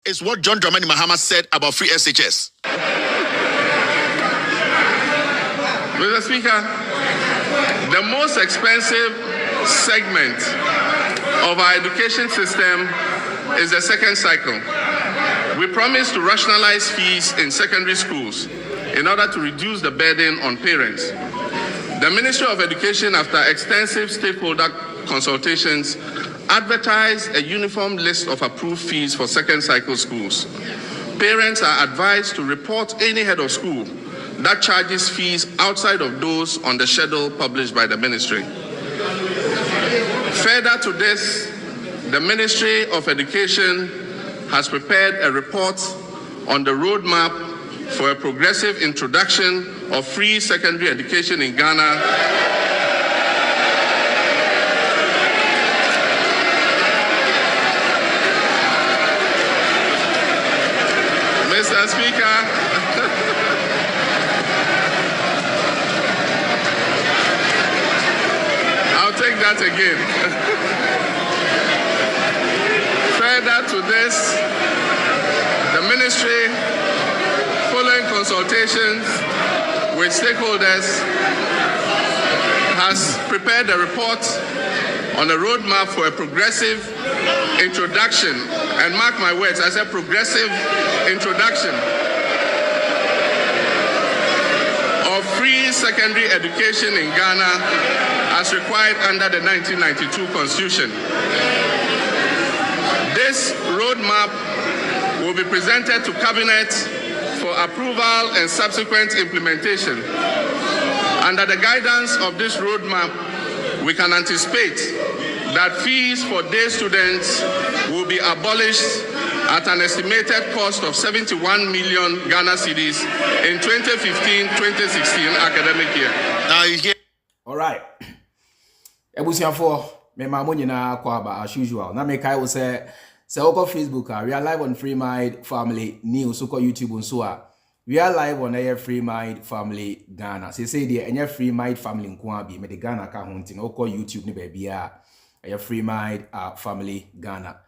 is what John Dramani Mahama said about free SHS. Mr. Speaker, the most expensive segment of our education system is the second cycle. We promised to rationalize fees in secondary schools in order to reduce the burden on parents. The Ministry of Education, after extensive stakeholder consultations, advertised a uniform list of approved fees for second cycle schools. Parents are advised to report any head of school that charges fees outside of those on the schedule published by the ministry. Further to this, the Ministry of Education has prepared a report on the roadmap for a progressive introduction of free secondary education in Ghana. Mr. Speaker, I'll take that again. Further to this, the ministry, following consultations with stakeholders, has prepared a report on a roadmap for a progressive introduction, and mark my words, I said progressive introduction of free secondary education in Ghana as required under the 1992 Constitution. This roadmap will be presented to Cabinet for approval and subsequent implementation. Under the guidance of this roadmap, we can anticipate that fees for day students will be abolished at an estimated cost of 71 million Ghana cedis in 2015-2016 academic year. Now you hear. All right. Ebusiafo, me mamonyi na kwaba as usual. Na me kai will say oko Facebook, we are live on Freemind Family News, oko YouTube and so on. We are live on air Freemind Family Ghana. Say the any Freemind Family Nkwabi, me the Ghana ka hunting, oko YouTube ni baby a Freemind Family Ghana.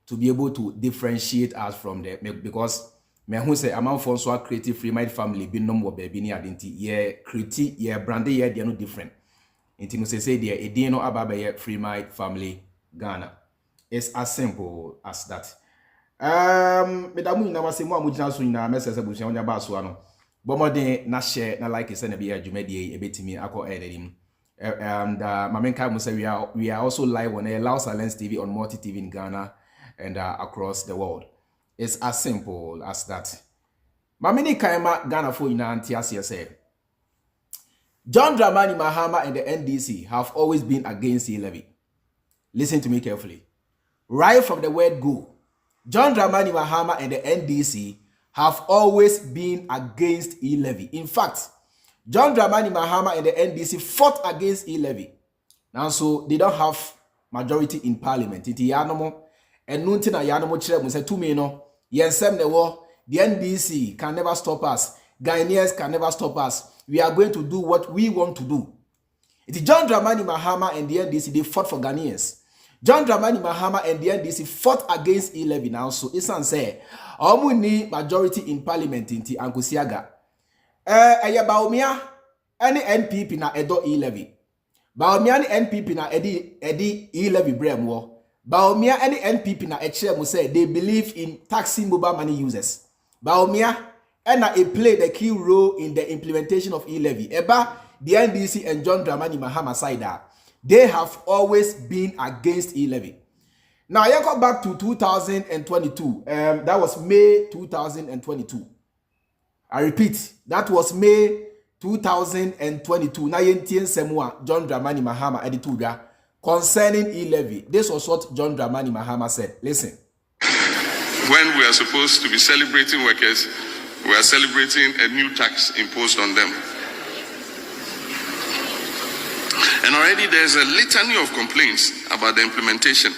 To be able to differentiate us from the, because me who say amount for so creative Freemind Family be no baby ni identity ye creative ye brand ye they are no different. Inti no say there e dey no ababa ye Freemind Family Ghana. It's as simple as that. Medamu na wase mo amugina so nyina message abusia onya ba so ano. Bomode na share na like say na be adwumadi e betimi akọ edenim. And Mamenka Musa, we are also live on a Loud Silence TV on Multi TV in Ghana and across the world. It's as simple as that. Mamini Kaima Ghana for Inantia say John Dramani Mahama and the NDC have always been against E-Levy. Listen to me carefully. Right from the word go, John Dramani Mahama and the NDC have always been against E-Levy. In fact, John Dramani Mahama and the NDC fought against E-Levy. Now, so they don't have majority in parliament. Iti yanomo and nuntina yanomo chere mu say to me no yensem the war. The NDC can never stop us. Ghanaians can never stop us. We are going to do what we want to do. Iti John Dramani Mahama and the NDC they fought for Ghanaians. John Dramani Mahama and the NDC fought against E-Levy. Now, so Isan say omu ni majority in parliament inti Ankusiaga. Bawumia any NPP na edo E-Levy. Bawumia ni NPP na edi E-Levy bremwo. Bawumia any NPP na echere mu say they believe in taxing mobile money users. Bawumia and it played a key role in the implementation of E-Levy. Eba the NDC and John Dramani Mahama side they have always been against E-Levy. Now I go back to 2022. That was May 2022. I repeat, that was May 2022. Na yentien semwa John Dramani Mahama edituga concerning E-Levy. This was what John Dramani Mahama said. Listen. When we are supposed to be celebrating workers, we are celebrating a new tax imposed on them. And already there's a litany of complaints about the implementation.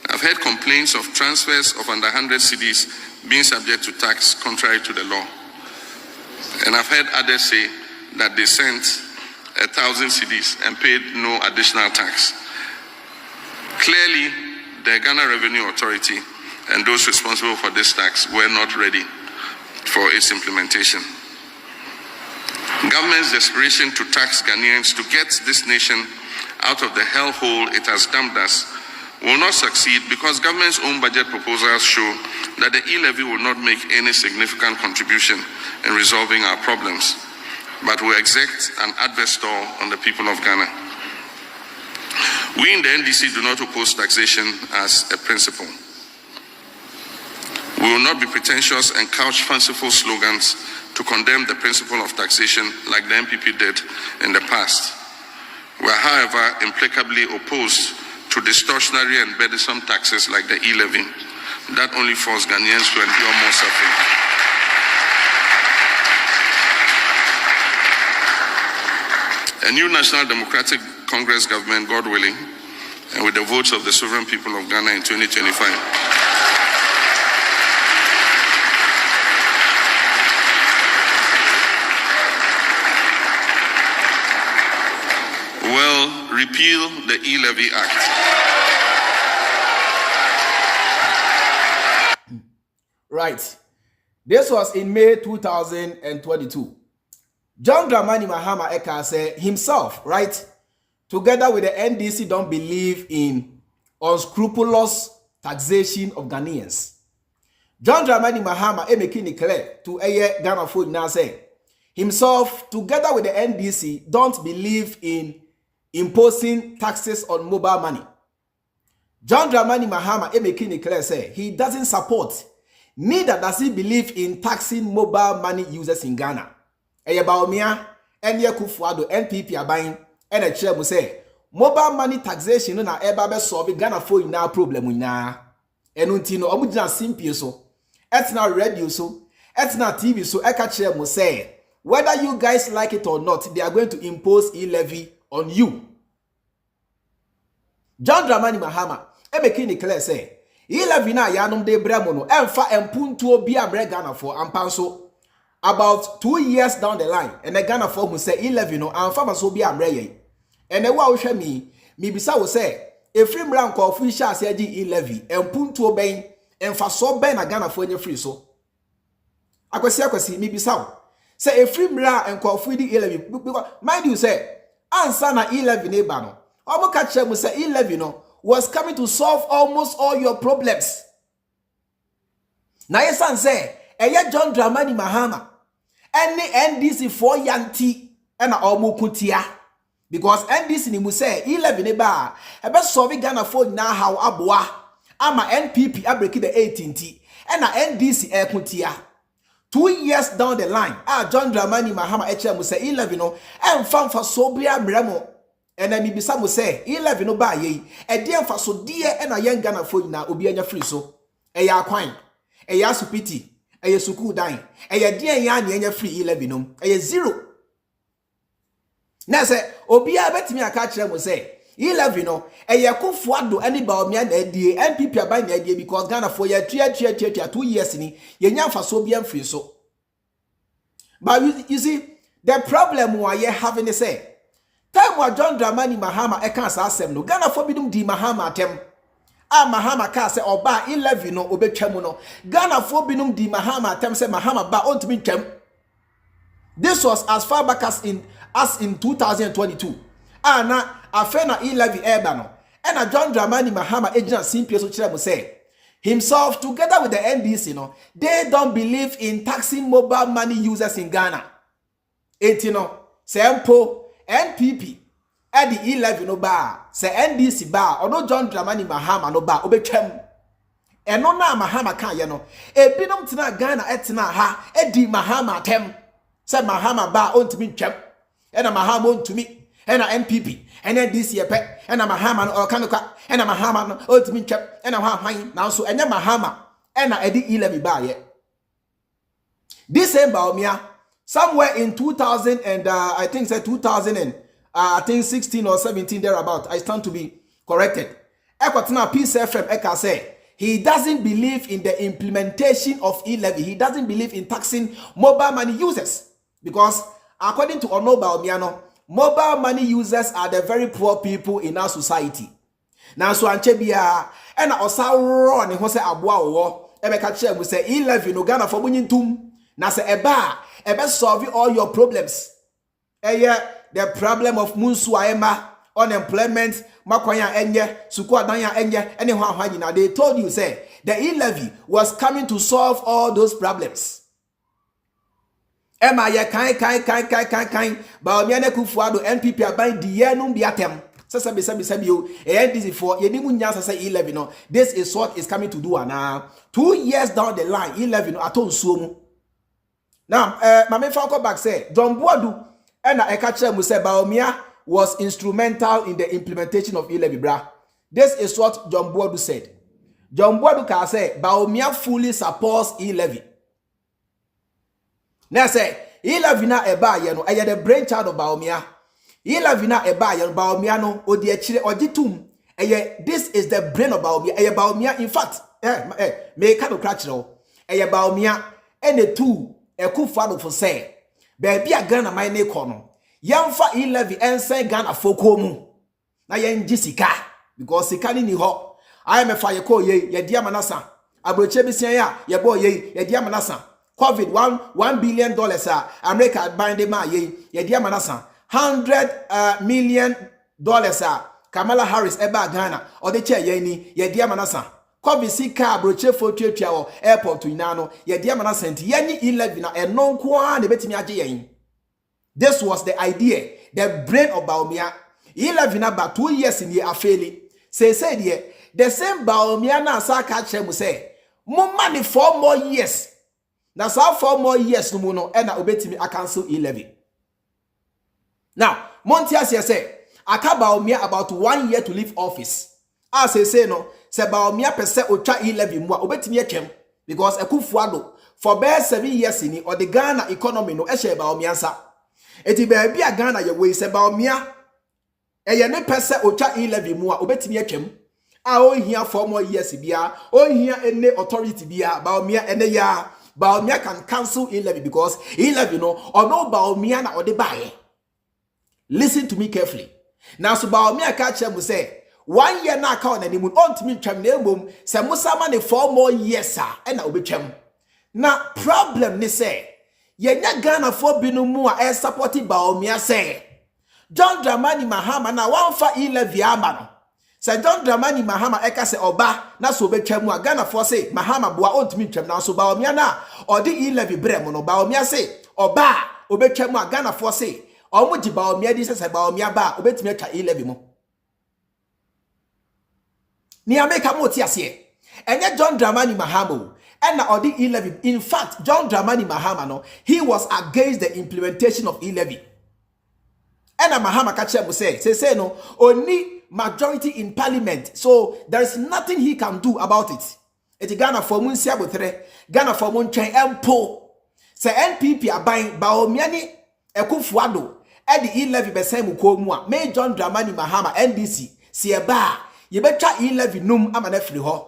I've heard complaints of transfers of under 100 cedis being subject to tax contrary to the law. And I've heard others say that they sent 1,000 cedis and paid no additional tax. Clearly, the Ghana Revenue Authority and those responsible for this tax were not ready for its implementation. Government's desperation to tax Ghanaians to get this nation out of the hellhole it has dumped us will not succeed because government's own budget proposals show that the E-Levy will not make any significant contribution in resolving our problems, but will exert an adverse toll on the people of Ghana. We in the NDC do not oppose taxation as a principle. We will not be pretentious and couch fanciful slogans to condemn the principle of taxation like the MPP did in the past. We are, however, implacably opposed to distortionary and burdensome taxes like the E-Levy that only force Ghanaians to endure more suffering. A new National Democratic Congress government, God willing, and with the votes of the sovereign people of Ghana in 2025, will repeal the E-Levy Act. Right. This was in May 2022. John Dramani Mahama Eka said himself, right, together with the NDC, don't believe in unscrupulous taxation of Ghanaians. John Dramani Mahama making it clear to Ghana food now say himself, together with the NDC, don't believe in imposing taxes on mobile money. John Dramani Mahama making it clear say he doesn't support, neither does he believe in taxing mobile money users in Ghana. Bawumia and Akufo Addo NPP abayin and a chair say mobile money taxation na eba solve Ghana for ina problem ina. Enunti no omugina simple so. Etna radio so, etna TV so eka chair mo say whether you guys like it or not, they are going to impose E-Levy on you. John Dramani Mahama making it clear say E-Levy na yanom de bremo no emfa empuntuo bi abre Ghana for ampanso. About 2 years down the line, and the Ghana folk will say E-Levy no and farmers will be amreye. And the wow show me bisa will say a free brand call free shall say E-Levy and punto obeying and for so ben a Ghana for your free so. Akwasi me bisa say a free brand and call free the E-Levy. Mind you say answer na E-Levy neighbor no. Omo catch will say E-Levy no was coming to solve almost all your problems. Now your son say John Dramani Mahama any NDC for yanti and omu kutia because NDC ni mu say E-Levy ne ba ebe solve Ghana for na how aboa ama NPP abreki the 18th and NDC kutia 2 years down the line John Dramani Mahama mu say E-Levy no emfa fa so bia mremo and mi bisa mu say E-Levy no ba ye e de emfa so die and ayen Ghana for na obi anya free so eya kwan eya supiti eye suku dan eye die ya na enya free E-Levy no eye zero na say obi a betimi aka kire mo say E-Levy no eye Akufo Addo ani Bawumia na die NPP aban na die because Ghana for ya 2 years ni ye nya fa so bia free so. But you see the problem we are having is say time wa John Dramani Mahama e kan sa asem no Ghana for bidum di Mahama atem Mahama ka se oba E-Levy no obetwa mu no Ghana for binum di Mahama atem se Mahama ba ontumi twam. This was as far back as in 2022 na afena E-Levy eba no and John Dramani Mahama ejina simple so kire mo say himself together with the NDC no they don't believe in taxing mobile money users in Ghana. Etino sempo NPP the E-Levy no ba se NDC ba ono John Dramani Mahama no ba obetwam eno na Mahama kan ye no ebinom tena Ghana etena ha edi Mahama tem se Mahama ba ontumi twam ena Mahama ontumi ena NPP ena NDC yepe ena Mahama no okanuka ena Mahama no ontumi twam ena hwan na so enya Mahama ena edi E-Levy ba ye. This same Bawumia somewhere in 2000 and I think say 2000 and I think 16 or 17 thereabout. I stand to be corrected. Ekwatina Peace FM Eka say he doesn't believe in the implementation of E-Levy. He doesn't believe in taxing mobile money users because according to Ono Bawumia, mobile money users are the very poor people in our society. Now so anche bia e na osa ro ne ho se aboa wo e be ka kire mu say E-Levy no Ghana for bunyitum na se ebe solve all your problems. The problem of munsu aema, unemployment, makwanya enye, suku adanya enye, any now they told you say the E-Levy was coming to solve all those problems. Emma ye kind Bawumia ne Akufo Addo NPP aban die no biatem. Sabi you this for ye ni munya say E-Levy no. This is what is coming to do now. 2 years down the line E-Levy no aton suomu. Now Mame Falco back say John Boadu and Ekache mu say Bawumia was instrumental in the implementation of E-Levy bra. This is what John Boadu said. John Boadu can say Bawumia fully supports E-Levy. Now say E-Levy na eba ye no the brainchild of Bawumia. E-Levy na eba ye no Bawumia no odi akire ogitum this is the brain of Bawumia. Bawumia in fact me ka no crack no Bawumia ene two Akufo Addo for say baby a Ghana my ne kono yamfa E-Levy ense Ghana foko mu na yenji sika because sika ni ho IMF ye ko ye dia manasa abroche bisian ya ye bo ye dia manasa COVID $1 billion America bande ma ye dia manasa $100 million Kamala Harris eba Ghana or the chair ye ni ye dia manasa COVID sika abroche fo tuatua airport inano ye dia manasa enti ye E-Levy na eno nko a ne betimi age yen. This was the idea, the brain of Bawumia. E-Levy na ba 2 years in the afeli. Say the same Bawumia na sa ka chere say mo money 4 more years. Na sa 4 more years no mo no e na obetimi a cancel E-Levy. Now, Montias say aka Bawumia about 1 year to leave office. As say no, say Bawumia pese otwa E-Levy mu a obetimi atwem because Akufo Addo for bare 7 years in or the Ghana economy no e share Bawumia nsa. Eti baby a Ghana ye we se Bawumia ye ne pese otwa E-Levy mu a obetimi atwem a o hia 4 more years bia o hia ene authority bia Bawumia ene ya Bawumia can cancel E-Levy because E-Levy no ono Bawumia na ode bae. Listen to me carefully. Now so Bawumia ka chere mu say 1 year na aka on animu ontimi twam na ebom se musama ne 4 more years a na obetwam. Na problem ni say yenya Ghana for binu mu a supporti Bawumia say John Dramani Mahama na wanfa E-Levy ama no. Say John Dramani Mahama eka se oba na so betwa mu a Ghana for say Mahama boa ontimi twam na so Bawumia na odi E-Levy brem no Bawumia say oba obetwa mu a Ghana for say omuji Bawumia di say Bawumia ba obetimi atwa E-Levy mu. Ni ameka mo ti ase enye John Dramani Mahama and odi E-Levy. In fact, John Dramani Mahama no, he was against the implementation of E-Levy. And Mahama kache mo say no, only majority in parliament. So there is nothing he can do about it. Eti Ghana for munsia botre, Ghana for mun chen empo. Say NPP aban Bawumia ni Akufo Addo e di E-Levy besen mu ko mu a. Me John Dramani Mahama NDC si eba ye betwa E-Levy num ama na firi ho.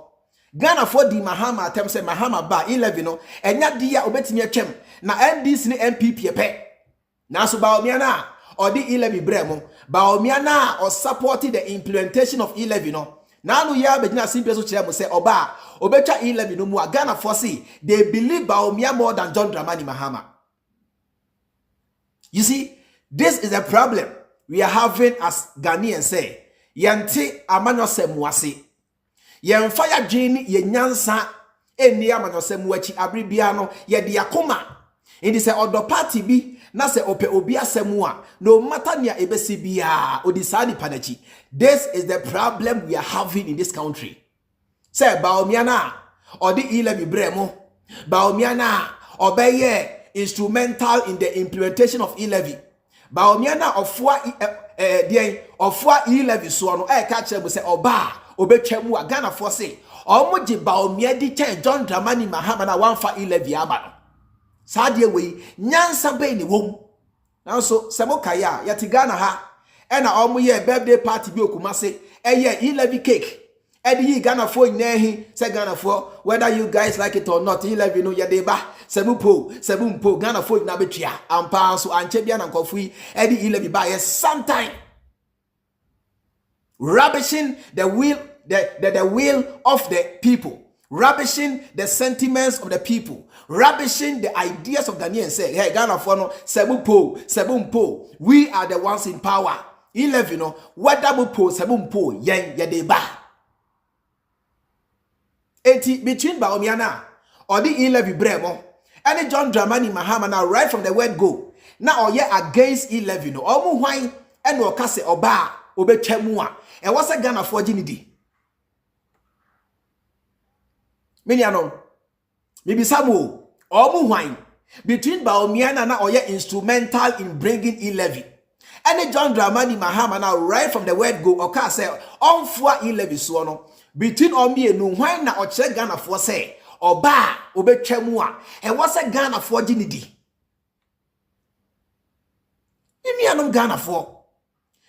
Ghana for di Mahama atem say Mahama ba E-Levy no enya dia obetimi atwem na NDC ni MPP epe na so Bawumia na odi E-Levy bremo Bawumia na or supported the implementation of E-Levy no na no ya begina simple so kire mo say oba obetwa E-Levy no mu a Ghana for say they believe Bawumia more than John Dramani Mahama. You see, this is a problem we are having as Ghanaians say yente amanyosem wase yen fire dwin ye nyansa eni amanyosem wachi abribia no ye de akoma indi se odo party bi na se ope obi asemu a no matter nia ebesi bia odisani panachi. This is the problem we are having in this country. Say Bawumia na odi E-Levy bremo Bawumia na obeye instrumental in the implementation of E-Levy. Bawumia na ofwa E-Levy so no e ka kire mo say oba obetwa mu a Ghana for say omoji Bawumia di chen John Dramani Mahama na wanfa E-Levy ama no sadie we nyansa be ni wom na so semokaya yati Ghana ha e na omoye birthday party bi okumase eye E-Levy cake e di Ghana for nyahi say Ghana for whether you guys like it or not E-Levy no yede ba sebumpo Ghana for na betwa ampa so anche bia na nkofui e di E-Levy ba ye sometime rubbishing the will, the will of the people, rubbishing the sentiments of the people, rubbishing the ideas of Ghanaians. Say, hey, Ghana for no sebumpo, we are the ones in power. E-Levy no, what double po sebumpo, yen yadeba. Eti between Bawumia na or the E-Levy bremo, and John Dramani Mahama now right from the word go. Now or yeah against E-Levy no, omu wine and wakase oba obe chemua. And what's a Ghana for Jinidi? Miniano, maybe Samu omu wine between Bawumia na or yeah instrumental in bringing E-Levy. And John Dramani Mahama now right from the word go or say on for E-Levy so between Omi and no why na oche Ghana for say oba obe chemua and what's a Ghana for Jinidi? Miniano Ghana for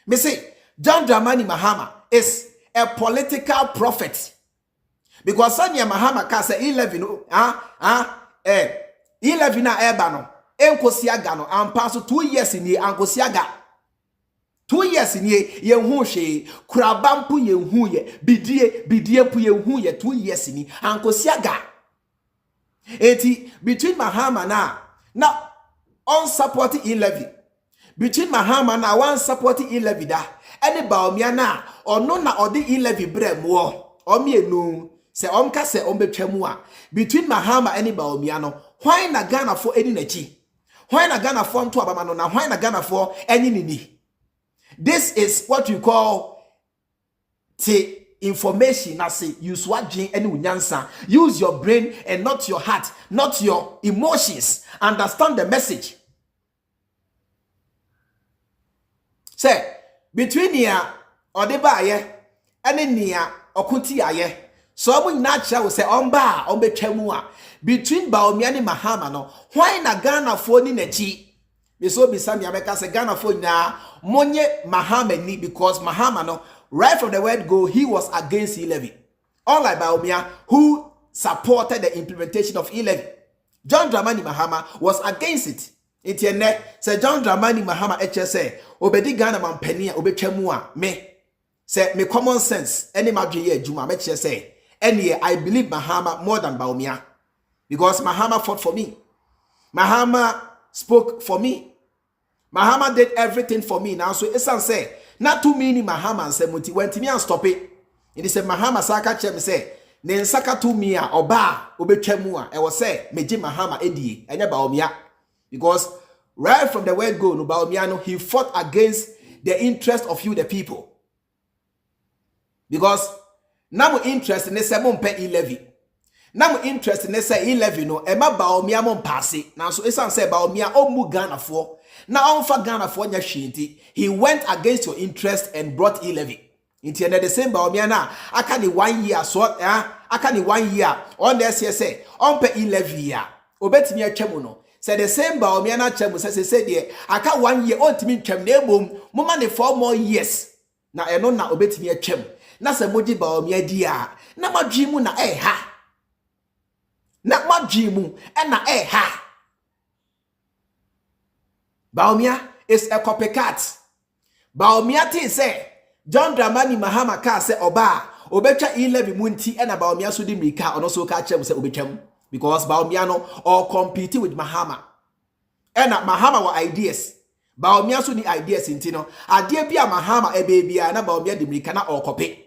me say John Dramani Mahama is a political prophet because Sanya Mahama ka say E-Levy no E-Levy na eba no enkosiaga no ampa so 2 years ni ankosiaga 2 years ni ye hu hwe kurabampo ye hu ye bidie pu ye hu ye 2 years ni ankosiaga eti between Mahama na on support E-Levy between Mahama na one support E-Levy da ene Bawumia na ono na ode E-Levy bremo omienu se omka se ombetwamu a between Mahama ene Bawumia no why na Ghana for eni nachi why na Ghana for nto abama no na why na Ghana for eni nini. This is what you call the information. I say use what gene any unyansa. Use your brain and not your heart, not your emotions. Understand the message. Say between here or the baye and near or kunti aye. So we natural will say omba ombe chemua between Bawumia and Mahama no. Why na Ghana for ni nechi? So Bisami America say Ghana for na monye Mahama ni because Mahama no right from the word go he was against E-Levy. Unlike Bawumia who supported the implementation of E-Levy. John Dramani Mahama was against it. Itienne say John Dramani Mahama say obedi Ghana man penia obetwamua me say me common sense any madwe ye adwuma me say any I believe Mahama more than Bawumia because Mahama fought for me. Mahama spoke for me. Mahama did everything for me now. So Esan say, not too many Mahama and say muti went me and stop it. It is a Mahama Saka Chem say, Nen Saka to me oba obechemua. I was say, Meji Mahama Edi, and Bawumia. Because right from the word go, no Bawumia, he fought against the interest of you, the people. Because now interest in the seven pay E-Levy. Now interest in the say E-Levy no, Emma Bawumia mon passe. Now so Esan say Bawumia omu Ghana for. Now on for Ghana for Nyashinti, he went against your interest and brought E-Levy. Into the same Bawumia na akani 1 year so akani 1 year on the say on pe E-Levy ya obetimi atwam no say the same Bawumia na atwam say there aka 1 year on timi twam na ebom moma ne 4 more years na eno na obetimi atwam na say moji Bawumia dia na madwimu na ha na madwimu na ha. Bawumia is a copycat. Bawumia tin say John Dramani Mahama ka say oba obetwa E-Levy munti and Bawumia so di mrika ono so ka chem say obetwam because Bawumia no or compete with Mahama. And Mahama wa ideas. Bawumia so ni ideas inti no ade bia Mahama ebebia na Bawumia di mrika na or copy.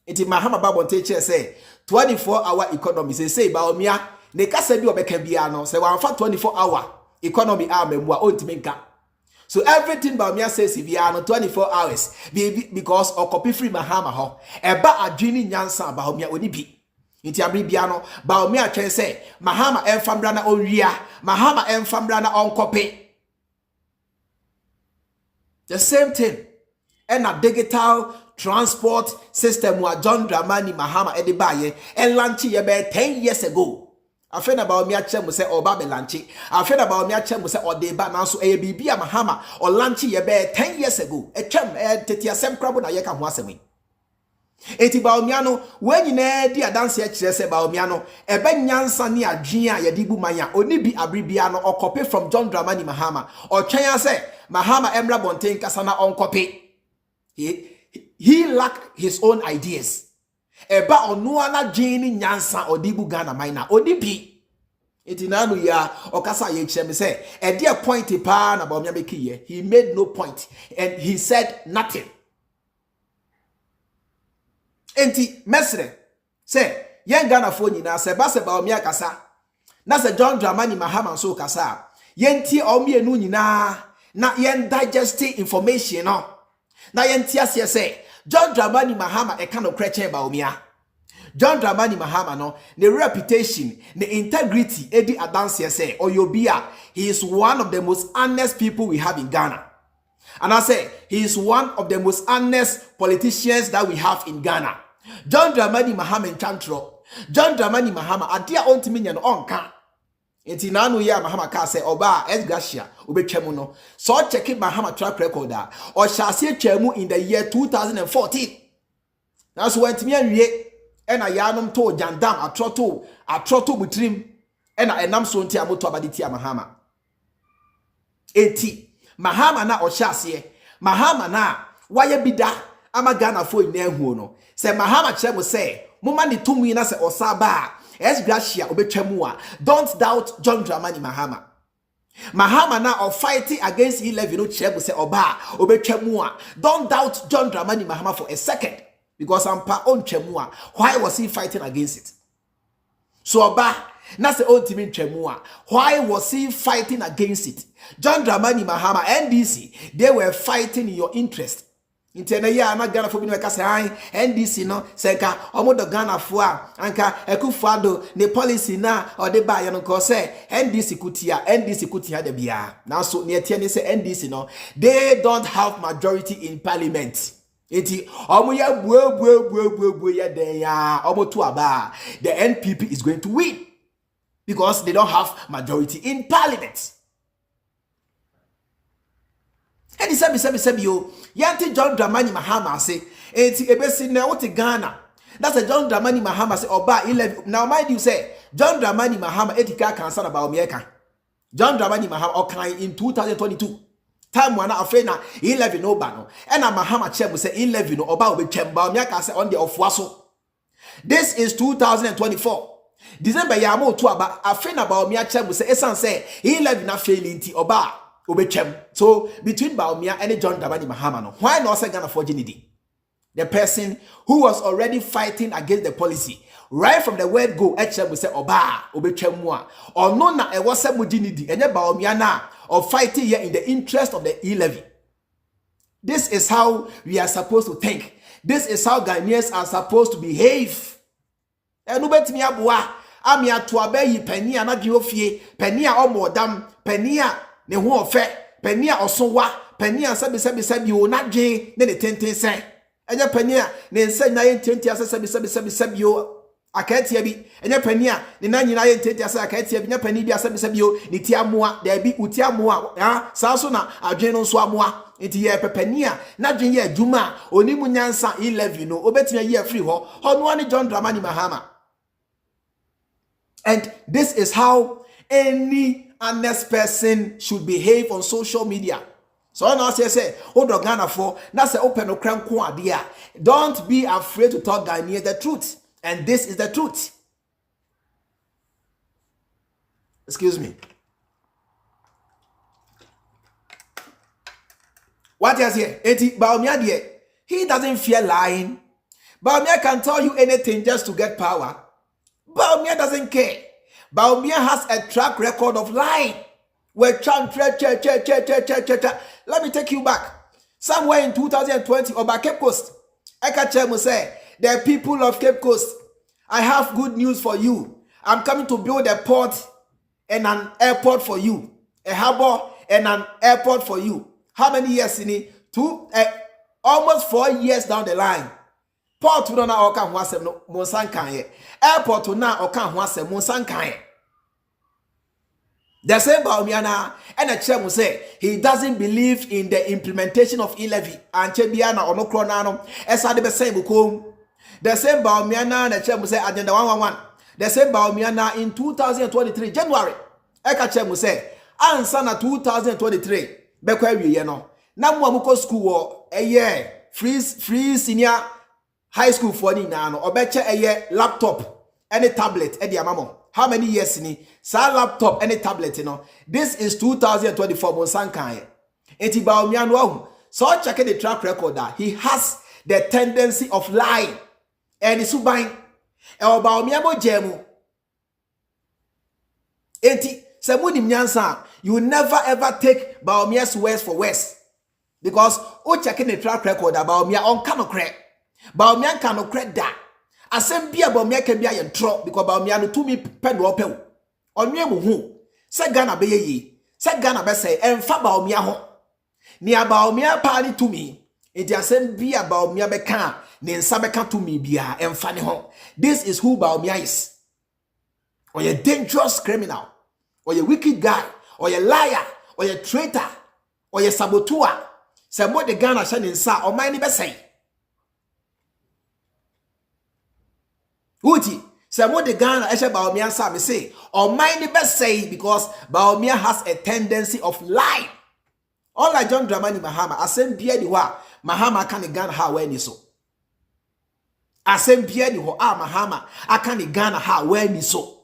Inti Mahama babonte che say 24-hour economy say Bawumia ne kasa bi obeka bia no say wan fa 24-hour economy memua ontimenka. So everything Bawumia says if you are no 24 hours because or copy free Mahama ho eba adwini nyansa Bawumia oni bi nti abribia no Bawumia twen say Mahama enfambra na onwia Mahama enfambra na on copy the same thing and a digital transport system wa John Dramani Mahama edibaye and launch ye be 10 years ago. Afena Bawumia chem say oba be lanchi. Afena Bawumia chem say odeba na so e bibia Mahama or lanchi ye be 10 years ago. E chem tete asem krabo na ye ka ho asem. Eti Bawumia no when nyina di adanse e kire say Bawumia no e be nyansa ne adwen a ye di bu manya oni bi abribia no or copy from John Dramani Mahama or twen say Mahama emra bonten kasa na on copy. He he lacked his own ideas. Eba onuana jini nyansa odibu Ghana maina odibi. Itinanu ya okasa ye chem say e dear point pa na Bawumia meki he made no point and he said nothing. Enti mesre say yen Ghana fo nyina se ba se Bawumia kasa na se John Dramani Mahama so kasa yen tie omienu nyina na yen digest information no na yen tie ase say John Dramani Mahama e kan okreche Bawumia. John Dramani Mahama no the reputation, the integrity edi adanse say Oyobia, he is one of the most honest people we have in Ghana. And I say he is one of the most honest politicians that we have in Ghana. John Dramani Mahama in Chantro. John Dramani Mahama adia ontimi nya no onka. Enti nanu ya Mahama ka say oba esgracia obetwemu no. So check Mahama track record or shall see twemu in the year 2014. Now so wentimi anwie ena yanom to jandam atroto butrim ena enam so ntia moto abaditi Mahama. Enti Mahama na ohyase Mahama na waye bida ama Ghana fo ina ehu no se Mahama kire mo se moma ne tumi na se osaba esgracia obetwamu a don't doubt John Dramani Mahama. Mahama na of fighting against E-Levy no kire mo se oba obetwamu a don't doubt John Dramani Mahama for a second because ampa on twemu a why was he fighting against it? So oba na se on timi twemu a why was he fighting against it? John Dramani Mahama NDC they were fighting in your interest. Intena ya na Ghana fo bi no ka say NDC no say ka omodo Ghana fo a anka Akufo Addo ne policy na o de ba ye no ko say NDC kutia de bia. Now so ne tie ne say NDC no they don't have majority in parliament. Eti omo ya buo ya den ya omo to aba the NPP is going to win because they don't have majority in parliament. And he said yo yanti John Dramani Mahama say eti ebesi na wote Ghana that's a John Dramani Mahama say oba 11 now mind you say John Dramani Mahama etika cancer about America. John Dramani Mahama okan in 2022 time wana afena E-Levy no ba no and Mahama chemu say E-Levy no oba obetwem Bawumia ka say on the ofuaso. This is 2024 December ya mo to aba afena Bawumia chemu say esan say E-Levy na failing ti oba obetwem. So between Bawumia and John Dramani Mahama no why not say Ghana for Ginidi? The person who was already fighting against the policy right from the word go we say oba obetwem a or no na e was Ginidi enye Bawumia na of fighting here in the interest of the E-Levy. This is how we are supposed to think. This is how Ghanaians are supposed to behave. Enu betimi aboa ami ato abayi pani anadwe ofie pani a omodam pani a ne ho ofe pani a osowa pani a sebi o nadwe ne tenten sen enye pani a ne nsa na ye tenten ase sebi o akatia bi enye pani a ne na nyina ye tenten ase akatia bi nya pani bi sebi o ne ti amoa da bi uti amoa ha saa so na adwen no so amoa enti ye pepani a nadwen ye adwuma onimu nyansa E-Levy no obetimi ye free ho no ani John Dramani Mahama. And this is how any honest person should behave on social media. So now say odo Ghana for na say open no kran ko ade a don't be afraid to talk Ghanaian the truth, and this is the truth. Excuse me. What is here? Eti Bawumia there. He doesn't fear lying. Bawumia can tell you anything just to get power. Bawumia doesn't care. Bawumia has a track record of lying. Let me take you back. Somewhere in 2020 about Cape Coast, Ekachemu say, the people of Cape Coast, I have good news for you. I'm coming to build a port and an airport for you. A harbor and an airport for you. How many years in it? Almost 4 years down the line. Port to na oka ho asem no monsan kan ye. Airport to na oka ho asem monsan kan ye. The same Bawumia na and a chairman say he doesn't believe in the implementation of E-Levy and chebia na onokro na no esa de be say bukom. The same Bawumia na and a chairman say agenda 111. The same Bawumia na in 2023 January eka chairman say ansa na 2023 bekwa wiye no na mo amuko school wo eye free senior high school for ni na no obeche eye laptop any tablet e dia mamo. How many years ni sa laptop any tablet no? This is 2024 monsankan. Enti Bawumia no ahu. So checking the track record that he has the tendency of lying. And isuban e Bawumia mo jemu. Enti se mudi nyansa, you never ever take Bawumia's words for words. Because o checking the track record that Bawumia on kanokre. Bawumia kanokre da. Asem bia Bawumia can be a intro because Bawumia no to me pen wo pe wo. Onwe mo hu. Se Ghana be yi. Se Ghana be say emfa Bawumia ho. Ni Bawumia pa ni to me. Enti asem bia Bawumia be kan, ni nsa be kan to me bia emfa ni ho. This is who Bawumia is. Or a dangerous criminal, or a wicked guy, or a liar, or a traitor, or a saboteur. Say what the Ghana shan insa or mine be say. Uti, say what the Ghana eshe Bawumia sa me say, or mine be say because Bawumia has a tendency of lying. All like John Dramani Mahama, asem bia di wa Mahama kan Ghana ha we ni so. Asem bia di ho Mahama akan Ghana ha we ni so.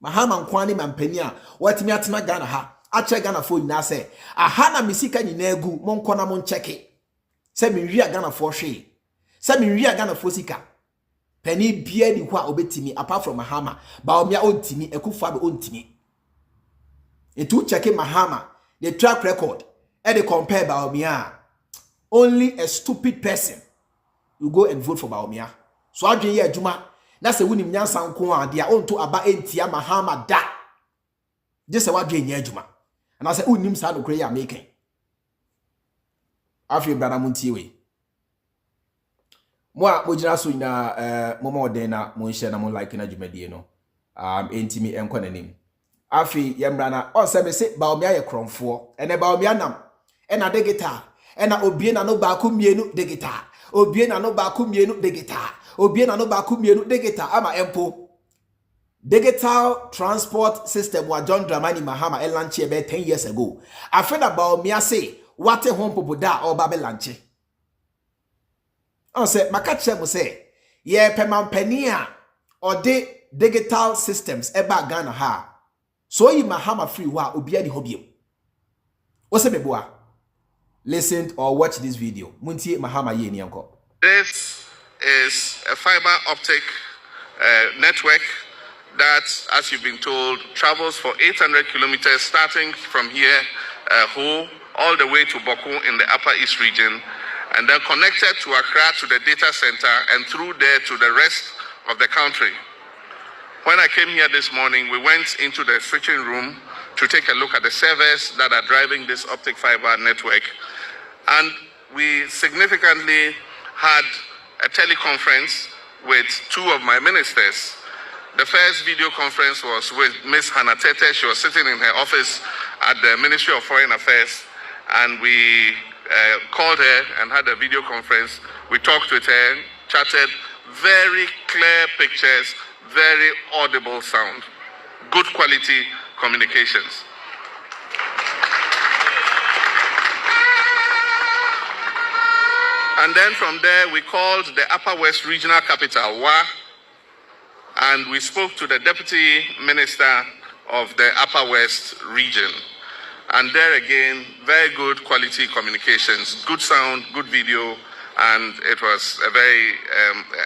Mahama nkwani mampania watimi atena Ghana ha ache Ghana fo nyina se aha na misika nyina egu monko na mon cheke se mi wi Ghana fo hwe se mi wi Ghana fo sika pani bia ni ho a obetimi apart from Mahama Bawumia ontimi Akufo Addo ontimi etu cheke Mahama the track record and they compare Bawumia. Only a stupid person will go and vote for Bawumia. So I dream here Juma. That's a winning nyansa nko a dia onto aba entia Mahama da. Just a what dream here Juma. And I say unim sa no kre ya making. Afri brother Muntiwe. Moi mojina so ina momo den na mo share na mo like na dwumadie no. Entimi enko nanim. Afi yembrana on se me se Bawumia ye kromfo ene Bawumia nam ena de guitar ena obie na no ba ku mienu de guitar obie na no ba ku mienu de guitar obie na no ba ku mienu de guitar ama empo digital transport system wa John Dramani Mahama e launch about 10 years ago. Afi na Bawumia say what a home popo da or ba be launch on se makache mo say ye pemampania or de digital systems e ba Ghana ha. So you Mahama free wa obia di hobby. What's a beboa? Listen or watch this video. Muntie Mahama ye ni anko. This is a fiber optic network that, as you've been told, travels for 800 kilometers starting from here, Ho, all the way to Boku in the Upper East region, and then connected to Accra to the data center and through there to the rest of the country. When I came here this morning, we went into the switching room to take a look at the servers that are driving this optic fiber network. And we significantly had a teleconference with two of my ministers. The first video conference was with Ms. Hannah Tete. She was sitting in her office at the Ministry of Foreign Affairs, and we called her and had a video conference. We talked with her, chatted, very clear pictures, very audible sound, good quality communications. And then from there, we called the Upper West Regional Capital, WA, and we spoke to the Deputy Minister of the Upper West region. And there again, very good quality communications, good sound, good video, and it was a very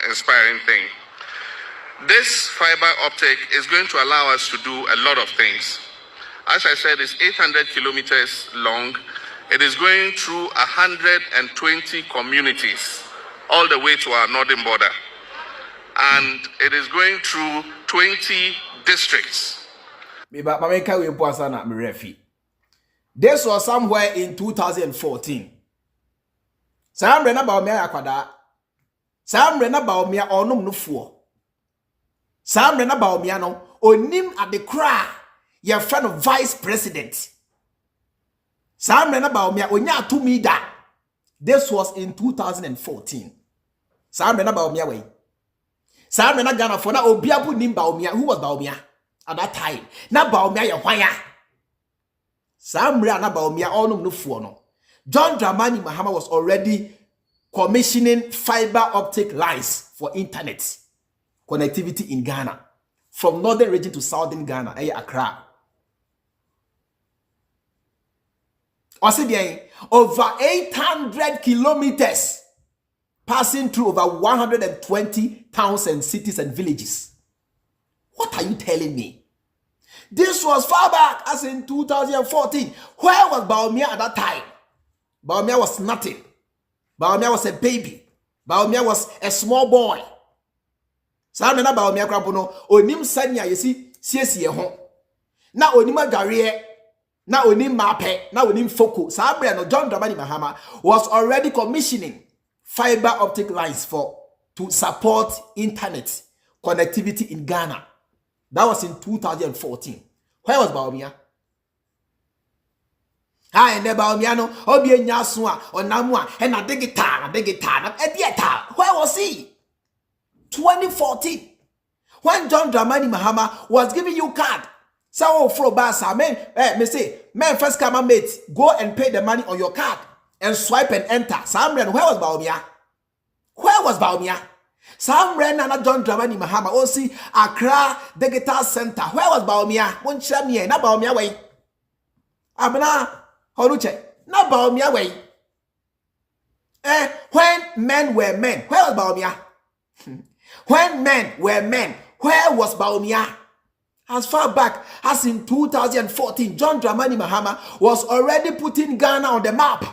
inspiring thing. This fiber optic is going to allow us to do a lot of things. As I said, it's 800 kilometers long. It is going through 120 communities, all the way to our northern border. And it is going through 20 districts. This was somewhere in 2014. Sam Rena Bawumia akwada. Sam Rena Bawumia onum no fuo. Sam Rena Bawumia no onim at the cry your friend of vice president. Sam Rena Bawumia onya to me da. This was in 2014. Sam Rena Bawumia way. Sam Rena Ghana for na obiabu nim Bawumia. Who was Bawumia at that time? Na Bawumia ya hwaya. Sam Rena Bawumia onum no fuo no. John Dramani Mahama was already commissioning fiber optic lines for internet connectivity in Ghana, from northern region to southern Ghana, Accra. Over 800 kilometers passing through over 120 towns and cities and villages. What are you telling me? This was far back as in 2014. Where was Bawumia at that time? Bawumia was nothing. Bawumia was a baby. Bawumia was a small boy. Sa na Bawumia krapono onim sanya yesi siesie ho. Na onim agarie, na onim mape, na onim foko. Sa abre no John Dramani Mahama was already commissioning fiber optic lines to support internet connectivity in Ghana. That was in 2014. Where was Bawumia? Hi, and Bawumia no obi enyasua onamwa e na digital Where was he? 2014. When John Dramani Mahama was giving you card. So for basa men first come mate, go and pay the money on your card and swipe and enter. Where was Bawumia? Where was Bawumia? Nana John Dramani Mahama osi Accra Digital Center. Where was Bawumia? Won chame na Bawumia way. Abna horuche na Bawumia way. When men were men, where was Bawumia? When men were men, where was Bawumia? As far back as in 2014, John Dramani Mahama was already putting Ghana on the map.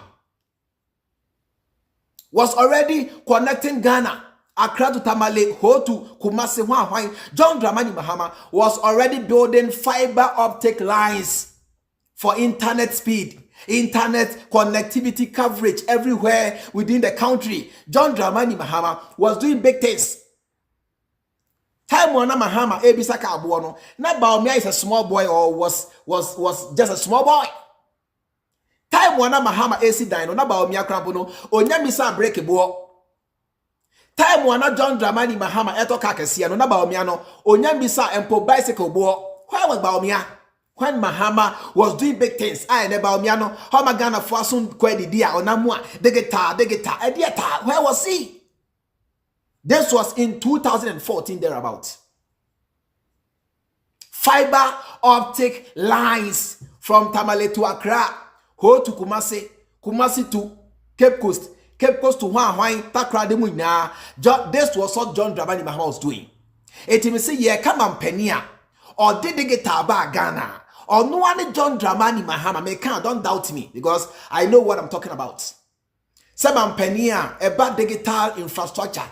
Was already connecting Ghana, Accra to Tamale, Ho to Kumasi, Hwan. John Dramani Mahama was already building fiber optic lines for internet speed, internet connectivity coverage everywhere within the country. John Dramani Mahama was doing big things. Time wana Mahama ebisaka abuono. Na Bawumia is a small boy or was just a small boy. Time wana Mahama esi dino na Bawumia krampono onyamisa break ebo. Time wana John Dramani Mahama eto kakesia no na Bawumia no onyamisa empo bicycle bo. Where was Bawumia? When Mahama was doing big things, I ne Bawumia no how magana for asun kwedi dia onamwa digital edieta. Where was he? This was in 2014 thereabout. Fiber optic lines from Tamale to Accra, Ho to Kumasi, Kumasi to Cape Coast to Hwan, Takra de Muina. This was what John Dramani Mahama was doing. It may say, yeah, come on, Penia, or did they get about Ghana, or no one John Dramani Mahama, don't doubt me, because I know what I'm talking about. Some Penia, about digital infrastructure.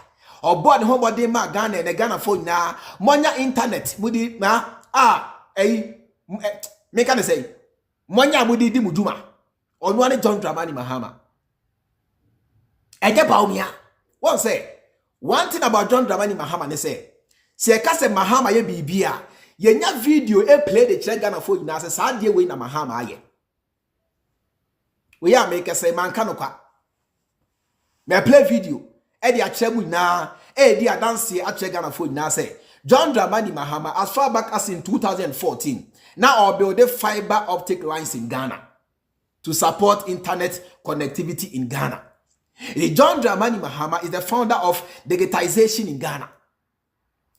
Or board homebody ma Ghana and Ghana phone na monya internet mudi na me can say monya mudi di muduma onu ani John Dramani Mahama eje Bawumia. One say one thing about John Dramani Mahama, they say kase Mahama ye bibia ye nya video e play the chile Ghana phone na say sa die we na Mahama aye we ya make say man kanokwa me play video Edi achemu na edi adansi ache Ghana phone na say John Dramani Mahama as far back as in 2014 now build the fiber optic lines in Ghana to support internet connectivity in Ghana. John Dramani Mahama is the founder of Digitization in Ghana.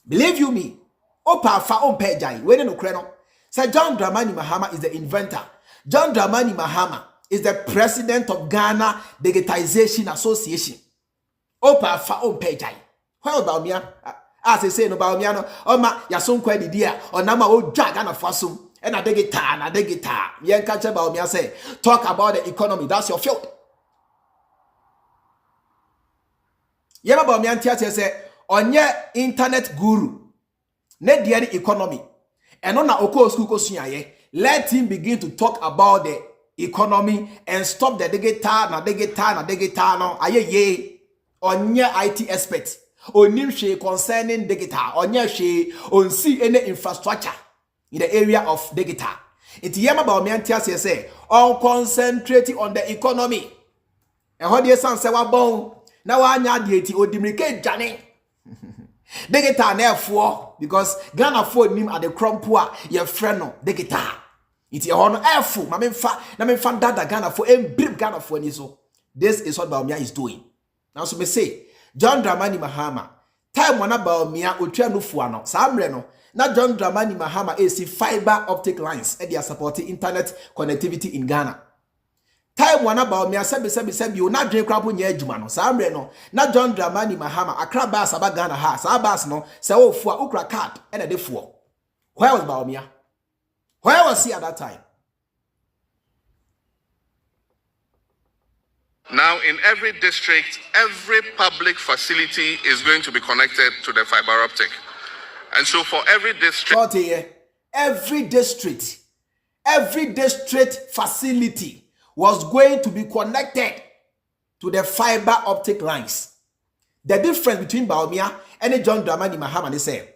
Believe you me, opa fa ompejai we no kreno. Say John Dramani Mahama is the inventor. John Dramani Mahama is the president of Ghana Digitization Association. Opa fa ompejai. Where Bawumia? As I say no Bawumia no. Oma yason kwa di dia. Onama o draga na fasum. And na degita. Yen kache Bawumia say talk about the economy. That's your field. Yema Bawumia ntia say onye internet guru. Ne dia the economy. And on na oko school ko suyaye. Let him begin to talk about the economy and stop the degita no. Aye ye. Onye IT expert, onim she concerning digital, onye she on see any infrastructure in the area of digital. Iti yema Bawumia ntia say on concentrating on the economy. And how dey san say wa bon na wa anya de eti odimrike jane. Digital na efo because Ghana phone nim at the crumpoa ye friend no digital. Iti hono efo ma memfa dada Ghana phone em brib Ghana phone ni so. This is what Bawumia is doing. Now so me say John Dramani Mahama time wana Bawumia otwa no fua no saa mre no na John Dramani Mahama is fiber optic lines and they are supporting internet connectivity in Ghana. Time wana Bawumia sebi o na dwen krapo nya adwuma no saa mre no na John Dramani Mahama Accra bus aba Ghana ha saa bus no se wo fua okra card and de fuo. Where was Bawumia? Where was he at that time? Now, in every district, every public facility is going to be connected to the fiber optic. And so for every district... Every district facility was going to be connected to the fiber optic lines. The difference between Bawumia and John Dramani Mahama is say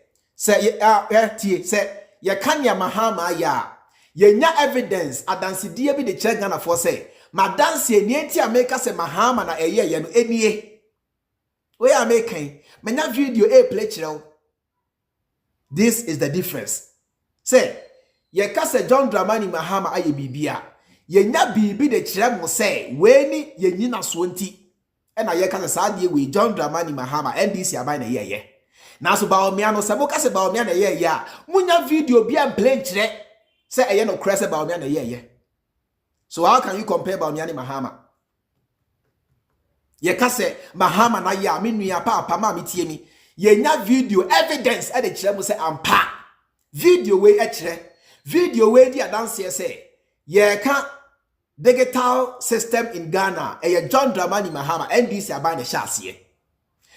ye kanya Mahama ya ye nya evidence adansi die bi de check Ghana for say madansi enienti ameka se Mahama na eye ye no enie we amekan menya video play chiro. This is the difference. Say ye ka se John Dramani Mahama aye bibia ye nya bibi de chire mo say we ni ye nyina so nti e na ye ka se saade we John Dramani Mahama NDC abai na ye now so Bawumia no se mo ka se Bawumia na ye ya munya video bi am play chire say eye no krese Bawumia na ye. So how can you compare Bawumia and Mahama? Ye ka se Mahama na ya me nua papa ma me tie mi ye nya video evidence e de kire mo say ampa video we e kire video we di adanse say ye ka digital system in Ghana e John Dramani Mahama NDC aban na hyase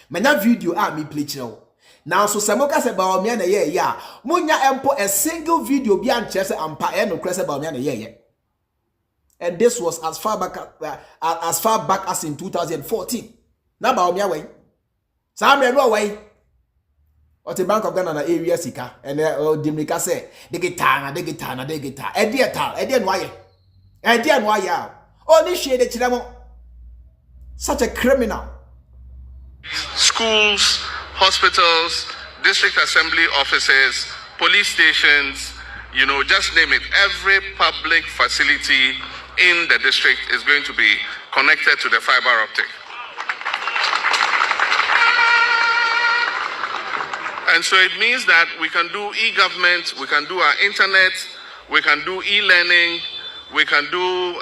menya video a me play kire. Now so Samoka se Bawumia na ye ya munya empo a single video bi an kire say ampa e no kire say Bawumia na ye. And this was as far back as in 2014. Now Bawumia way. Some no way. What the Bank of Ghana na area sika and Dimika say the guitar. Edian why only shade the chiramo. Such a criminal. Schools, hospitals, district assembly offices, police stations, just name it. Every public facility in the district is going to be connected to the fiber optic. And so it means that we can do e-government, we can do our internet, we can do e-learning, we can do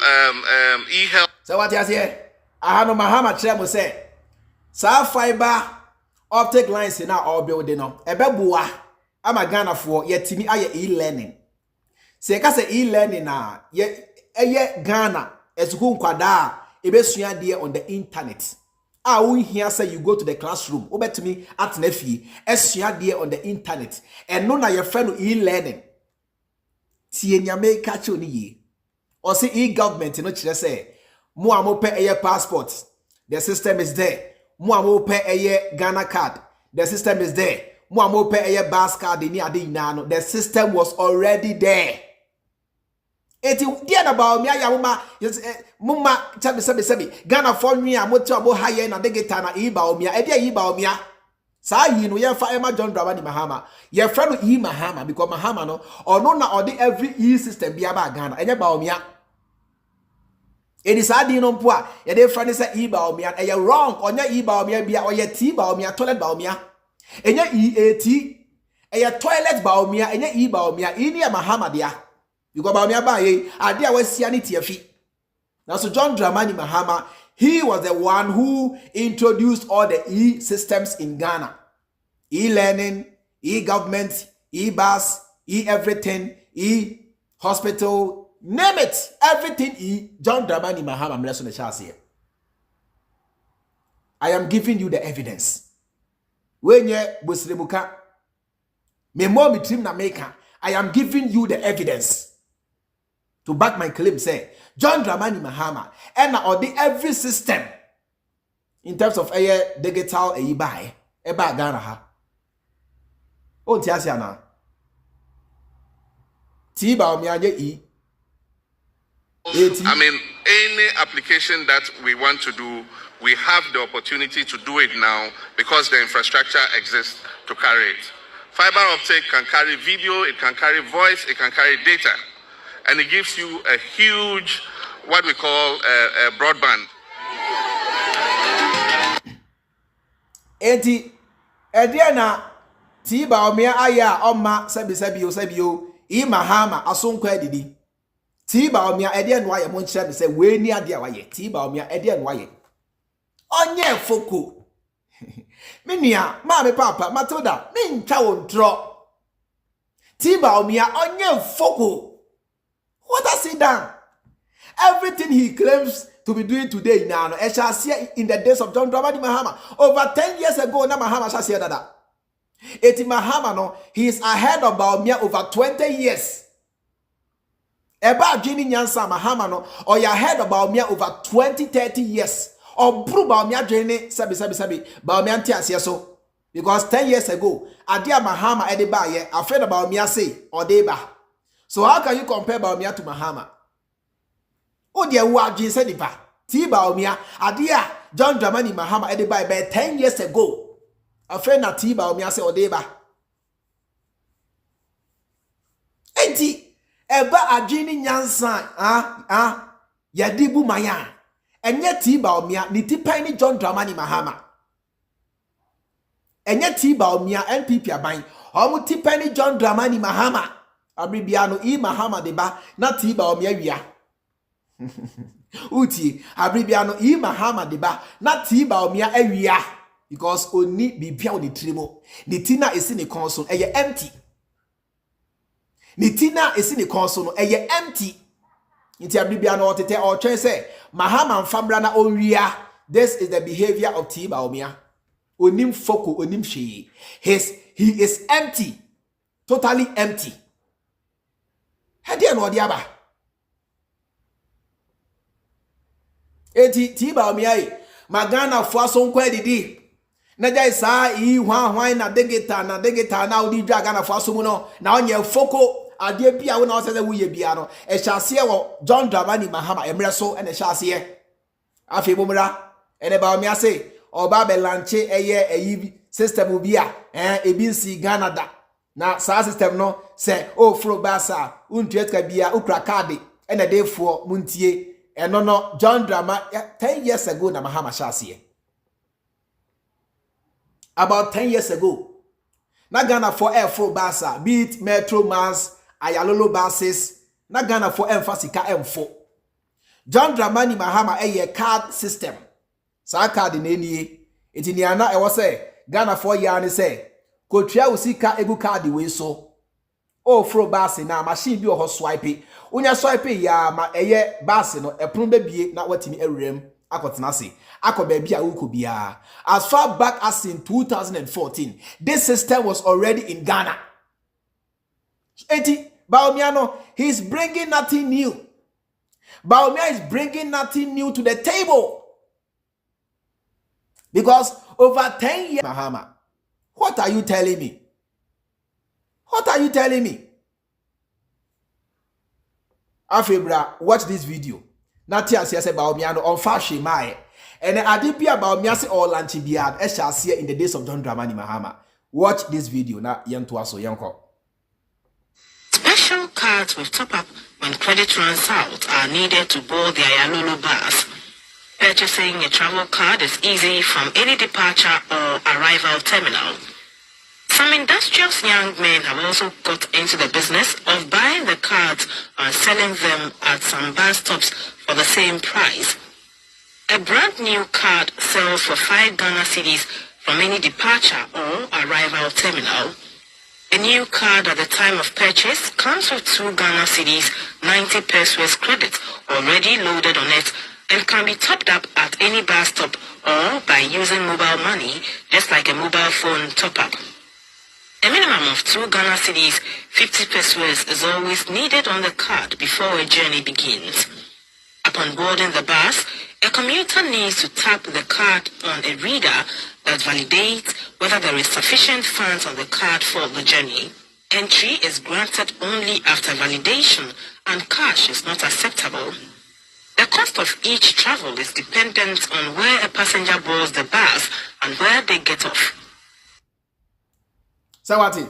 e-health. So what you say? Ahano Mahama Chemo say, sa fiber optic lines in our building no. Ebebuwa ama Ghana for yetimi aye e-learning. Se ka say e-learning na ye Ghana esuku nkwada ebesua de on the internet. We here say you go to the classroom. Obetumi at nefi esua de on the internet. And no na your friend e-learning. Tie nyame ka che oni ye. Or say e-government no kire say mo amope eye passport. The system is there. Mo amope eye Ghana card. The system is there. Mo amope eye bus card ni ade ina no. The system was already there. Eti dia na Bawumia ya muma sebi Ghana for nua moto abo haye na digita na Bawumia e dia Bawumia sa yi no ye fa ema John Dramani Mahama ye fra no Mahama because Mahama no ono na odi every system bia ba Ghana enye Bawumia edi sa di no mpo a ye de fra ne say Bawumia e ye wrong onye Bawumia bia oye Bawumia toilet Bawumia enye EAT e ye toilet Bawumia enye Bawumia ini ya Mahama dia because Bawumia ba ye ade a wasia ne tiafi. Now so John Dramani Mahama, he was the one who introduced all the e-systems in Ghana. E-learning, e-government, e-bus, e-everything, e-hospital, name it, everything John Dramani Mahama. I am giving you the evidence. When you busribuka, me mo mitrim na maker, I am giving you the evidence. To back my claim, say John Dramani Mahama and every system in terms of digital buy Ghana ha. Oh, Tiasiana. Bawumia I mean, any application that we want to do, we have the opportunity to do it now because the infrastructure exists to carry it. Fiber optic can carry video, it can carry voice, it can carry data. And it gives you a huge, what we call broadband. enti Ediana T Bawumia aya oma sabio E Mahama asonkwa adidi T Bawumia edian waye mo nkyere me se we ni ade a waye T Bawumia edian waye onye foko menua ma me papa Matilda me ntwa wontro T Bawumia onye foko. What has he done? Everything he claims to be doing today now, I shall see in the days of John Dramani Mahama. Over 10 years ago, now Mahama shall see that. Eti Mahama no, he is ahead of Bawumia over 20 years. Eba Jini Nyansa Mahama no, or you ahead of Bawumia over 20-30 years. Or Bru Bawumia Jini sabi Bawumia ntia so. Because 10 years ago, Adia Mahama ediba ye afraid of Bawumia say or deba. So how can you compare Bawumia to Mahama? Oh dear, who are Jesus Dipa? T Bawumia, Adia, John Dramani Mahama ediba by 10 years ago. A friend at T Bawumia say Odeba. Enti, eba ajini nyansan, yadibu maya. Enye T Bawumia, ni tipani John Dramani Mahama. Enye T Bawumia, NPP abang, omu tipani John Dramani Mahama. Abribiano E Mahama deba, na T Bawumia wia. Uti, abribiano E Mahama deba, na T Bawumia ewia. Because oni bibia oni trimo. Ni tina esi ni console, eye empty. Ni tina esi ni console, eye empty. Inti abribiano otete or chen say, Mahama mfambra na onwia. This is the behavior of T Bawumia. Onim foko, onim she. He is empty. Totally empty. Hadi no diaba. Eti T Bawumia magana fo asonkwa didi. Na jai sa yi hwan na degeta na odi dwa gana fo asomu no na onye foko ade bia wo na osese wuye bia no e hyase wo John Dramani Mahama emre so ene hyase afi bomra ene Bawumia say oba be lanche eye eyi system bia ebi nsi Ghana da na sa system no say o fro basa untuet ka bia ukra card ene defo muntie eno no John Drama 10 years ago na Mahama hyase. About 10 years ago, na Ghana for air for basa, be it Metro Mass, Ayalolo buses, na Ghana for Emphasica M4. John Dramani Mahama a card system. Sa card in any it in yana I was say Ghana for yarn say ko tria usika egu card we so. Oh fro bus na machine bi o swipe. Unya swipe ya ma eye bus no epron bebie na watimi ewrem akotena se. As far back as in 2014, this system was already in Ghana. Eti Bawumia no, he's bringing nothing new. Bawumia is bringing nothing new to the table. Because over 10 years, Mahama, what are you telling me? What are you telling me? Afebra, watch this video. Natia says Bawumia no on fashion my. And adipia Bawumia say all lanchi biad e shall see in the days of John Dramani Mahama. Watch this video na yanto so yanko. Special cards with top-up when credit runs out are needed to board the Ayalolo bus. Purchasing a travel card is easy from any departure or arrival terminal. Some industrious young men have also got into the business of buying the cards and selling them at some bus stops for the same price. A brand new card sells for 5 Ghana cedis from any departure or arrival terminal. A new card at the time of purchase comes with 2 Ghana cedis, 90 pesos credit already loaded on it and can be topped up at any bus stop or by using mobile money, just like a mobile phone top-up. A minimum of 2 Ghana cedis, 50 pesos is always needed on the card before a journey begins. Upon boarding the bus, a commuter needs to tap the card on a reader that validates whether there is sufficient funds on the card for the journey. Entry is granted only after validation and cash is not acceptable. The cost of each travel is dependent on where a passenger boards the bus and where they get off. Sawati,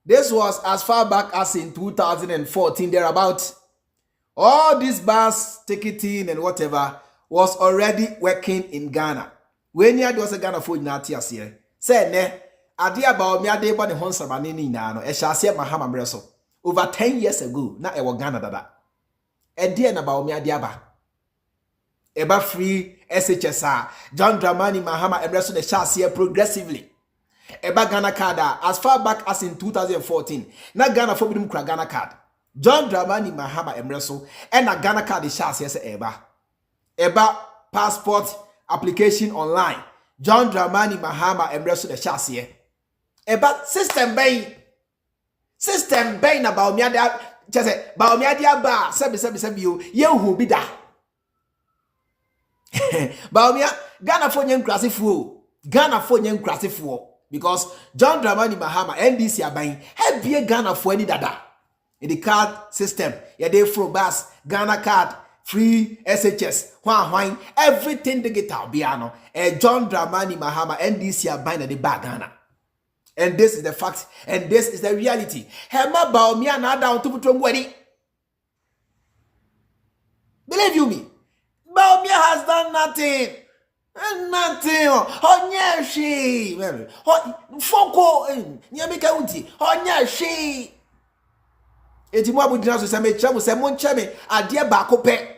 this was as far back as in 2014 thereabout. All this bus ticketing and whatever was already working in Ghana. When you do as a Ghana for Natias here, say ne, idea about me, I did one Honsa Manini Nano, a Shasia Mahama Bresso. Over 10 years ago, na ewa Ghana dada. E dear about me adiaba. Eba free SHSR, John Dramani Mahama Ebreso the Shasia progressively. Eba Ghana card as far back as in 2014. Na Ghana for bidum kra Ghana card. John Dramani Mahama Ebreso and na Ghana card the Shasia se eba. Eba passport application online. John Dramani Mahama Ebreso the Shasia. Eba system bay. System bay na Bawumia da chese Bawumia dia ba sebi yo ye hu bi da. Bawumia Ghana for nyen krasifuo. Ghana for nyen krasifuo because John Dramani Mahama NDC aban hebie Ghana for any dada. In the card system, ya dey fro bus, Ghana card, free SHS, hwan everything digital biano. John Dramani Mahama NDC aban na the bag Ghana. And this is the fact, and this is the reality. Hema Bawumia na down to put wedding. Believe you me, Bawumia has done nothing. Nothing. Onye she. Foko. Nyamika unti. Onye she. Eti mo abudina so se me chemu se mo ncheme ade ba ko pe.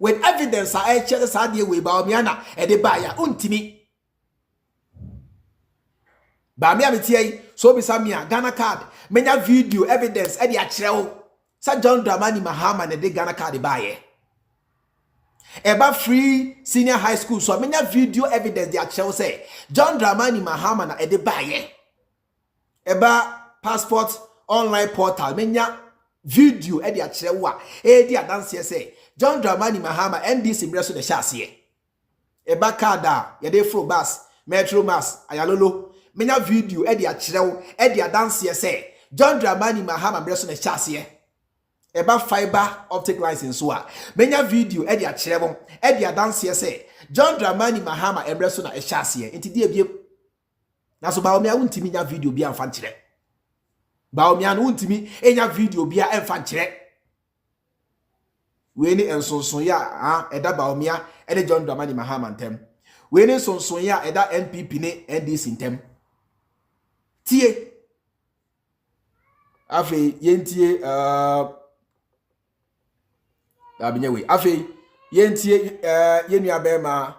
With evidence I chere sa ade we Bawumia na e de ba ya untimi. Ba me ametie so bi samia Ghana card menya video evidence e de a kire wo sa John Dramani Mahama na de Ghana card ba ye eba free senior high school so menya video evidence de a kire wo say John Dramani Mahama na e de ba ye eba passport online portal menya video e de a kire wo a e de adanse say John Dramani Mahama NDC mreso de hyase eba card a ye de fro bus metro mass ayalolo menya video e de a kirew e de adanse say John Dramani Mahama breso na chase eba fiber optic license so a menya video e de a kirew e de adanse say John Dramani Mahama ebreso na chase enti die biem na so Bawumia untimi nya video bia amfa nkire Bawumia no untimi enya video bia amfa nkire we ni ensonson ya eda Bawumia e de John Dramani Mahama ntem we ni ensonson ya eda NPP ne NDC ntem tie afi yentie abinyewe afi yentie yenua bema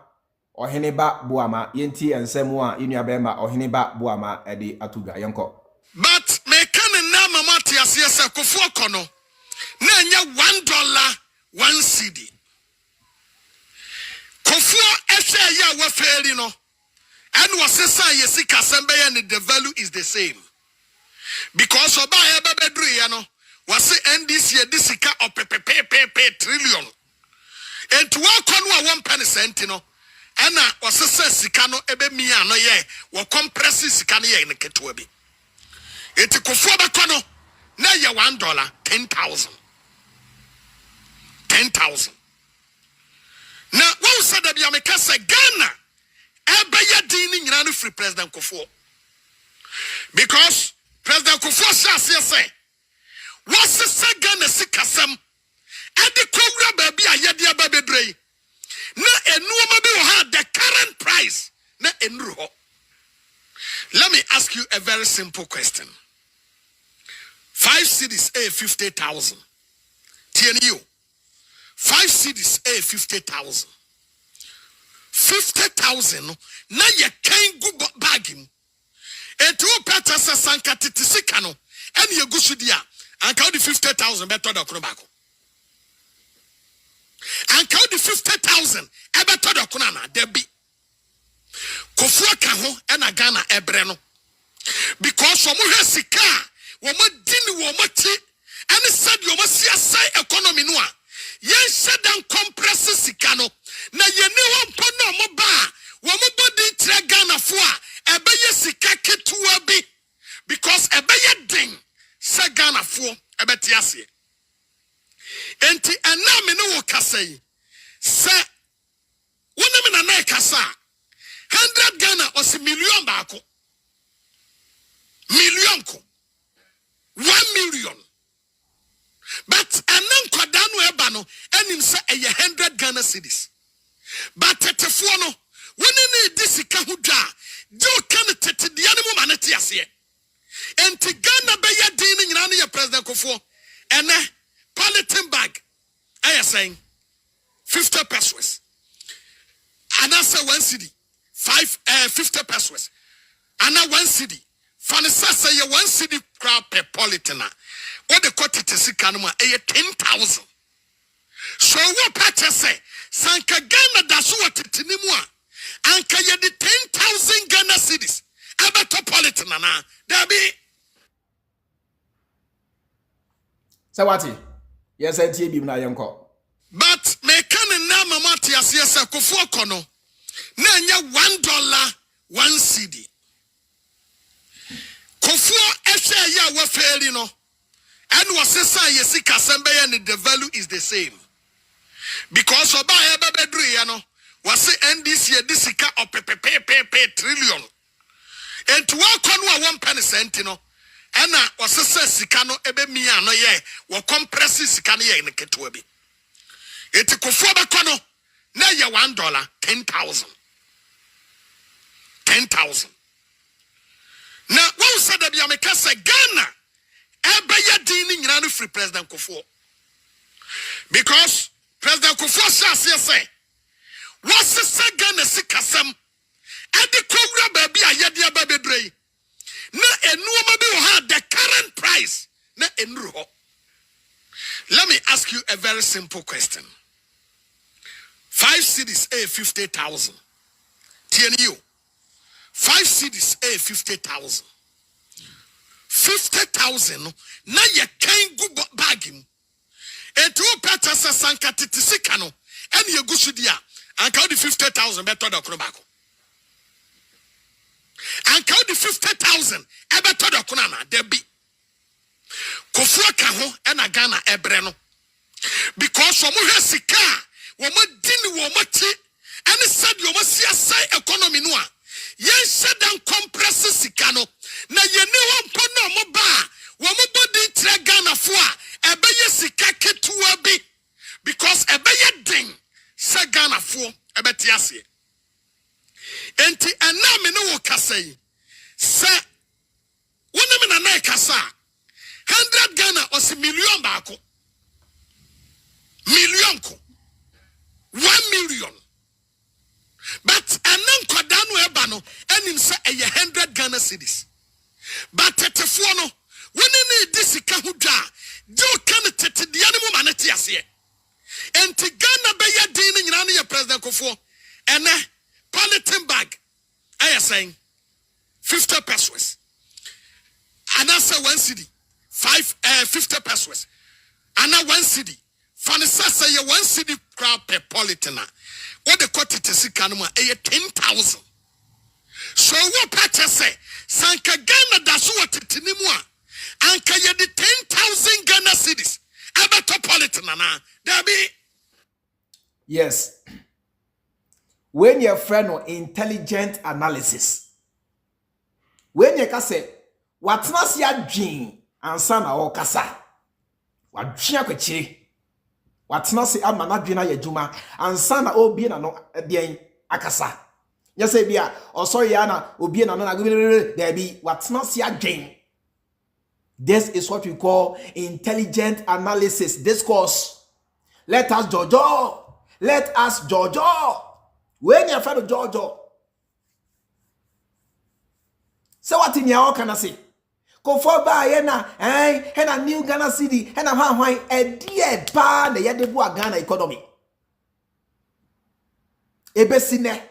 oheneba boama yentie ensemu a yenua bema oheneba boama ede atuga yenko But me can na mama ti ase Akufo Addo na nya $1 1 cedi. Akufo ehwe ya wa feri no. And was say yesika sembe and the value is the same. Because oba ebedru ya no was NDC disika of pe trillion. And to work on 1 penny cent no. And was say sika no ebe mi ano ye wo compress sika no ye ne ketewa bi. Eti Akufo Addo no na ye $1 10,000. 10,000. Now what said that be make say Ghana Ebaya dini nyina no free President Akufo. Because President Akufo say what's the Ghana sikasam and the kowra baby ayede ababedrei na enuoma bi ha the current price na enru ho. Let me ask you a very simple question. 5 cedis a 50,000. TNU 5 cedis a 50,000. 50,000 na ye kan gu bag him etu pata sasanka titisika no ene ye gusu dia anka the 50,000 beto da kono bako anka the 50,000 e beto da kono na debi Akufo ka ho ena Ghana ebre no because omo hwe sika omo dini omo ti ene said omo siasai economy no a yen shedan compress sika no na ye ne ho mpo no mo ba wo mo body tre Ghana fo a ebeye sika ketuwa bi because ebeye din se Ghana fo ebeti ase enti ena me no wo kasai se wona me na kasa 100 Ghana or million baako million ko 1 million. But anan kwadanu eba no enim se eye 100 Ghana cedis. But tetefo no woni di sika ho dwa do kan tete dia ne mo manete ase enti Ghana be ya din ne nyina ne ye President Akufo ene politin bag I saying 50 pesos and I say 1 cedi 50 pesos and 1 cedi fanisa say ye 1 cedi crowd per politina what the quantity sika no ma 10,000 so what patch say sanka Ghana da so watitinimu a anka ye di 10,000 Ghana cedis abeto politina na there be so what yes I tie bim na yenko but me can na mama ti ase se Akufo kono na nya $1 1 cedi Akufo ehwe ya wa feri no and was say yesika sembe ya the value is the same because oba ya bebedru ya no was NDC ya disika opepepepe trillion and to wa kono a 1 penny cent no ena was say sika no ebe mia no ye wo compress sika no ye neketo bi eti Akufo ba kono na ye $1 10,000 na wo said that America say Ghana ebe ya din ni nyina no free President Akufo because President Akufo say what's say Ghana sikasem ade kowura ba bi ayede aba bedrei na enuoma bi wo ha the current price na enuru ho. Let me ask you a very simple question. 5 cedis a 50,000 TNU 5 cedis a 50,000 50,000 na ye kan gu bag mu etu pata sanka titisika no ene ye gusu dia anka di 50,000 beto da kono bako anka di 50,000 e beto da kono na da bi Akufo ka ho ena Ghana ebre no because omo hwe sika womo dini womo ti ene said womo siasa economy no a yen sedan compress sika no na yeni wonpo no mo ba womo bodi tre Ghana fo a ebeye sika ketuwa bi because ebeye din se Ghana fo ebeti ase enti ena me no wo kasai se wona me na na kasa 100 Ghana osi million baako million ko 1 million but anan kodanu eba no enim se eye 100 Ghana cedis but tetefo no woni ne disika ho dwa do kan tete dia ne mo manete ase enti Ghana be ya din ne nyina ne ye President Akufo ene politin bag I saying 50 pesos and I say 1 cedi 50 pesos and 1 cedi fanisa say ye 1 cedi crowd per politina what the quantity sika no ma 10,000 so what patch say sanka Ghana da so watitinimu a anka ye di 10,000 Ghana cedis abeto politina na there be yes when your friend or intelligent analysis when you ka say watna se adwen ansa na wo kasa wadwen akwachire watna se ama na adwen na yadwuma ansa na obi na no den akasa nyese bia oso ya na obi na no na there be watna se adwen. This is what we call intelligent analysis discourse. Let us jojo when you find jojo so what in your can I say Akufo ba ye na na new Ghana city na hwan e die ba na ye de bu Ghana economy ebesine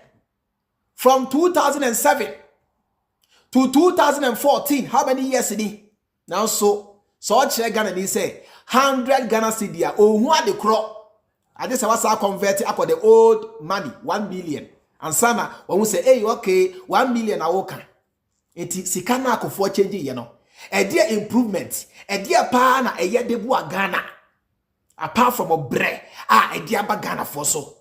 from 2007 to 2014 how many years in now so Ghana ni say 100 Ghana cedi a ohu ade kro ade say wasa convert up the old money 1 million and sana when we say hey okay 1 million awoka enti sika na Akufo change ye no a dear improvement a dear pa na eye de bu Ghana apart from obre a dear ba Ghana for so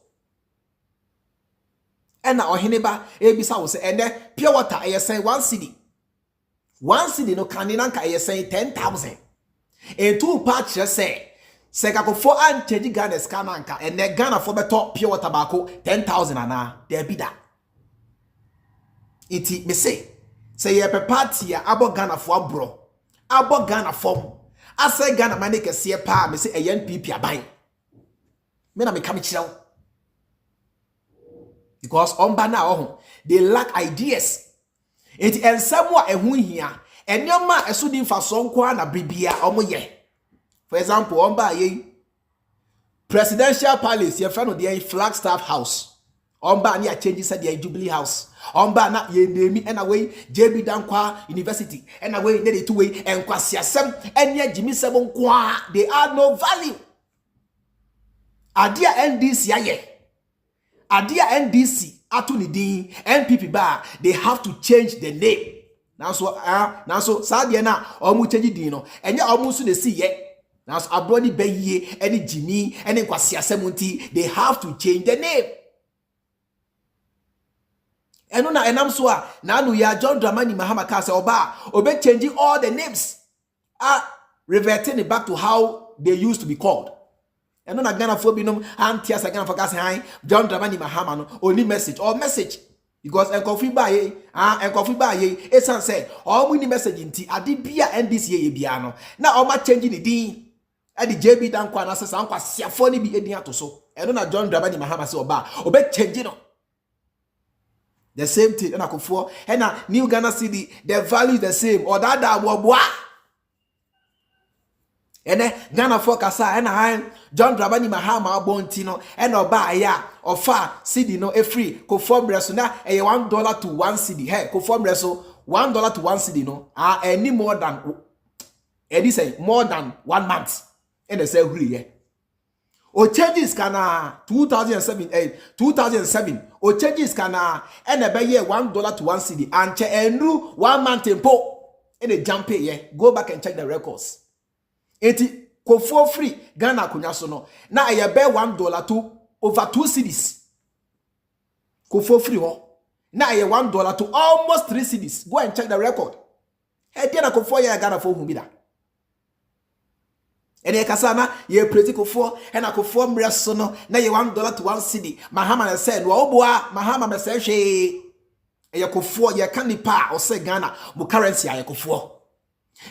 ena oheneba ebisa wo say ene pure water eye say 1 cedi no kanina nka eye say 10,000 and two patch say Akufo ancheji Ghana scanner nka ene Ghana for beto pure water bako 10,000 ana there be that Iti me say ye pe party a abo Ghana for abro. Abo Ghana form. Ase Ghana mane kese pa me say e NPP aban. Me na me kam chiraw. Because omba na ohun they lack ideas. Iti ensemo a ehu hia. Enyoma esu di mfa so nko na bibia omo ye. For example, omba ye Presidential Palace, your friend of the Flagstaff House. Omba ni a change said the Jubilee House. Omba na ye name and away JB Dankwa University and away nearly 2 way and Kwasiasem and yet Jimmy Seven Kwa. They are no value. Adia NDC aye. Adia NDC atunidi NPP bar. They have to change the name. Now so Sadiana omu change dino and ya almost the see ye. Now, Abroni Beye, any Jimmy, any Kwasia Semunti, they have to change the name. And I'm so now we are John Dramani Mahama Kase Oba, Obe changing all the names, reverting it back to how they used to be called. And on a Ghana phobinum, Antias again for Kasai, John Dramani Mahama, only message or message. Because en coffee buy and coffee buy a son said, all we need message in tea, I did be and this year piano. Now, all my changing the dean. And the JB Dankwa na sasa nkwa siafoni bi edin atoso eno na John Dramani Mahama se obe change no the same thing na Akufo na New Ghana City the value is the same or that boa ene Ghana for kasa na John Dramani Mahama abonti no oba ya ofa cedi no free ko form reso na $1 to 1 cedi hey ko form reso $1 to 1 cedi no any more than more than 1 month. And they say really o changes kana 2007 o changes kana and a buy $1 to 1 cedi and che enru 1 month tempo and a jump ye go back and check the records eti ko for free Ghana kunya so no na e be $1 to over 2 cedis ko for free ho na e $1 to almost 3 cedis go and check the record e dey na ko for ye Ghana for hu bi da. And ye kasana ye political for and Akufo mreso no na ye $1 to 1 cedi Mahama na said wo oboa Mahama me say hwe ye Akufo ye kan nipa o say Ghana mo currency ye Akufo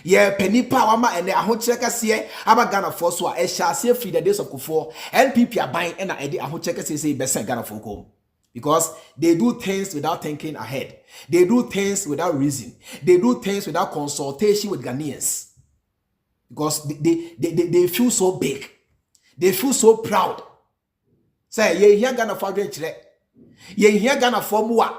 ye penipa wa ma ene ahokyere kase aba Ghana for so a ehya free the days of Akufo NPP aban and na ede ahokyere kase say be Ghana for kom because they do things without thinking ahead, they do things without reason, they do things without consultation with Ghanaians. Because they feel so big. They feel so proud. Say, ye hear Ghana for Grenchre. Ye hear Ghana for Mua.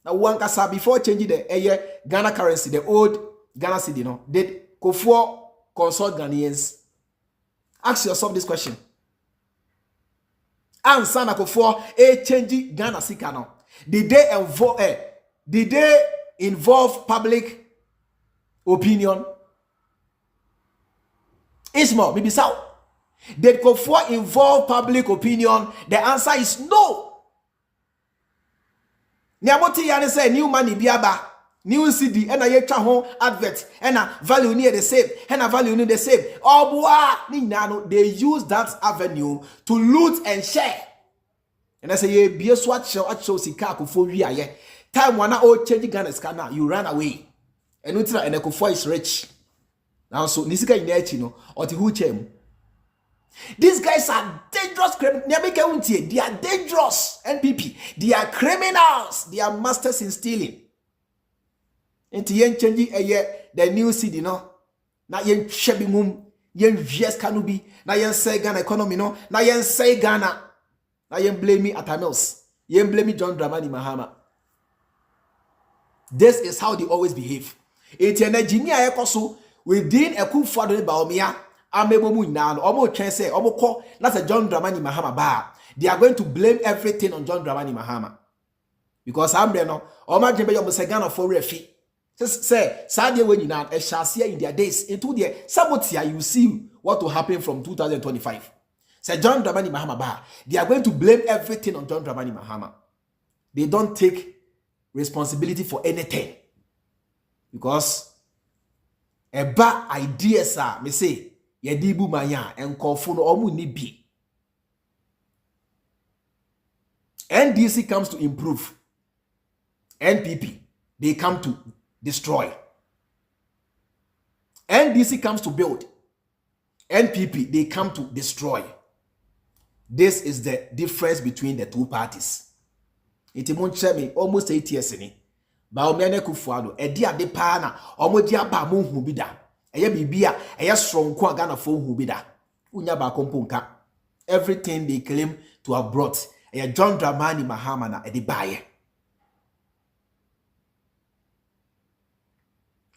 Now, one kasa before changing the Ghana currency, the old Ghana cedi, no, did Akufo consult Ghanaians? Ask yourself this question. Answer Akufo changing Ghana sika no. Did they involve public opinion? Ismo, maybe so. Did Akufo involve public opinion? The answer is no. Nyamoti yani say new money biaba, new CD, and a yetcha home advert, and a value near the same, and a value near the same. Oh boy, they use that avenue to loot and share. And I say, ye be a swat show at show sika Akufo we are time wana o change Ghana scanner, you run away. And Utra and Akufo is rich. Now, so Nisika Inechino or Tihuchem. These guys are dangerous criminals. They are dangerous NPP. They are criminals. They are masters in stealing. And yen changing a year the new city, no. Na yen shabby mum, yen vies canubi, na yen say Ghana economy, no. Na yen say Ghana. Na yen blame me at Tamils. Yen blame me John Dramani Mahama. This is how they always behave. It's an engineer ekosu. Within Akufo Addo Bawumia, amebomu nan, omo try say, omo call, that's a John Dramani Mahama bar. They are going to blame everything on John Dramani Mahama. Because I'm there now, Oma Jembe Ghana for refi. Say, Sadia when you now, a shall see in their days, into the sabotia, you see what will happen from 2025. Say John Dramani Mahama bar. They are going to blame everything on John Dramani Mahama. They don't take responsibility for anything. Because a bad idea, sir, me say, Yedibu Maya and Kofuno Omu Nibi. NDC comes to improve. NPP they come to destroy. NDC comes to build. NPP, they come to destroy. This is the difference between the two parties. It me almost 8 years in it. Bawumia ne Akufo Addo edi ade pa na omodi aba mo hu bi da eye bibia eye strong ko Ghana fo hu bi da unya ba komponka. Everything they claim to have brought eye John Dramani Mahama na edi baye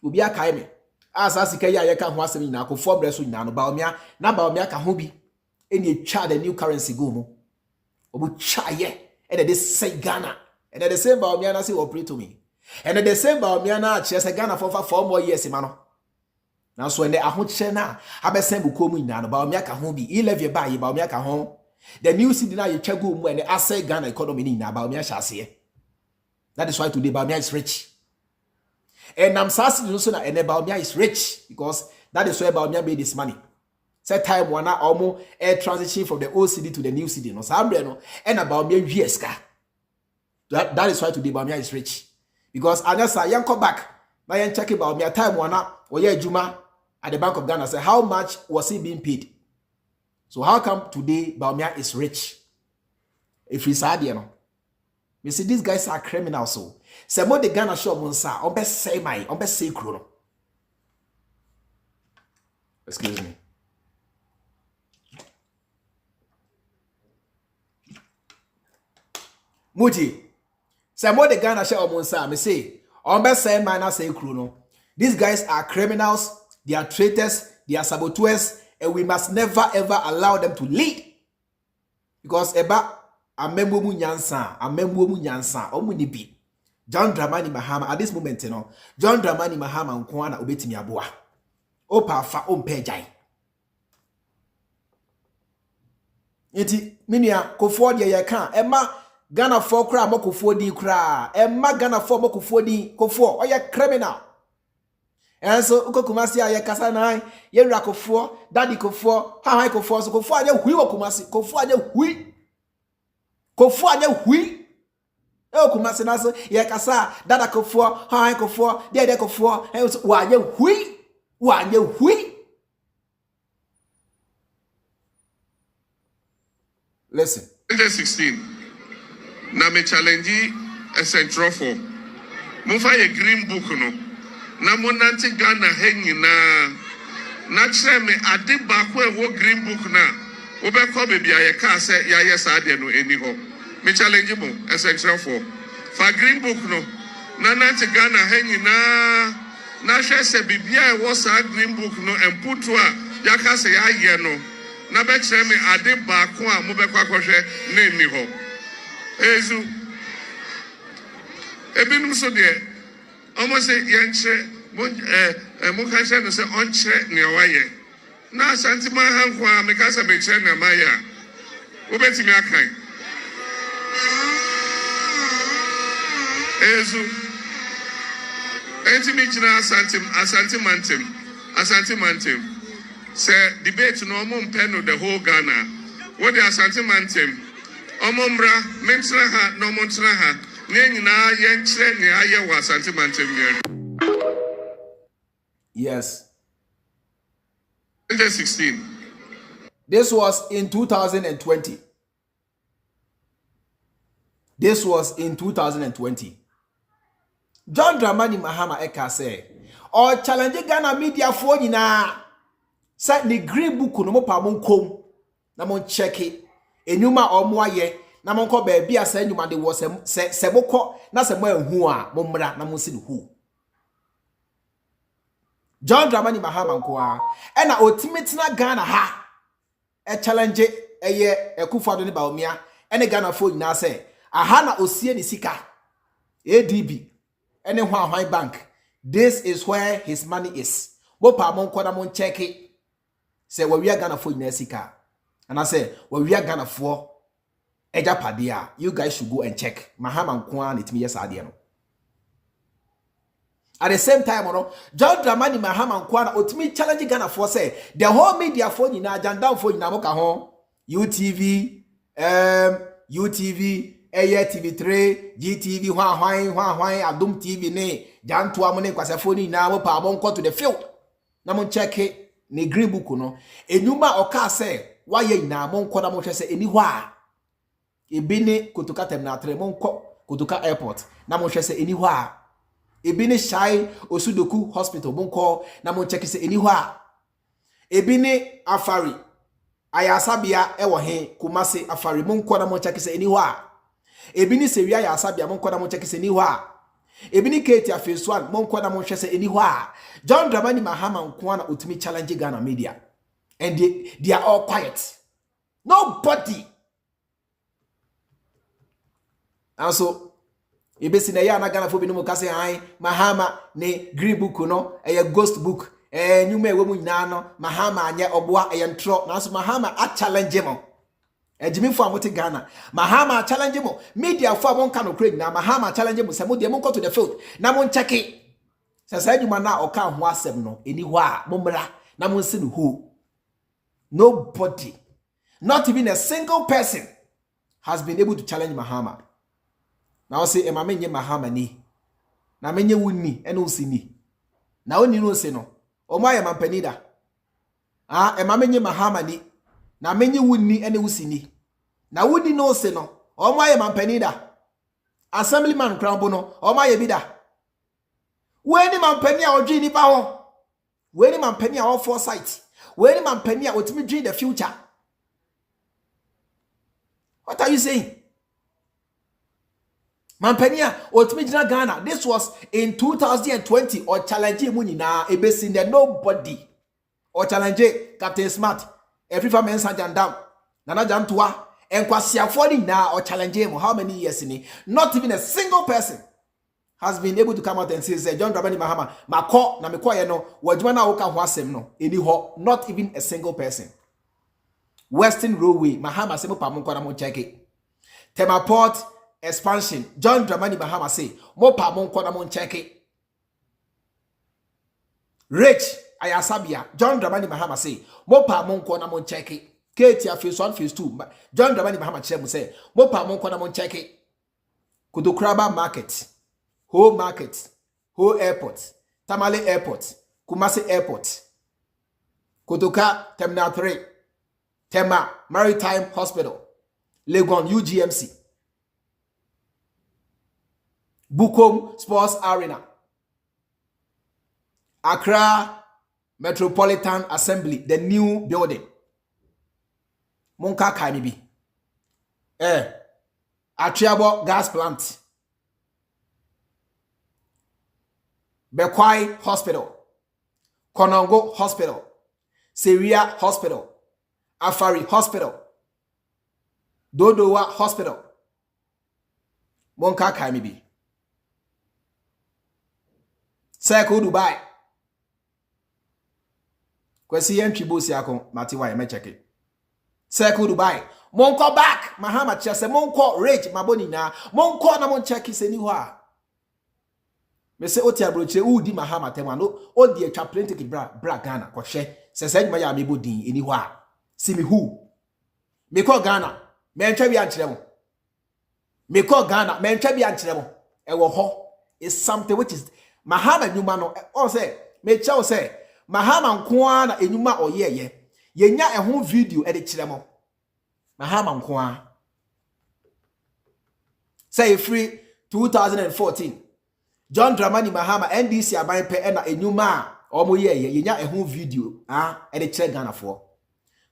obi akai me asa sika ya ye ka ho asem nyina Akufo breso nyina no Bawumia ka ho bi eni etwa the new currency go mo obu cha ye and they say Ghana and the same Bawumia na say operate to me. And the same Bawumia na che se Ghana for 4 more years mano. Now so when the ahoche na abesen buko mu nyina no Bawumia ka ho bi E-Levy ba ye Bawumia ka ho. The new city na ye twago mu and the asset Ghana economy ni na Bawumia sha ase. That is why today Bawumia is rich. And I'm saying so na and Bawumia is rich because that is where Bawumia made this money. Say time wana almost air transition from the old city to the new city no sambre no and Bawumia wieska. That is why today Bawumia is rich. Because Anasa yanko back, na yan check about me time wana oye juma at the Bank of Ghana say how much was he being paid? So how come today Bawumia is rich? If he's sad, you know. You see these guys are criminals so. Say more the Ghana show monsa, on best say my, on best say krono. Excuse me. Muti. Say more the Ghana share monsa, me say, on best say man say kruno. These guys are criminals, they are traitors, they are saboteurs, and we must never ever allow them to lead. Because eba amembo mu nyansa, omu ni bi. John Dramani Mahama at this moment, you know, John Dramani Mahama nkwana obetimi aboa. Opa fa ompejai. Enti minia Akufo de ye kan ema Ghana for kra mo Akufo din kra ema Ghana for mo Akufo din Akufo oye criminal. And so uko Kumasi aye kasa na ye wura Akufo daddy Akufo ha Akufo so Akufo anye hui wo Kumasi Akufo anye hui e Kumasi na so ye kasa dada Akufo ha Akufo dede Akufo e so wa anye hui. Listen. 2016, na me challenge a central for. Mufa ye green book no. Na monanti Ghana hengi na chere me ade baako e wo green book na. Obekọ bebi aye ka se ya yes ade no eni ho. Me challenge mo a central for. Fa green book no. Na nanti Ghana hengi na hwe se bibia e wo sa green book no emputu a ya ka se ya ye no. Na be chere me ade baako a mo bekọ akohwe na eni ho. Ezu ebinum so de almost say yanche mo kan say no say onche ne waye na asante man hanko a me ka say me chere na maya obetimi akan ezu enti mi gina asante mantem say debate no mo mpe no the whole Ghana what the asante mantem omombra mentra ha no montra ha nenyina yenchre ne aye wa asante mantem yer. Yes. 2016. This was in 2020. John Dramani Mahama eka say, "O challenge Ghana media for nyina. Say the green book no mo pa mon kom. Na mon check it. Enyuma omo aye na mon ko ba bia say enyuma de wo se mokọ na se mo ehu a mo mra na mo si hu." John Dramani Mahama nkoa e na otimetina Ghana ha e challenge eye Akufo Addo ne Bawumia ene Ghana fo nyina say aha na osie ni sika ADB ene hwan bank. This is where his money is. Mo pa mon ko na mon check it. Say we Ghana fo nyina sika. And I say we Ghana fo eja padia. You guys should go and check. Mahama nkoa na itimi yes ade no. At the same time, John Dramani Mahama Nkwana ultimate challenge Ghana for say the whole media for you now, Jandan for you now, UTV, TV3 GTV hwan Adum TV ne janto amone kwasafoni na mo pa bonko to the field na mo check ne green book no enyuma oka say waye ina mo nko na mo hwese eni hɔ a ebi ne kotoka terminal 3 mo nko kotoka airport na mo hwese eni hɔ a ebi ne Shai Osudoku hospital mo nko na mo check se eni hɔ a ebi ne Afari Ayasabia ewo he Kumasi Afari mo nko na mo check se eni hɔ a ebi ni Sewia Ayasabia mo nko na mo check se eni hɔ a ebi ni Kate Phase 1 mo nko na mo hwese eni hɔ a John Dramani Mahama nko na otumi challenge Ghana media and they are all quiet. Nobody. And so, ebesi na ya na Ghana fobi no mo kase han Mahama ne green book no a ghost book nyuma ewe mu nyina no Mahama anye oboa ntro na so Mahama a challenge mo ejimi fo amote Ghana Mahama challenge mo media fo abon ka no kra na Mahama challenge mo se mo de mo to the field na mo check sasa nyuma na oka ho asem no eni ho a mo mra na mo nsi no ho. Nobody, not even a single person, has been able to challenge Mahama. Now say, "Ema menye Mahama ni, na menye wuni eno usi ni, na oni no se no. Oma ya mampenida. Ema menye Mahama ni, na menye wuni eno usi ni, na wuni no se no. Oma ya mampenida. Assemblyman krambo no. Oma ya bida. Weni mampenia oji ni pa ho. Weni mampenia all foresight. When man penny out to me dream the future. What are you saying? Man penny out to me Ghana. This was in 2020 or challenge muni na ebesi there nobody or challenge Captain Smart. Every family Sanjan down. Nana jam toa and kwasia 40 na or challenge him how many years in it? Not even a single person has been able to come out and say, John Dramani Mahama, Mako, na meko ye no, wajwana oka hwasem no, eni ho, not even a single person. Western Railway, Mahama se mo pa mo na mo check it. Tema Port expansion, John Dramani Mahama say, mo pa mo na mo check it. Rich Ayasabia, John Dramani Mahama say, mo pa mo na mo check it. Kate Phase 1, Phase 2, John Dramani Mahama che mo say, mo pa mo na mo check it. Kudukraba Market. Whole market, whole airport, Tamale airport, Kumasi airport, Kotoka terminal 3, Tema Maritime Hospital, Legon UGMC, Bukom Sports Arena, Accra Metropolitan Assembly, the new building, Monka Kanibi, Atriabo gas plant, Bekwai Hospital, Konongo Hospital, Seria Hospital, Afari Hospital, Dodowa Hospital, Monka Kaimibi, Circle Dubai, Kwesi entry bosi akon matiwa me check it. Circle Dubai, Monko back, Mahama chese Monko rage maboni na, Monko na mon check is anywhere. Me se oti abrochire udi Mahama tema no odi atwa plenty bra Ghana ko hwe se se ya me bodin eni ho a si me hu me ko Ghana me ntwa bi ankyere mo me ko Ghana me ntwa bi ankyere mo e wo ho is something which is Mahama nyuma no o say me chew say Mahama nko na enyuma oyeye yenya ehun video e de kire mo Mahama nko say free 2014 John Dramani Mahama NDC aban pe na enyuma omo yenya ehun video e de kire Ghana for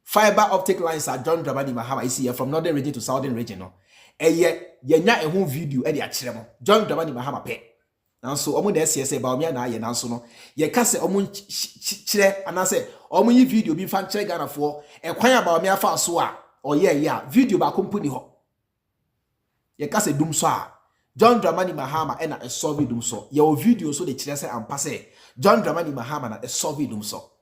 fiber optic lines are John Dramani Mahama is here from northern region to southern region no yenya ehun video e de akire mo John Dramani Mahama pe nanso omo de ese Bawumia na aye nanso no ye ka se omo kire anase omo yi video bi fa kire Ghana for ekwan Bawumia fa so a ya video ba company ho ye ka se dum so a John Dramani Mahama na a solve dum so ye o video so de kire se ampa se John Dramani Mahama na a solve dum so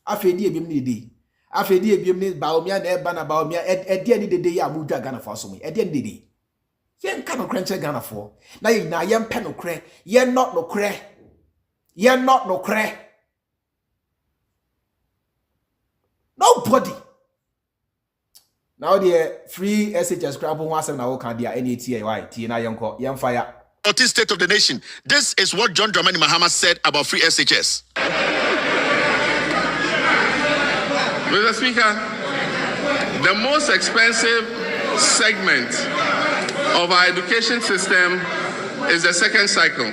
afedi ebiem ni dey afedi ebiem ni Bawumia na eba na Bawumia ede ni dede ya mudwa Ghana for so mo ede ni dede yen ka no krenche Ghana for na ye na yen pe no kre yen not no kre nobody Now the free SHS crab once and I can dia NATY Tina young fire. 14th state of the nation. This is what John Dramani Mahama said about free SHS. Mr. Speaker, the most expensive segment of our education system is the second cycle.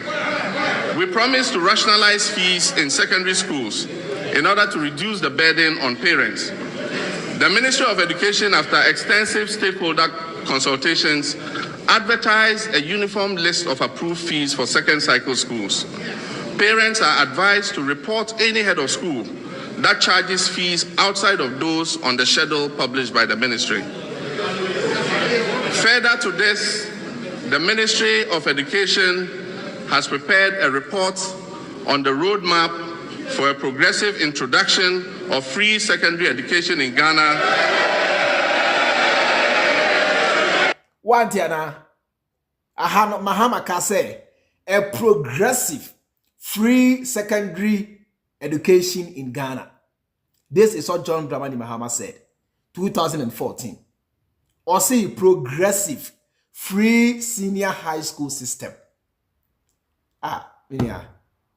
We promise to rationalize fees in secondary schools in order to reduce the burden on parents. The Ministry of Education, after extensive stakeholder consultations, advertised a uniform list of approved fees for second cycle schools. Parents are advised to report any head of school that charges fees outside of those on the schedule published by the ministry. Further to this, the Ministry of Education has prepared a report on the roadmap for a progressive introduction of free secondary education in Ghana. One Tiana, Mahama Kase, a progressive free secondary education in Ghana. This is what John Dramani Mahama said, 2014. Or say progressive free senior high school system. And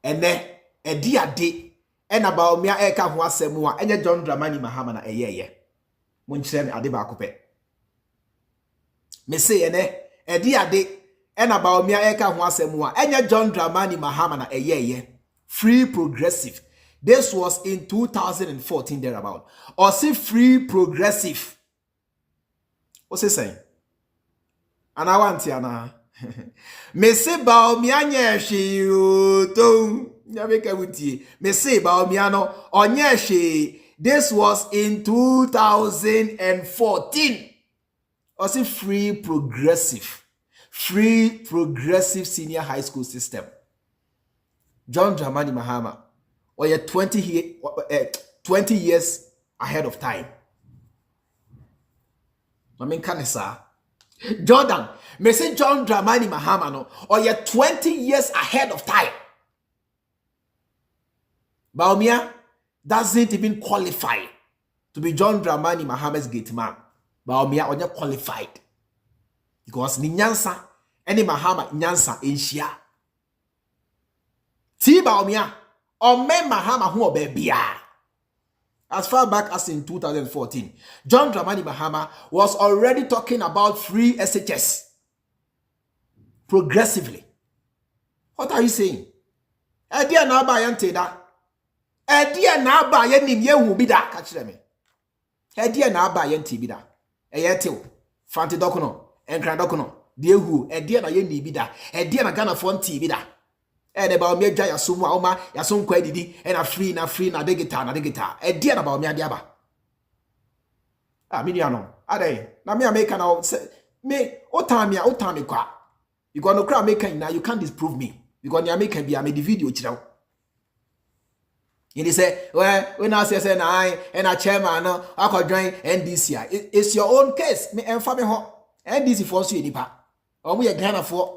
then a dear day, and about me eka ho asemu a enye John Dramani Mahama na eyeye. Munchire me ade ba kope. Me say ene e dear day, and about me eka ho asemu a enye John Dramani Mahama na eyeye. Free progressive. This was in 2014 thereabout. Or say free progressive. What's he saying? And I want to me say bao mi anye shi to nyabeka wuti. Me say bao mi ano onye shi. This was in 2014. Or say free progressive senior high school system. John Dramani Mahama, or you're 20 years ahead of time. I mean, Kanesa. Jordan, me say John Dramani Mahama no, or you're 20 years ahead of time. Bawumia doesn't even qualify to be John Dramani Mahama's gate man. Bawumia only qualified. Because ni nyansa, any Mahama nyansa inshia. Ti Bawumia, or me Mahama who obebia. As far back as in 2014, John Dramani Mahama was already talking about free SHS. Progressively. What are you saying? Edia na ba yante da. Edia na ba yenim yehu bi da. Catch them. Edia na ba yante bi da. Eyetew. Fanti dokuno. Enkran dokuno. Diehu. Edia na yeni bi da. Edia na Ghana fonti bi da. And about me, Jaya Suma, Oma, Yasun Quedidi, and a free, na digita. A dear about me, Diaba. Ah, Miniano, Ade, Namia make an out, me, Otami, qua. You got no crowd making now, you can't disprove me. You got your making be a made video, child. And he said, well, when I say, I and a chairman, I could join NDC. It's your own case, me and family home. NDC force you in the part. Or we are Ghana for.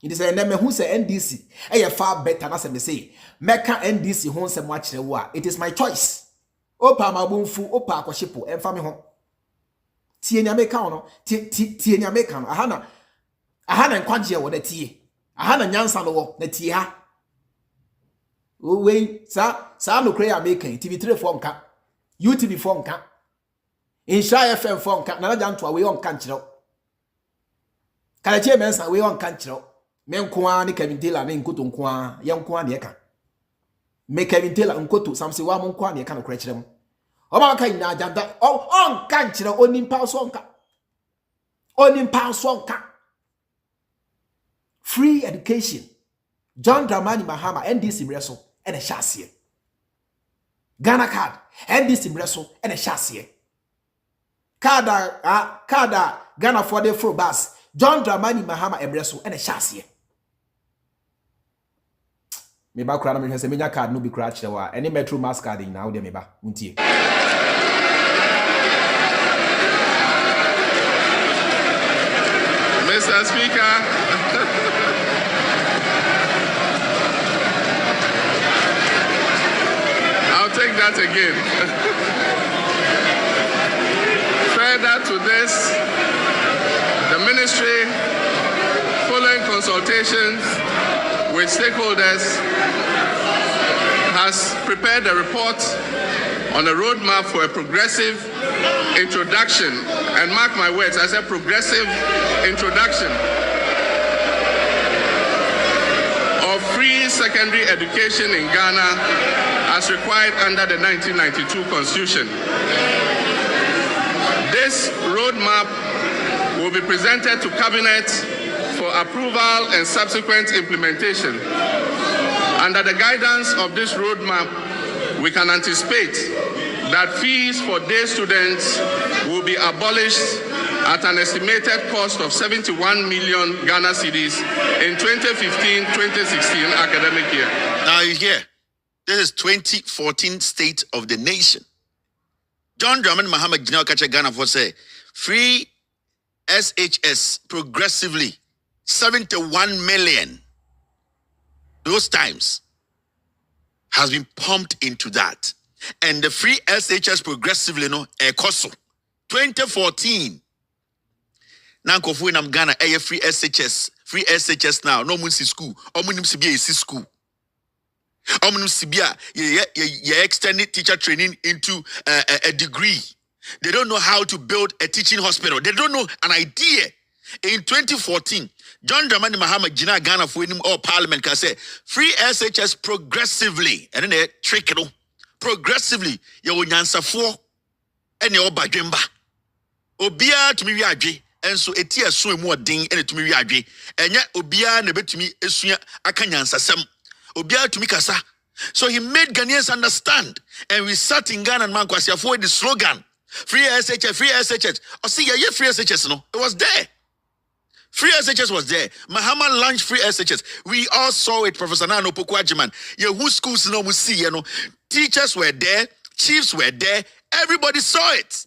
It is a name who say NDC. A far better as I say. Meka NDC home some watch the war. It is my choice. Opa mabunfu, opa kwashipo, and family home. Tienya mekano, tienya mekano. Ahana nkwanjia wo the tie. Ahana nyansa no the tie ha. We sa no cray making TV3 form ka. UTV form ka. Insha FM form ka. Na jam to we on kanchiro. Kalache mensa we on kanchiro. Men kwa ni Kevin Taylor ni nkoto nkwa ya nkwa ne ka me Kevin Taylor nkoto samse wa mo nkwa ne ka no kra kire mo o ba ka ina janda on kan kire onimpa so nka free education John Dramani Mahama NDC mreso ene hyasie Ghana card NDC mreso ene hyasie kada Ghana for the full bus John Dramani Mahama emreso ene hyasie me ba kura na me hwese menya card no bi kura kire wa ene metro mass card na wo de me ba untie Mr. Speaker, I'll take that again. Further to this, the ministry, following consultations with stakeholders, has prepared a report on a roadmap for a progressive introduction, and mark my words, I said progressive introduction of free secondary education in Ghana as required under the 1992 Constitution. This roadmap will be presented to Cabinet for approval and subsequent implementation. Under the guidance of this roadmap, we can anticipate that fees for day students will be abolished at an estimated cost of 71 million Ghana cedis in 2015-2016 academic year. Now you hear, this is 2014 State of the Nation. John Dramani Mahama General Kacha Ghana for say, free SHS progressively 71 million. Those times has been pumped into that. And the free SHS progressively no ekoso 2014. Now kofu in Ghana free SHS now no mun si school omunim si bia si school omunim si bia ye extended teacher training into a degree. They don't know how to build a teaching hospital. They don't know an idea. In 2014, John Dramani Mahama Gina Ghana for him all parliament can say free SHS progressively. And then they trick it progressively. You will answer for any obadwemba. Obia to me adwe. And so etia so more ding and to me adwe. And yet obia nebe to me esuya akanyansa sem. Obia to me kasa. So he made Ghanaians understand. And we sat in Ghana and man kwasi for the slogan. Free SHS, free SHS. Oh, see, yeah, free SHS, no? It was there. Free SHS was there. Mahama launched free SHS. We all saw it, Professor Nano Pokwajiman. Yeah, who schools no we see, you know. Teachers were there, chiefs were there, everybody saw it.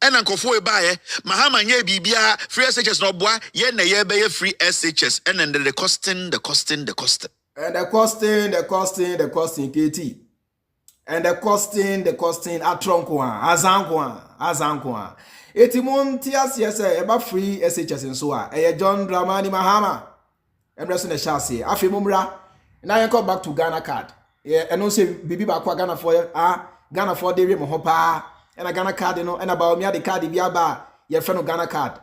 And Akufo Addo, Mahama nye bibia free SHS no boy, ye na ye be free SHS. And then the costing. And the costing, KT. And the costing atronkwa, azankwa. Etimon tias yes eba free SHS in soa. John Dramani Mahama. Emreso ne shase. Afi mumra. Now you come back to Ghana card. Yeah, and no say bibi ba kwa Ghana for Ghana for dey mo ho pa. And a Ghana card no and about me the card bi aba ye friend Ghana card.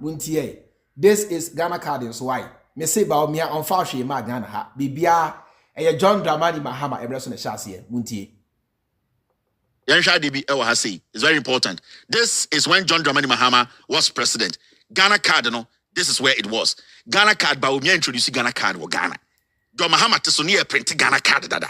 Muntie. This is Ghana card in so why. Me say ba me on fa hwe ma Ghana ha. Bibia John Dramani Mahama Emreso ne shase muntie. It's very important. This is when John Dramani Mahama was president. Ghana card, this is where it was. Ghana card, Bawumia introduced Ghana card for Ghana. John Mahama Tessonia printed Ghana card. Dada.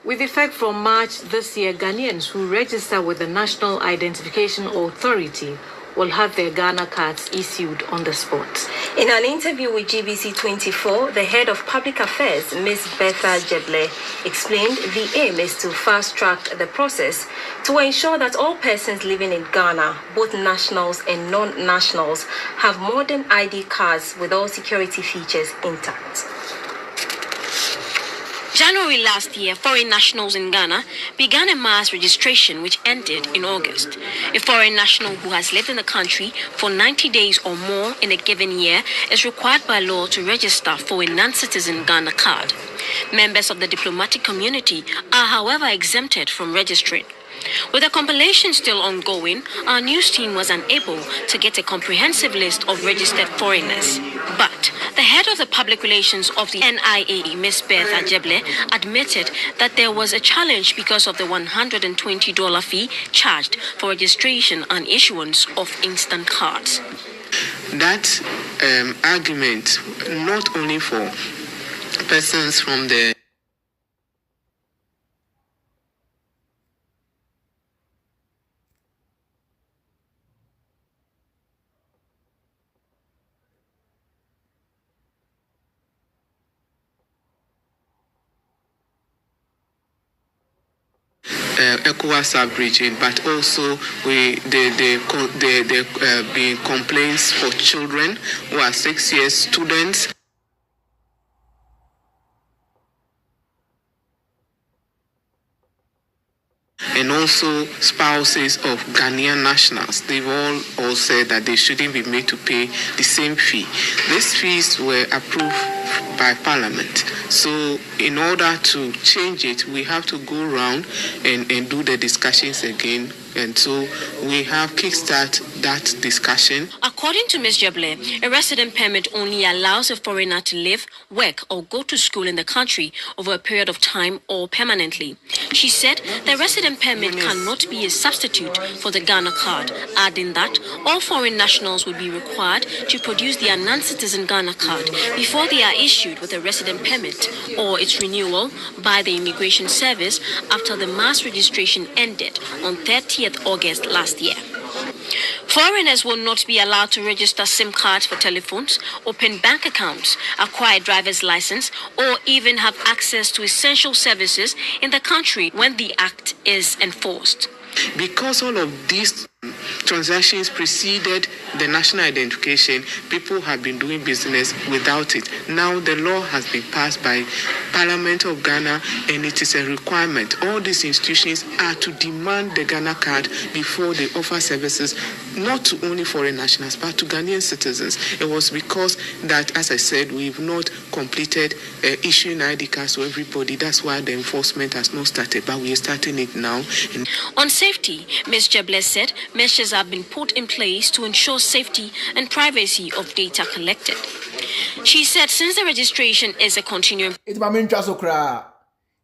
With effect from March this year, Ghanaians who register with the National Identification Authority will have their Ghana cards issued on the spot. In an interview with GBC 24, the head of public affairs, Ms. Bertha Jeble, explained the aim is to fast-track the process to ensure that all persons living in Ghana, both nationals and non-nationals, have modern ID cards with all security features intact. January last year, foreign nationals in Ghana began a mass registration which ended in August. A foreign national who has lived in the country for 90 days or more in a given year is required by law to register for a non-citizen Ghana card. Members of the diplomatic community are, however, exempted from registering. With the compilation still ongoing, our news team was unable to get a comprehensive list of registered foreigners. But the head of the public relations of the NIA, Ms. Bertha Jeble, admitted that there was a challenge because of the $120 fee charged for registration and issuance of instant cards. That argument, not only for persons from the ECOWAS sub-region, but also there been complaints for children who are 6 years students. and also spouses of Ghanaian nationals. They've all said that they shouldn't be made to pay the same fee. These fees were approved by Parliament. So in order to change it, we have to go around and do the discussions again. And so we have kickstart that discussion. According to Ms. Jeble, a resident permit only allows a foreigner to live, work, or go to school in the country over a period of time or permanently. She said the resident permit cannot be a substitute for the Ghana card, adding that all foreign nationals will be required to produce their non-citizen Ghana card before they are issued with a resident permit or its renewal by the Immigration Service after the mass registration ended on 30th August last year. Foreigners will not be allowed to register SIM cards for telephones, open bank accounts, acquire a driver's license, or even have access to essential services in the country when the act is enforced. Because all of these transactions preceded the national identification, people have been doing business without it. Now the law has been passed by Parliament of Ghana and it is a requirement. All these institutions are to demand the Ghana card before they offer services, not to only foreign nationals, but to Ghanaian citizens. It was because that, as I said, we've not completed issuing ID cards to everybody. That's why the enforcement has not started, but we are starting it now. On safety, Ms. Jeble said measures have been put in place to ensure safety and privacy of data collected. She said since the registration is a continuing It's my main trust okra.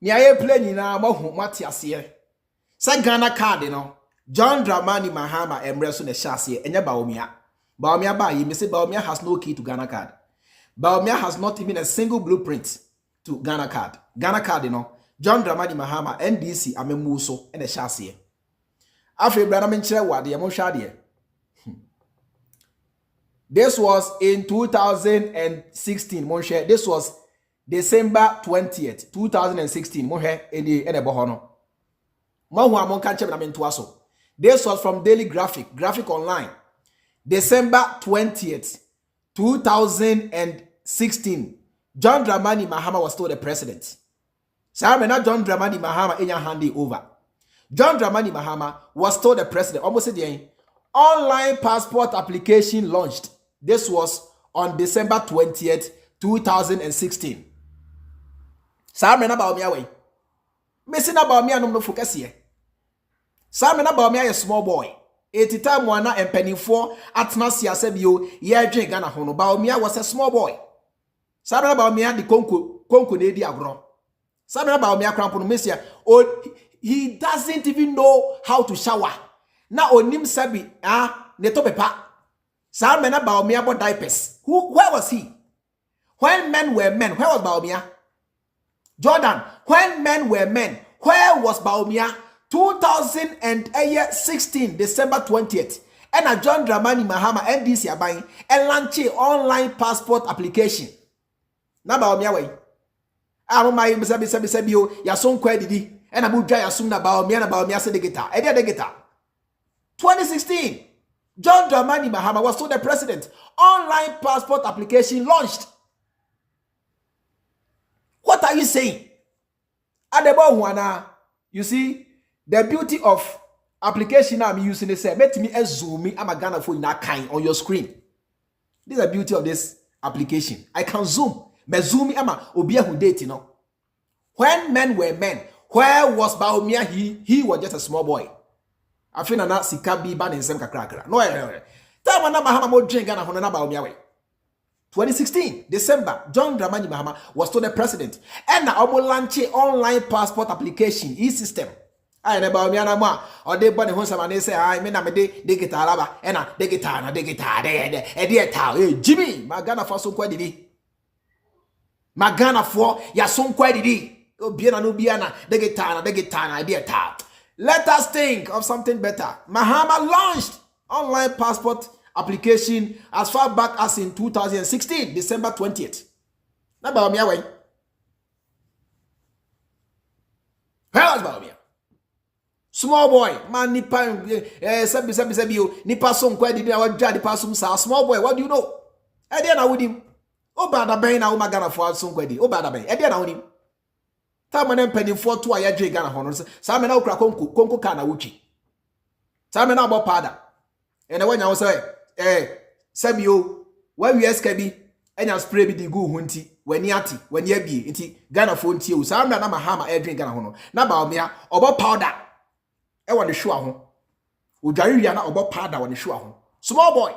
Ni aye play ni na mahu mati ase. Sa Ghana card no. John Dramani Mahama emreso ne shase enye Bawumia. Bawumia ba yi me say Bawumia has no key to Ghana card. Bawumia has not even a single blueprint to Ghana card. Ghana card no. John Dramani Mahama NDC amemu so ene shase. After this was in 2016. This was December 20th, 2016. This was from Daily Graphic Online. December 20th, 2016. John Dramani Mahama was still the president. Sorry, not John Dramani Mahama in your handy over. John Dramani Mahama was still the president. Almost the online passport application launched. This was on December 20th, 2016. Samena Bawumia way. Missing about me no focus here. Samena Bawumia a small boy. 80 time wana and penny for atmosphere sebio ye drink Ghana hono. Bawumia was a small boy. Samena Bawumia the konko ne di agro. Samena Bawumia crampono mesia he doesn't even know how to shower. Now onim sabi neto pepa. Sa mena Bawumia bought diapers. Where was he? When men were men, where was Bawumia? Jordan, when men were men, where was Bawumia? 2016, December 20th. And a John Dramani Mahama NDC buying and launching online passport application. Na Bawumia way. My sabi ya son kwedidi. And Abu Jaya Sumna Bawumia said the guitar. 2016. John Dramani Mahama was still the president. Online passport application launched. What are you saying? Adebo Juana, you see, the beauty of application I'm using is let me zoom me. I'm a Ghana phone in kind on your screen. This is the beauty of this application. I can zoom. Me zoom me ama obia who date, you know. When men were men, where was Bawumia? He was just a small boy. I feel na sika bi ban nsem kakra. No. Time na Mahama mo drink Ghana hono na Bawumia way. 2016 December, John Dramani Mahama was still the president. And na omo launch online passport application e-system. I na Bawumia na ma o de bone ho sama ne say I me na me de guitar laba e na de guitar de ta Jimmy magana for so kwadidi. Magana for ya so kwadidi. Obiana no biana de guitar de ta. Let us think of something better. Mahama launched online passport application as far back as in 2016, December 20th. Na Bawumia way. Where was Bawumia? Small boy, man nipa sabi nipa so nkwa di na wadwa di pasum sa small boy, what do you know? E dey na wodim. O bada ben na o magana for so nkwa di. O bada ben. E dey na wodim. Tamane penny for 2 a drink Ghana honors. Some now crack conco kana wuchi. Some now about pada. And when I was Sabio, where we SKB, and I spray be the goo hunty, when yati, when ye be, inti Ghana phone tea, some na Mahama air drink Ghana honor. Na Bawumia, about powder. I want the show home. Ujariana about powder on the show home. Small boy.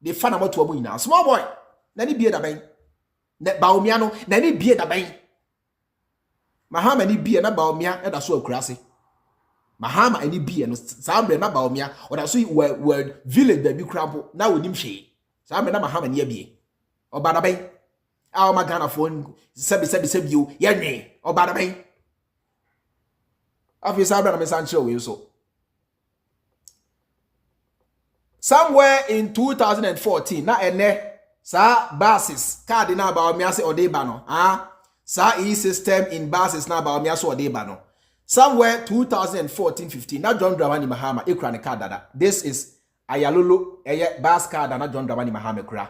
They fan about to a boy now. Small boy. Nani beer da bang. Net Bawumiano, nani beer da bang. Mahama ni beer na Bawumia, and that's so crassy. Mahama any beer no Sambre na Bawumia, or that's where village baby crumple, now with him she. Sambre na Mahama near be. Or bada bang. Our Magana phone, sabi you, yane, or bada bang. After Sabra and Sancho, you so. Somewhere in 2014, na ene sa basis card na Bawumia se odeba no. Sa e-system in basis na Bawumia so odeba no. Somewhere 2014-15, na John Dramani Mahama ekra ne card dada. This is Ayalulu bas card na John Dramani Mahama ekra.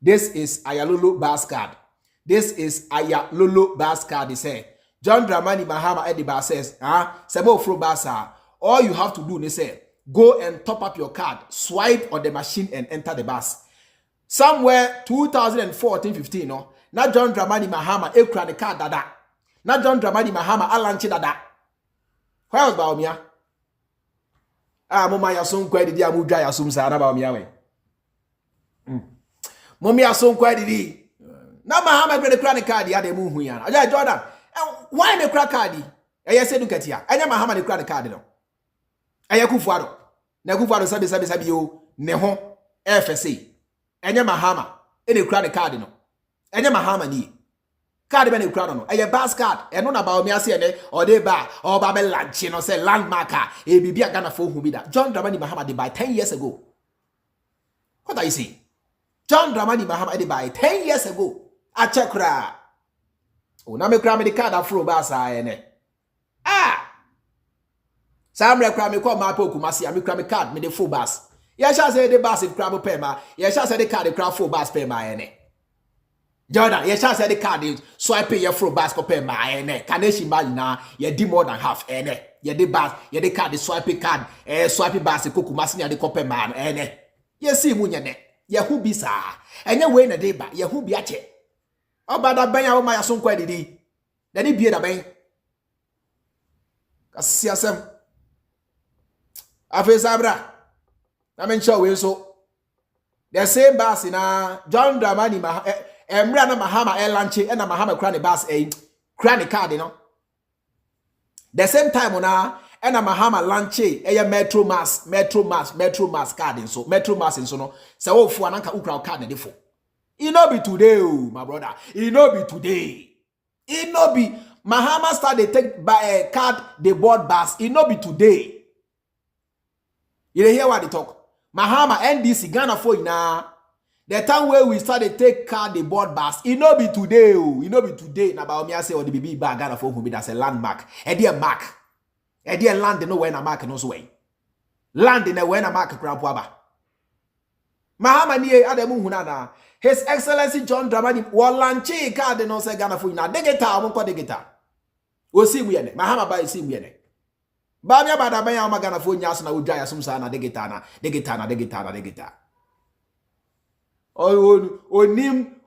This is Ayalulu bas card. This is Ayalulu bas card. They say John Dramani Mahama at the bar says, Sebo fro basa. All you have to do, they say, go and top up your card, swipe on the machine and enter the bus. Somewhere 2014-15, no, na John Dramani Mahama ekra the card dada. Na John Dramani Mahama alanchi dada. Where was Bawumia? Mama ya son kwa didi amudra ya sumsa na Bawumia we. Mama ya son kwa didi. Na Mahama ekra the card ya de mu hu ya. Aja Jordan. Why me crack card? Eye say dukatia. Anya Mahama the crack card no. Eye Akufo Addo. Na Akufo Addo sabi yo ne ho FSA. Anya Mahama e the crack card no. Anya Mahama ni. Card be ne crack no. Eye bas card. E no na Bawumia say ne or dey ba or ba be lunch no say landmarker. E bibia Ghana for hu bi da. John Dramani Mahama dey buy 10 years ago. What are you saying? John Dramani Mahama dey buy 10 years ago. A check ra. Oh, na me kra me the card afro basa ene. Samre kra me call my poku masi me kra me card me the full bus. Ya sha say the bus if kra pay ma. Ya sha say the card the kra full bus pay ma ene. Jordan, ya sha say the card swipe your full bus ko pay ma ene. Kaneshi ma na ye di more than half ene. Ye the bus, ye the card the swipe card, swipe bus koku masi na the ko pay ma ene. Ye see mu nya ne. Ye hu bi sa. Enye we na dey ba, ye hu bi ache. Obada benya o ma ya son kwa didi. Dani bie da ben. Kasi asem. Afi sabra. Na mencha we so. The same bus na John Dramani Mahama emra na Mahama lanche na Mahama kra ne bus kra ne card no. The same time na na Mahama lanche metro mass card so metro mass so no. Se wo fu ananka ukra card ne defo. It no be today, my brother. It no be today. It no be. Mahama started take by a card they board bus. It no be today. You hear what they talk? Mahama NDC Ghana for now. The time where we started take card they board bus. It no be today. It no be today. Na Bawumia say or the BB bag Ghana for who be that's a landmark. A dear mark. A dear land no when a mark no way. Land in a when a mark grandpa. Mahama ni ademu hunana. His Excellency John Dramani walanchi card no say Ghana for na degeta mo ko degeta. O si mu ye ne. Mahama ba si mu ye ne. Ba mi abada ban ya ma Ghana for nya so na odwa ya sumsa na degeta.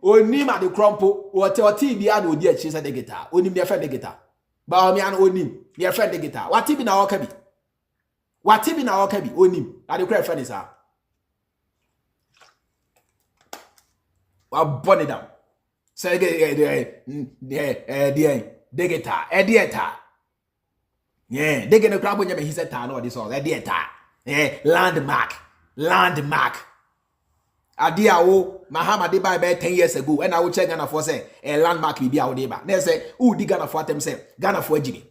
Onim at the crumple or ti bi an odi achi say degeta. Onim ne fa degeta. Ba mi an onim ne fa degeta. Wati bi na okabi. Onim. Ade kra fa ni sa. I'll burn it down. Say Digita, edieta. Yeah, they get a crab when you he said no this all. Edieta. Yeah, landmark. Adia o Mahama de buy 10 years ago, and I will check Ghana for say a landmark will be our neighbor. They say, who did Ghana for them say Ghana for Jimmy.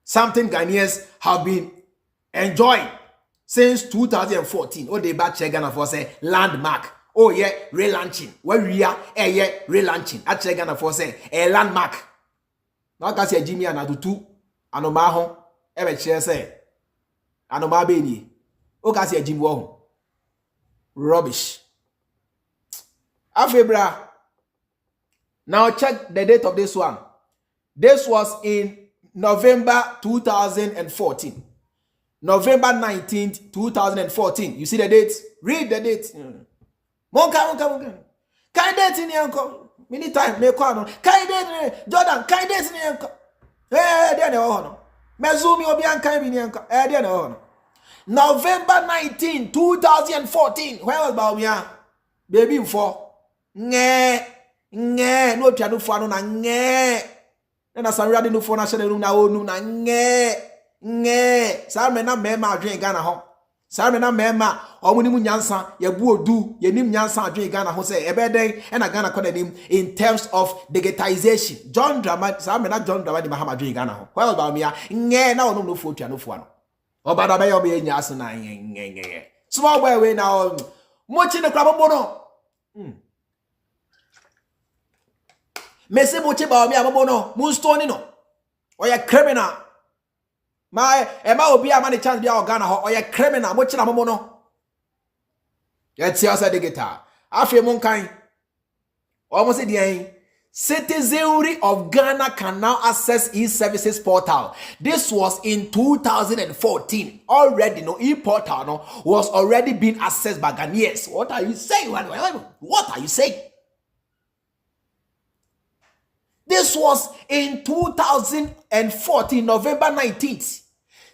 Something Ghanaians have been enjoying since 2014. Oh, they back check Ghana for say landmark. Oh yeah, relaunching. Where we are, relaunching. I check Ghana for say a landmark. Now can say Jimmy and Adu Anomaho, ever chair say Anoma Beni. Oh, can say Jimmy Wong. Rubbish. Afebra. Now check the date of this one. This was in November 2014. November 19th, 2014. You see the dates? Read the dates. Monka. Kai date in yanko. Many time me kwa Kai date Jordan. Kai date in yanko. There no. Mezumi obi an kai bi yanko. There no. November 19, 2014. Where was Bawumia? Baby for no piano for no na na sanra de no for na shede room na onu na sa me na mema adwen Ghana ho sa me na mema omo ni mu nyansa ye bu odu ye nim nyansa adwen Ghana ho say ebeden e na Ghana ko nim in terms of digitization. John Dramani sa me na John Dramani Mahama adwen Ghana ho why Bawumia na onu no for piano for no obada be yo be nya so na small boy we na mo chi ne krabo no Mese moche Bawumia abobo no munstone no oya criminal my ema obi ama ne chance bia Ghana ho oya criminal moche na abobo no yet asa digital afie mon kan almost the end citizenry of Ghana can now access e-services portal. This was in 2014. Already no e-portal no was already being accessed by Ghanaians. What are you saying? What are you saying? This was in 2014, November 19th.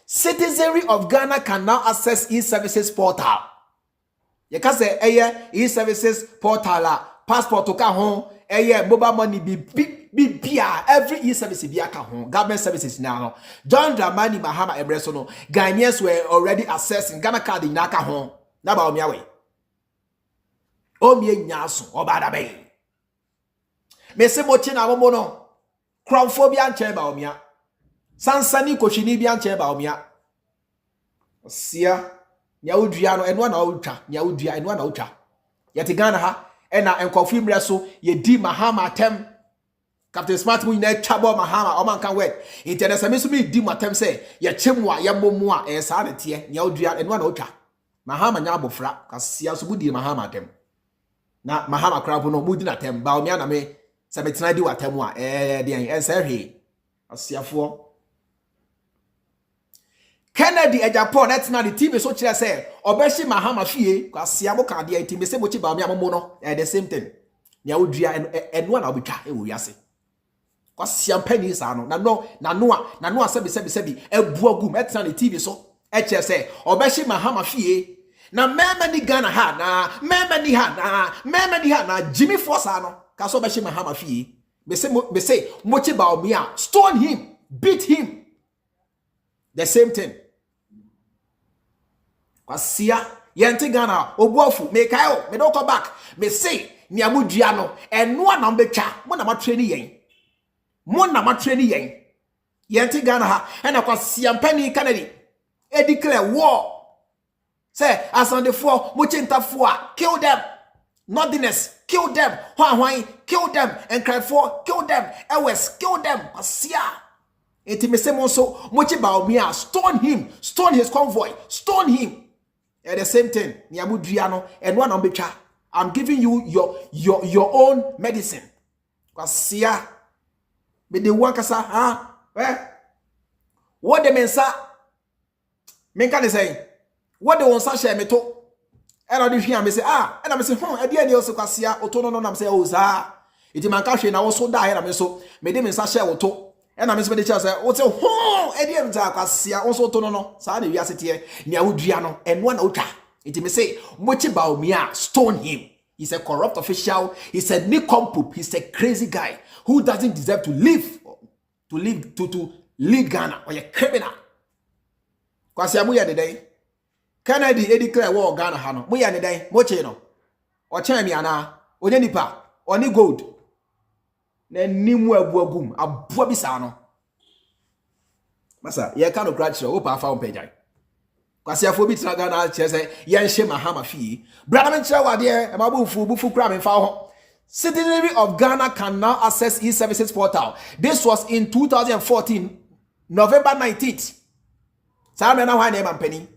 Citizenry of Ghana can now access e-services portal. You can say, e-services portal, passport to home, mobile money, every e-service be home, government services now. John Dramani Mahama Ebresono, Ghanaians were already accessing Ghana card in Naka home. Now, Bawumia way. Omie nyaso, obada bay. Mese mochi na mono crowdphobia anche Bawumia sansani koshini bi anche Bawumia sia nya udua no eno na utwa nya udua eno na utwa yete Ghana ha ena enkofu mre so ye di Mahama tem Captain Smart mu na twabo Mahama o man kan word international so mi di matem say ye chemwa ye bomu a sa na tie nya udua eno na utwa Mahama nya abofra kasia so budi Mahama tem na Mahama crowd no mudi na tem Bawumia na me Sabetina di watemu a ensehe asiafo Kennedy Japan etina the TV so kire say obeshi Mahama fie asiabo kan de TV se mochi Bawumia momo no the same thing nya odua eno na obetwa e wo wiase kwasiam pani sa no na no sebi ebu agum etina the TV so e kire say obeshi Mahama fie na mema ni Ghana ha na mema ni ha na Jimmy Force no kaso beshi Mahama fie me say mochi Bawumia stone him, beat him, the same thing kwasia yente Ghana obuafu me kayo me don't come back me say ni amudua no eno na mbetwa mo na matreni yen yente Ghana ha ena kwasia mpani Kennedy e declare war say asandefo mochi ntafo a kill them. Nothingness, kill them. Hwan, kill them. And cry for, kill them. Ewes, kill them. Asia. Eti me se monso, mochi Bawumia, stone him, stone his convoy, stone him. And the same thing, ni amudua no, and one on betcha. I'm giving you your own medicine. Asia. Be the one kasa, what the mensa? Men can say, what the one sa share me to? And I hear me say, and I say, at the end also kwasia, otono no say, oh, za. Iti man ka hwe na wo so da here na me so, me de me sa share woto. And I me say, o say, at the end za kwasia, also otono no, sa de wiase tie, nia wodua no, enwa na otwa. Iti me say, mochi Bawumia, stone him. He's a corrupt official, he's a nincompoop, he's a crazy guy who doesn't deserve to live, to lead Ghana, or a criminal. Kwasia mu ya de day. Kennedy declare war Ghana ha no mo ya ne dan mo che no o chan mi ana onye nipa oni gold na nimu abuagum abua bi sa no masa ye ka no grad show pa fa on pejai kwase afo bi tira Ghana che se ye nhye Mahama fie brother men tira wade e ma bufu kra me fa ho. Citizenry of Ghana can now access e-services portal. This was in 2014 November 19th. Sa me na hwan na mampani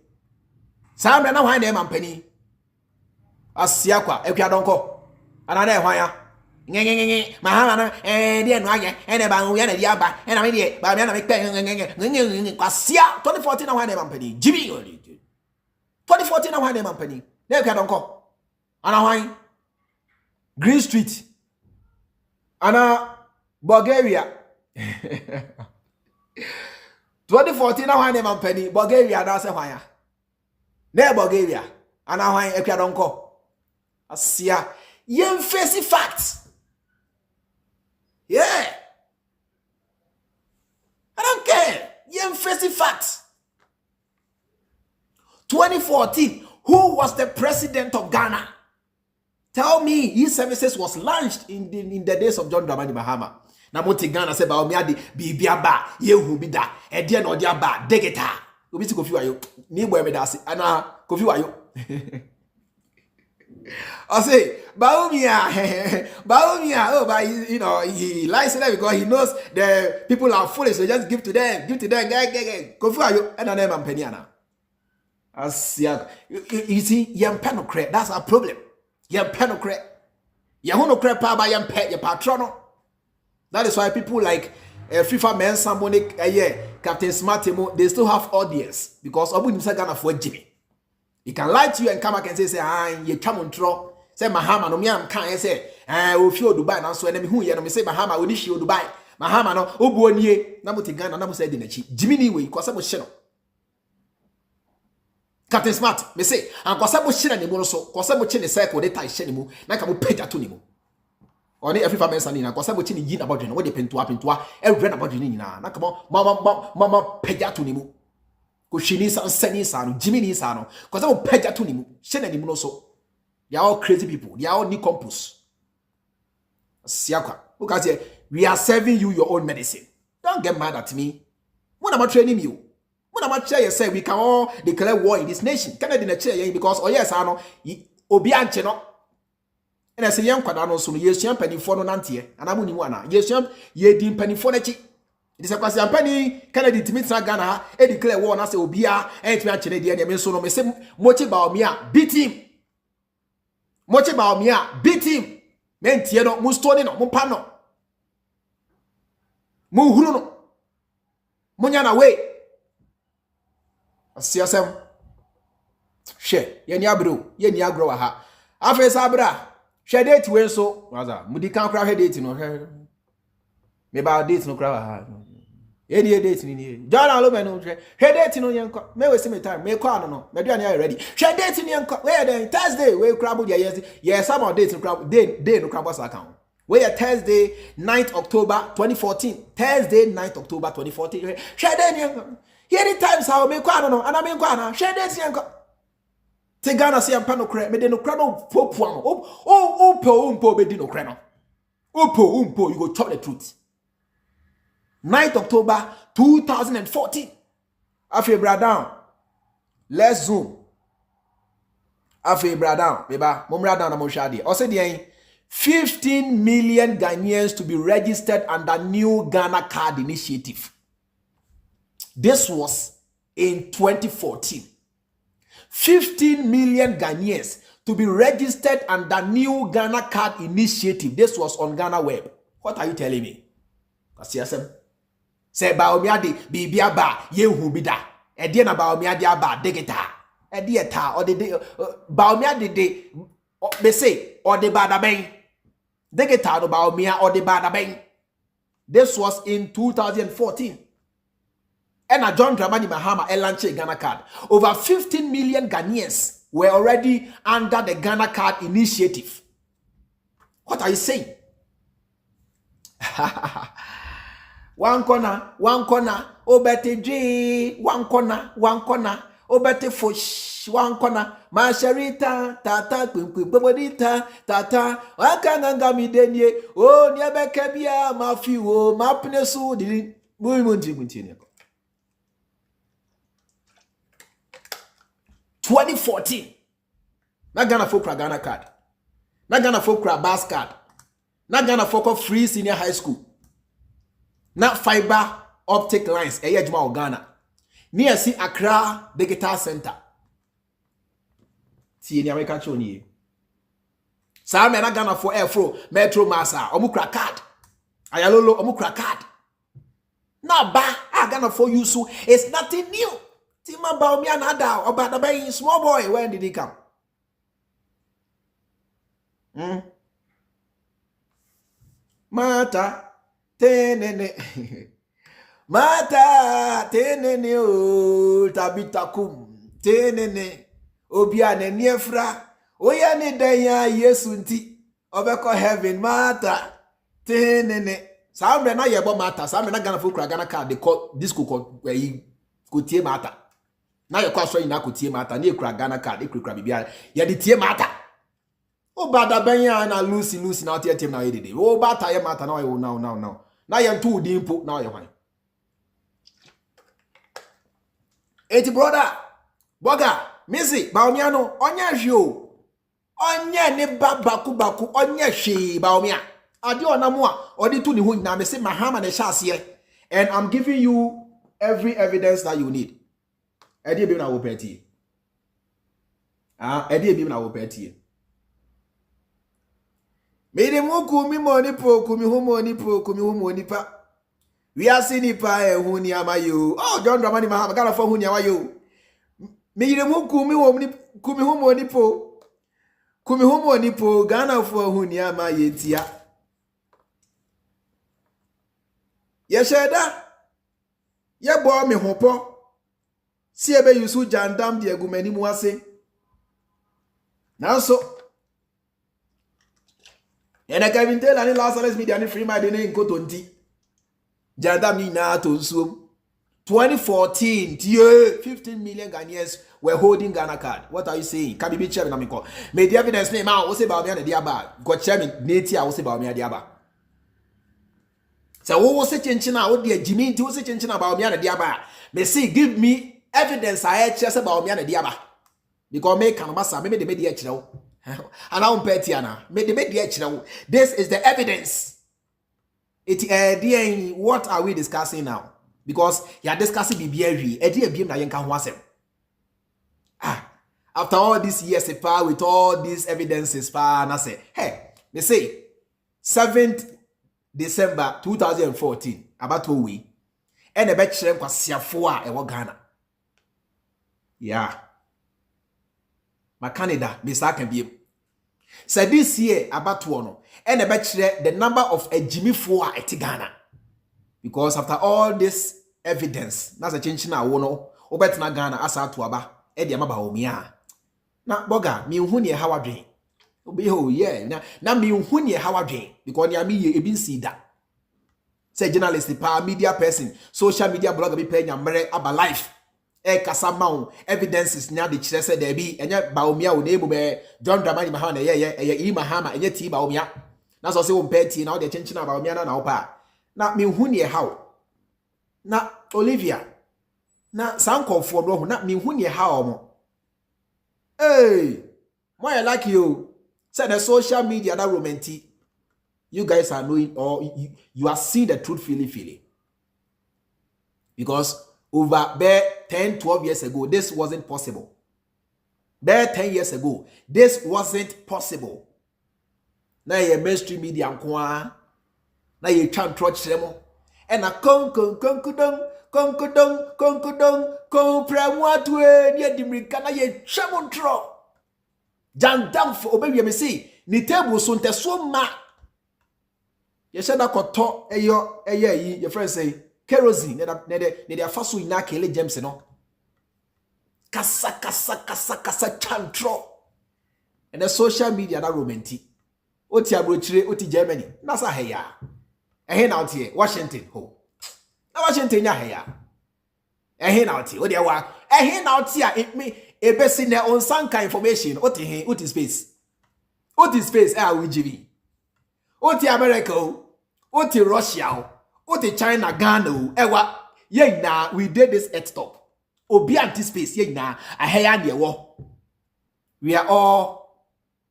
Samre na hwan na mampani asia kwa ekwa donko ana na hwan ya Mahama no dear no aye and about we and the aba and I mean by me and make kwasia 2014 na wan company Jimmy 2014 na wan company na ka don ko ana wan Green Street ana Bulgaria 2014 na wan company Bulgaria na se hwan ya na Bulgaria ana wan e ka don ko asia yen face facts. Yeah. I don't care. You face the facts. 2014, who was the president of Ghana? Tell me, his services was launched in the days of John Dramani Mahama. Na moti Ghana se ba omiade bibiaba yehu bida ede no dia ba degeta. Obi ti Kofi Wayo ni boy me da se ana Kofi Wayo. I say, Bawumia, oh, but you know, he likes it because he knows the people are foolish, so just give to them, go for you, and then I'm Peniana. As you see, young penocret, that's our problem. Young penocret, Yahonocret, Paba, young pet, your patrono. That is why people like FIFA men, somebody, Captain Smartimo, they still have audience because Abu Nimsa Ghana for Jimmy. He can lie to you and come back and say, you come on tro. Say Mahama no me am kan say o fi Dubai na so enemy hu ye no me say Mahama oni shi Dubai Mahama no obu onie na mo Ghana na mo say de na chi Jimmy we ko say mo hye no Captain Smart me say an ko say mo hye na ni mo no so ko say mo chi ne cycle de tie hye ni mo na ka mo page ato ni mo oni every family sani na ko say mo chi ni yi na bodwe no wo de pentua every na bodwe ni nyina na ka mama page ato ni mo ko hwini san sani sa no Jimmy ni sa no ko say mo page ato ni mo hye na ni mo no so. They are all crazy people. They are all decompose. Siakwa. Look at here. We are serving you your own medicine. Don't get mad at me. When am I training you? When am I tell you say we can all declare war in this nation? Can I declare you because oh yes I know obi anche no. And I say young kwada no so yes young penifo no nante and amu ni mu ana. Yes young ye di penifo na chi. It is a question penny Kennedy to meet Ghana e declare war na say obi a e tumi anche ne de me so no me say Mahamudu Bawumia beat him. Mahamudu Bawumia beat him. Men tie no mu stone no mu pa no. Mu huru no. Munya na we. Asiasem. She, ye ni abro, ye ni agro wa ha. Afa sabra. She date we so. Waza, mu di kan kra he date no. Me ba date no kra wa ha. Ye ni date ni. John alo me no hwe. He date no yenko. Me we see me time. Me kwa no. Me do an ready. She date ni yenko. We then Thursday we crab ye yes some of date no crab day no crab account. We are Thursday 9th October 2014. Thursday 9th October 2014. She date ni yenko. Here the times how me kwa no and I me kwa na. She date ni yenko. Te Ghana say ampa no kra. Me de no kra no popu am. Umpo be di no kra no. Umpo you go chop the truth. 9th October 2014. Afi brother, let's zoom. Afi brother, beba, mumra down na mo shadi. O say the 15 million Ghanaians to be registered under new Ghana card initiative. This was in 2014. 15 million Ghanaians to be registered under new Ghana card initiative. This was on Ghana web. What are you telling me? Kasiyasem. Say Bawumia de bibia ba yehu bida. Ede na Bawumia de aba degeta. Ede eta or de Bawumia de be say or de bada ben. Degeta no Bawumia or de bada ben. This was in 2014. And John Dramani Mahama launched Ghana card. Over 15 million Ghanaians were already under the Ghana card initiative. What are you saying? One corner, obete J, one corner, obete fush, one corner, Masharita, tata, bobodita, tata, wakanga mi denye, oh, niabekebia, mafiwo, mapnesu, di, muimunti continue. 2014. Na Ghana Folk Ghana card. Na Ghana Folk Bas card. Na Ghana Folk free senior high school. Na fiber optic lines eye adwuma o Ghana near si Accra Digital Center. Tie ni America choni. Sa me na Ghana for airflow metro massa omukra card. Ayalolo omukra card. Na ba Ghana for you so it's nothing new. Tima Bawumia na da oba da bay small boy when did he come? Mata tenene Mata tenene o tabitakum tenene obia ne niefra oya ne dan ya Yesu nti obekọ heaven mata tenene sambe na yebo mata sambe na Ghana for kura Ghana card de call disco ko tie mata na ye kwa so ina ko tie mata na e kura Ghana card e kura bibia ye de tie mata o bada banya na lucy na tie tie na ye de o bata ye mata na ye now na ye ntu dimpo na ye hwan eti brother boga Missy Bawumia no onya hwio onya ne baku onya hwe Bawumia ade onamo a odi tu ni ho na me say Mahama na hye and I'm giving you every evidence that you need ade bi na wo peti ade bi na wo peti me de mo ku mi money po ku mi ho money po ku mi ho money pa we are seeing nipa hu ni amayo oh John Dramani Mahama Ghana for hu ni amayo me yire mu kumi wo ni kumi humo ni po Ghana for hu ni ama yetia ye sheda ye bo me hopo si ebe yusu jandam de agumani mu ase nanso ena Kevin Taylor ni Lazarus media ni Freemind ni nkoto nti jandam ni na to nsuom 2014, 15 million Ghanaians were holding Ghana card. What are you saying? Can be chairman amiko. May the evidence name out. Ose Bawumia na diaba. Got chairman netia ose Bawumia diaba. So wo se chenchina wo de Jimmy nti wo se chenchina Bawumia na diaba. Me say give me evidence I hear say Bawumia na diaba. Because me kan masa me de me de kire wo. Ana on petia na. Me de kire wo. This is the evidence. What are we discussing now? Because you are discussing BBRE, after all these years, with all these evidences, I say, hey, they say 7th December 2014, about 2 weeks, and a bachelor was Siafoa and Ghana. Yeah, my Canada, Miss Akenbi. So this year, about 2 and a bachelor, the number of a Jimmy Foa at Ghana. Because after all this evidence, that's a change na wono, obetina Ghana asa to aba, edi ama Bawumia. Na boga, mi hu ne hawa dwen. Obi ho yeah, na mi hu ne hawa dwen because ni ami ye ebi nsi da. Say journalist pa media person, social media blogger bi pe nyamre aba life. Kasa maun evidences nya de kire say there bi enye Bawumia wo na ebu be John Dramani Mahama na ye Mahama enye ti Bawumia. Na so say wo peti na wo de change na Bawumia na wo pa. Na mi hu ne how na Olivia na sankonfo do ho na mi hu ne how mo why like you say the social media that romantic you guys are knowing or you are seeing the truth feeling because over there 10-12 years ago this wasn't possible. There 10 years ago this wasn't possible. Now your mainstream media nko na ye twan tro kyeremo e na konkudong kompremu atwe ni adimrika na ye twemo ntro jandam fo obewie me see ni table so nteso ma ye sheda koto eyo yi your friend say kerosene ne de afaso ina kele James no kasa chantro and the social media that romantic oti abrochire oti Germany nasa heya na out here Washington ho na Washington nya heya na out here odi wa na out here it me ebesi na on sanka information oti space WGV oti America oti Russia oti China Ghana ewa ye na we did this at top obi anti space ye na heya ne wo we are all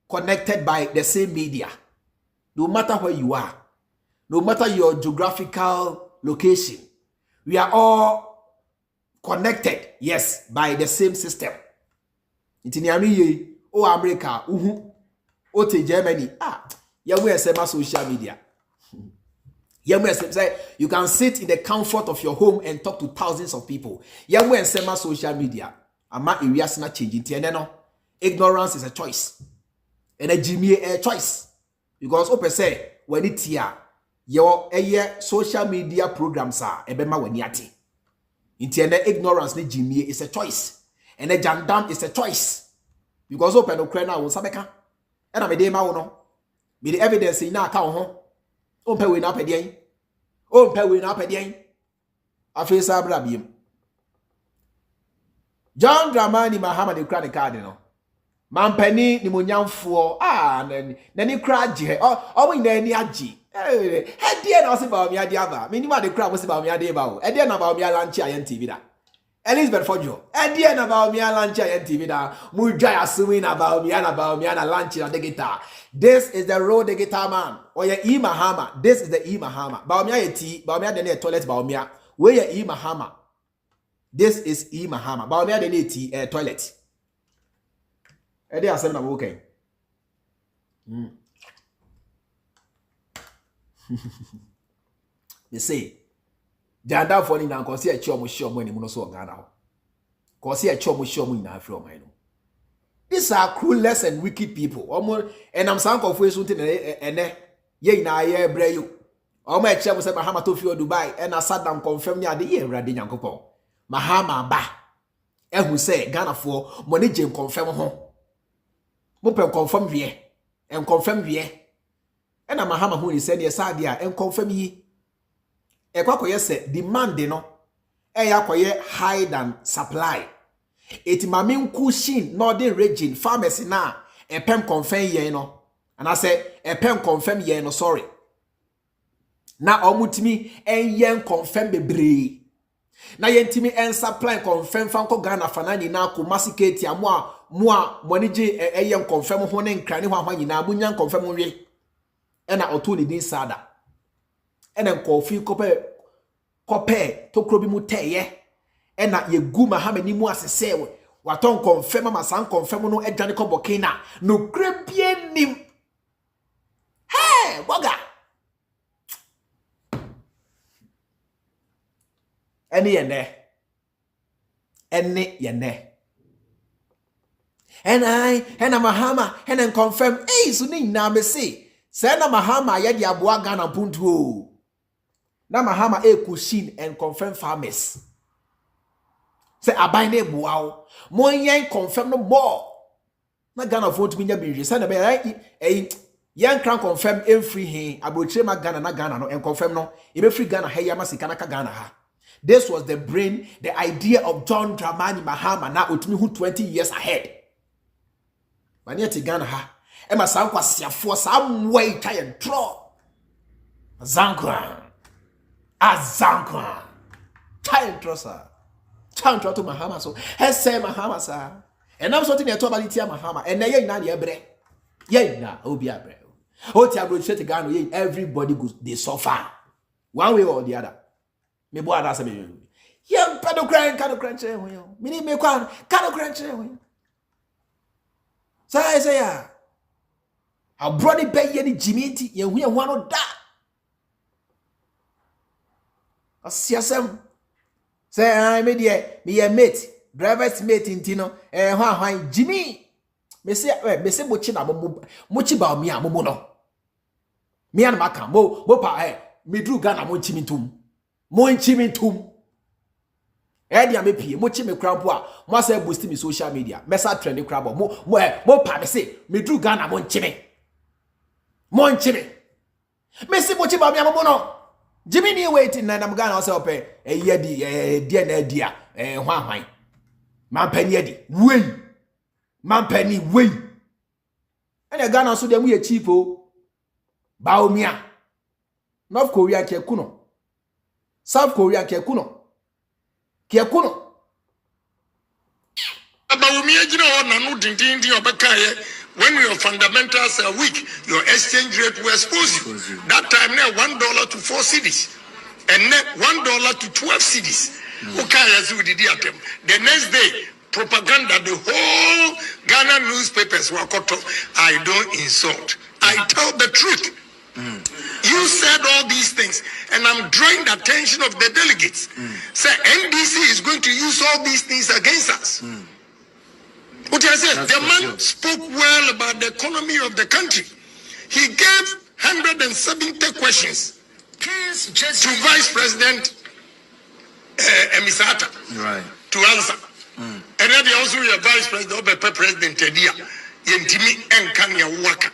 connected by the same media. No matter where you are, no matter your geographical location, we are all connected, yes, by the same system. Itiniami ye, o America, Ote Germany. We are social media. Say you can sit in the comfort of your home and talk to thousands of people. We are social media. Ama areas na changing. Ignorance is a choice. And a Jimmy a choice. Because open say when it's here, your social media programs are ebema weniati. Internet ignorance ni Jimmy is a choice. And a jandam is a choice. Because open Ukraine will sabeka. And I'm a day ma me the evidence in account home. Ompe we na pedian. Ompe we na pedian. Afisa blabim. John Dramani Mahama the credit card no. Mampani ni munyamfo nani kraje o we nani agi dia na ose ba mi ade aba me ni ma de kra ose ba mi ade ba o dia na ba mi lunch ayen TV da Elizabeth Fojo dia na ba mi lunch ayen TV da mu dwa asumi na ba mi na lunch na the guitar. This is the road the guitar man or your E Mahama. This is the E Mahama ba mi ayeti ba mi ade na toilet ba mi we your E Mahama. This is E Mahama ba mi ade na toilet. They are saying I'm okay. They say, Janda for in and consider a chum show money monoso Ghana. Consider a chum show money now from my own. These are clueless and wicked people. And I'm some of ways something and ye na ye bray you. All my chum said Mahama to feel Dubai and I sat down confirm ya the year ready Yankopo. Mahama ba. And who say Ghana for money jam confirm home. Mope confirm vie and confirm vie and Mahama who is said yes idea and confirm ye e kwakoye say demand no e yakoye high than supply it mame nkushin northern region pharmacy na e pem confirm ye no and I say e pem confirm ye no sorry na omutimi en yen confirm bebre na yentimi en supply confirm fanko Ghana fanani na ko masiketi amwa moniji eyen confirm ho ne nkrane ho ahwa nyina abunya confirm wie ena oto ni din sada ena nkofi kope tokro bi mu teye ena yegu Mahama ni mu asese waton confirm ma san confirm no edwane ko bokina no krepie nim hey boga eni yene and Mahama and confirm so na me say na Mahama ye di aboa Ghana puntu na Mahama kushin and confirm farmers say aban na boa mo yen confirm no more na Ghana vote mi nya bi say na be yan kran confirm free hin abrochire ma Ghana na Ghana no and confirm no e be free Ghana he ya masika na ka Ghana ha. This was the brain, the idea of John Dramani Mahama na otumi who 20 years ahead. Maniati Ghana ha. Ema sankwa siafo samwe try and draw. Zankwa. Azankwa. Try and draw sir. Try and draw to Mahama so. He say Mahama sir. And I'm sorting to about Mahama. And ye na ye bre. Ye na obi abre. O ti abro chete Ghana ye everybody go they suffer. One way or the other. Me boy that say me. Yem pedo crying kind of crunch when you. Me need me kind of crunch when you. So I say ya. I brought it back any Jimmy ye we one of that. I see some. Say I me a mate, driver's mate in Tino. Why Jimmy? Me say mochi na mochi ba mi amomo no. Me and maka mo pa me drew Ghana mo chimitum. Mo chimitum. Edia me pie mo chi me crampo a mo say boost me social media. Mesa trend crabo mo pa me say me drew Ghana mo chimi. Mo chimi. Me say mochi ba mi amomo no. Jimmy ni waiting na nam Ghana say ope dia na dia hwan man pani edi wey man pani wey ene Ghana so dem ye cheap o Bawumia North Korea kekuno South Korea kekuno Bawumia jina na no dindindi obekaye when your fundamentals are weak, your exchange rate will expose you. That time now $1 to 4 cedis, and net $1 to 12 cedis. Okay, as we did the next day, propaganda, the whole Ghana newspapers were caught. I don't insult. I tell the truth. You said all these things, and I'm drawing the attention of the delegates. Say NDC is going to use all these things against us. What I said, the man spoke well about the economy of the country. He gave 170 questions to Vice President Emisata to answer. And then they also have Vice President President Tedia Yentimi and Kanya Waka.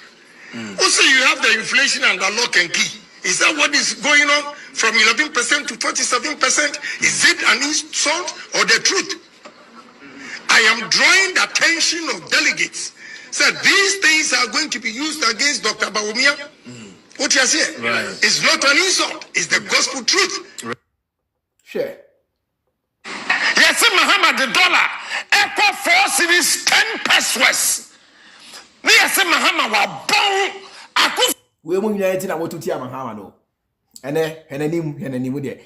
Also, you have the inflation and the lock and key. Is that what is going on from 11% to 47%? Is it an insult or the truth? I am drawing the attention of delegates. So these things are going to be used against Dr. Bawumia. What you are saying is not an insult. It's the gospel truth. Sure. Yes, Muhammad, the dollar, echo 4 cities, 10 pesos. Yes, Muhammad, wa bon. We mu nyina enti na wotuti Mahama no. Ene henanim de.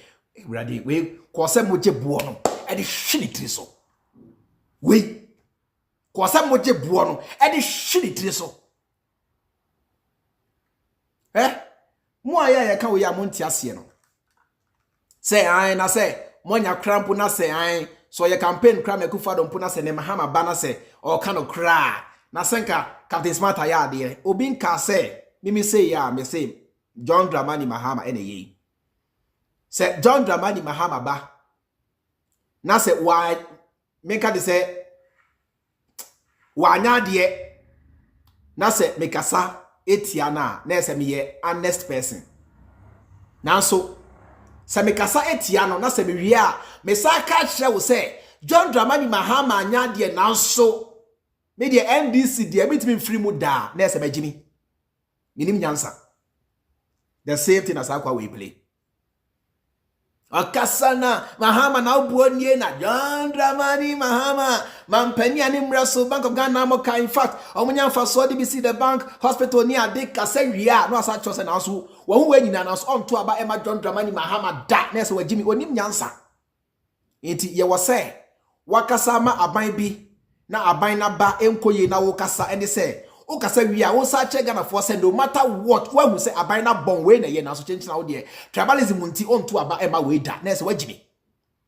Urade we kwose moje buo no. E de hwini tiri so. We kwose moje buo no. E de hwini tiri so. Mo aya ka we ya monti ase no. Say ai na say monya cramp na say ai so ye campaign cram Akufo Addo mpo na say ne Mahama ba na say o ka no kra na senka Captain Smart aya de obi nka say mimi say ya me say John Dramani Mahama ene ye say John Dramani Mahama ba na say why meka de say wanya de na say mekasa etia na say me ye honest person na so se mekasa etia no na se me wie a me sa ka kire wo se John Dramani Mahama anya de na so me de NDC de bitimi free mu da na se magimi minim nyansa the same thing as akwa we play akasana Mahama na obuonie na John Dramani Mahama mampani ani mraso Bank of Ghana moka in fact omunya fa so DBC the bank hospital ni ade kasa wie a no asa chose na so wo hu anyina na so onto aba ema John Dramani Mahama da na se wagimi onim nyansa enti ye wo se wakasa ma aban bi na aban na ba enkoye na wo kasa ene se o kasa wi a wo sa che Ghana for say no matter what wo hu say aban na bon we na ye na so chenchina wo de tribalism nti onto aba ema we da na se wagimi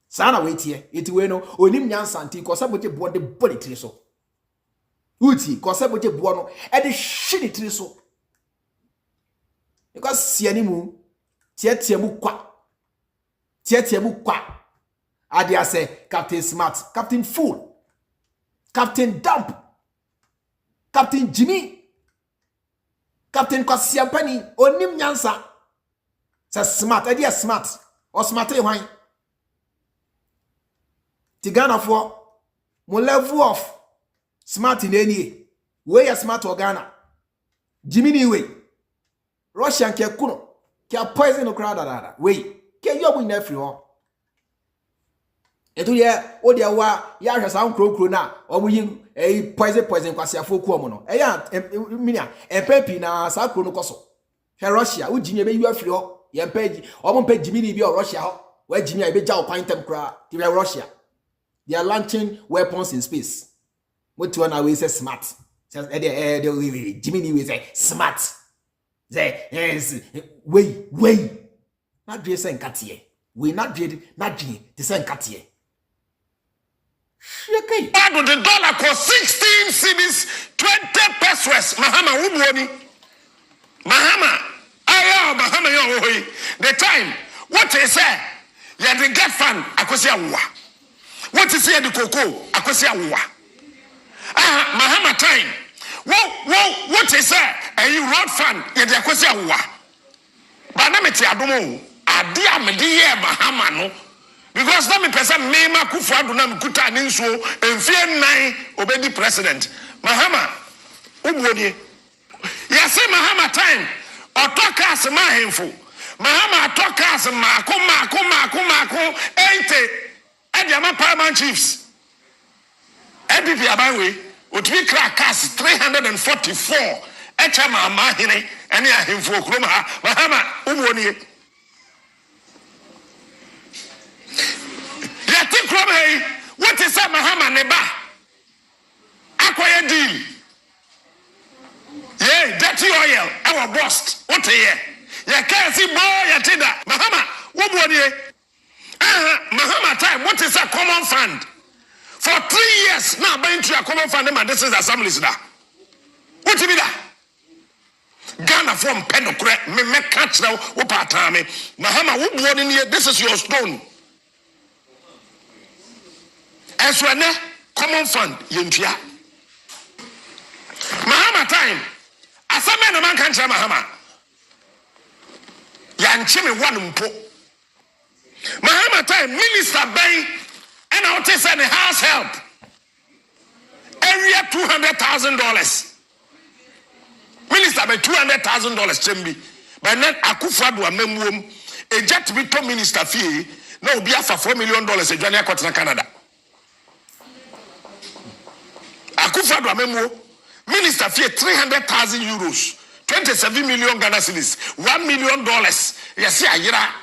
sana we tie eti we no onim nyansa nti ko sabote bo de body tiri so uti ko sabote bo no e de hwini tiri so because siani mu tie mu kwa ade ase Captain Smart, Captain Fool, Captain Dump, Captain Jimmy, Captain Kwasiampani onim nyansa sa smart ade smart or smart e hwan Tigana for mo level of smart in any way ya smart organa Jimmy ni way Russian ke kuno ke poison no crowd dada way ke you bu na free ho etu ye o de wa ya hwesa nkro na o mu yin poison kwasiafo ku omo no ya minia empepi na sa kro no koso he Russia u Jimmy be you afri ho ye empeji o mo empeji Jimmy ni bi o Russia ho wa Jimmy e be ja o kwantem kra ti Russia. They are launching weapons in space. What one away say smart. Says Jimmy we say smart. Say yes way. Not dress and katie. We not dress not Jimmy the same katie. Okay. Addo the dollar cost 16 cedis 20 pesos. Mahama ubuoni. Mahama aya Mahama yo the time what they say you the get fund akosi awa. What is here the cocoa? Akwesi awa. Mahama time. What is there? You road fan. You the akwesi awa. Banameti adomo. Adi amedi ye Mahama no. Because na me person me Akufo Addo na mkuta ninso enfie 9 obedi president. Mahama ubuodie. Yase Mahama time. Otoka se mahemfo. Mahama otoka se mako 80. Ediama Paramount Chiefs. EPP Abanwe, Utvi Krakas 344. Echama Mahine, and Yahimfo Kroma, Mahama, Umoni. Yati Krome, what what is Mahama neba acquire deal yeah dirty oil our bust what here ya can't see boy ya tida Mahama what Mahama time what is a common fund for 3 years now buying to a common fund and this is assemblies da what you mean that Ghana from penokre me catch now wo patame Mahama wo buoni here this is your stone as when common fund yentua Mahama time asame no man kan tell Mahama yanche me one mpo Mahama time minister bay and I say send house help area $200,000 minister by $200,000 chembi by net Akufo Addo amemwom e jet bi to minister fee na obi afa $4 million e dwane akotena Canada Akufo Addo amemwo minister fee €300,000 27 million Ghana cedis $1 million yes ayira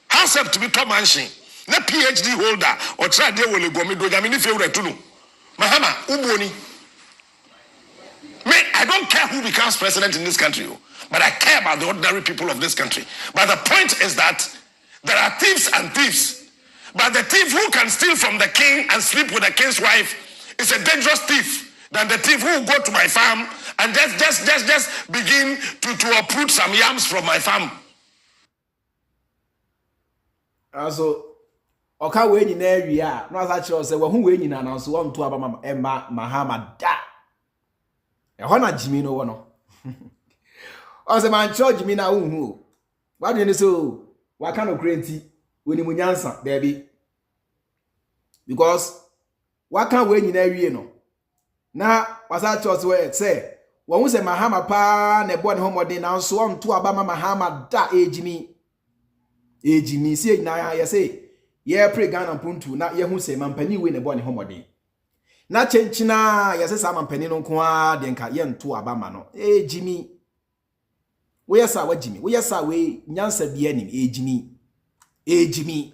house help to be to mansion na PhD holder or try dey will go me do jam ni fe wura tunu Mahama uboni me I don't care who becomes president in this country but I care about the ordinary people of this country but the point is that there are thieves and thieves but the thief who can steal from the king and sleep with the king's wife is a dangerous thief than the thief who will go to my farm and just begin to uproot some yams from my farm. Also, oka we nyina awia no asa che say wo hu we nyina na so won to aba Mahama da e ho na jimi no wo no o se man cho jimi na wo hu o wa de ni so wa ka no krenti woni mu nyansa baby because wa ka we nyina awie no na wasa che say wo hu se Mahama pa na ebo ne homode na so won to aba Mahama da ejimi si na ya say ye pre Ghana puntu na ye hu se mampani we ne bo ne homode na chenchina ya se sa mampani no nko a de nka ye nto aba ma no ejimi we yesa wajimi we yesa we nyansa bia nim ejimi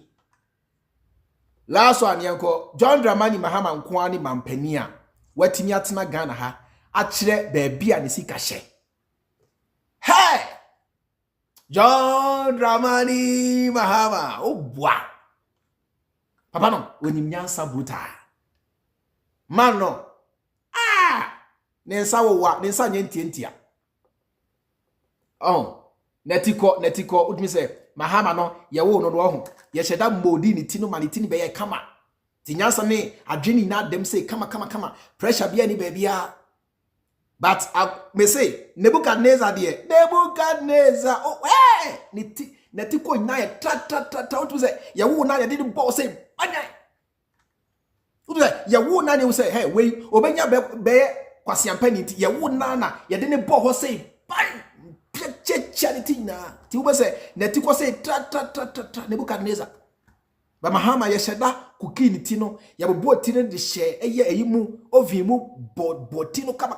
last one yanko John Dramani Mahama nko ani mampani a watimi atena Ghana ha a kire ba bia ne sika hye hey John Dramani Mahama obwa papa no onim nyansa bruta man no ne nsa wowa ne nsa nyentia netiko udmi say Mahama no ye wo no ho ye hyeda modi ni ti no maniti ni be ye kama ti nyansa ne adwini na dem say kama pressure bia ni ba bia but me say Nebuchadnezzar netiko na ye tra what say ye wo na ye did boss say anya ya wo na ne say hey we obenya be kwasiampani nti ya wo na ye de ne bo ho say ban charity na ti wo say netiko say tra Nebuchadnezzar ba Mahama ye sheda kukini ti no ya bo ti ne de she eye eyimu ovimu bo ti no kama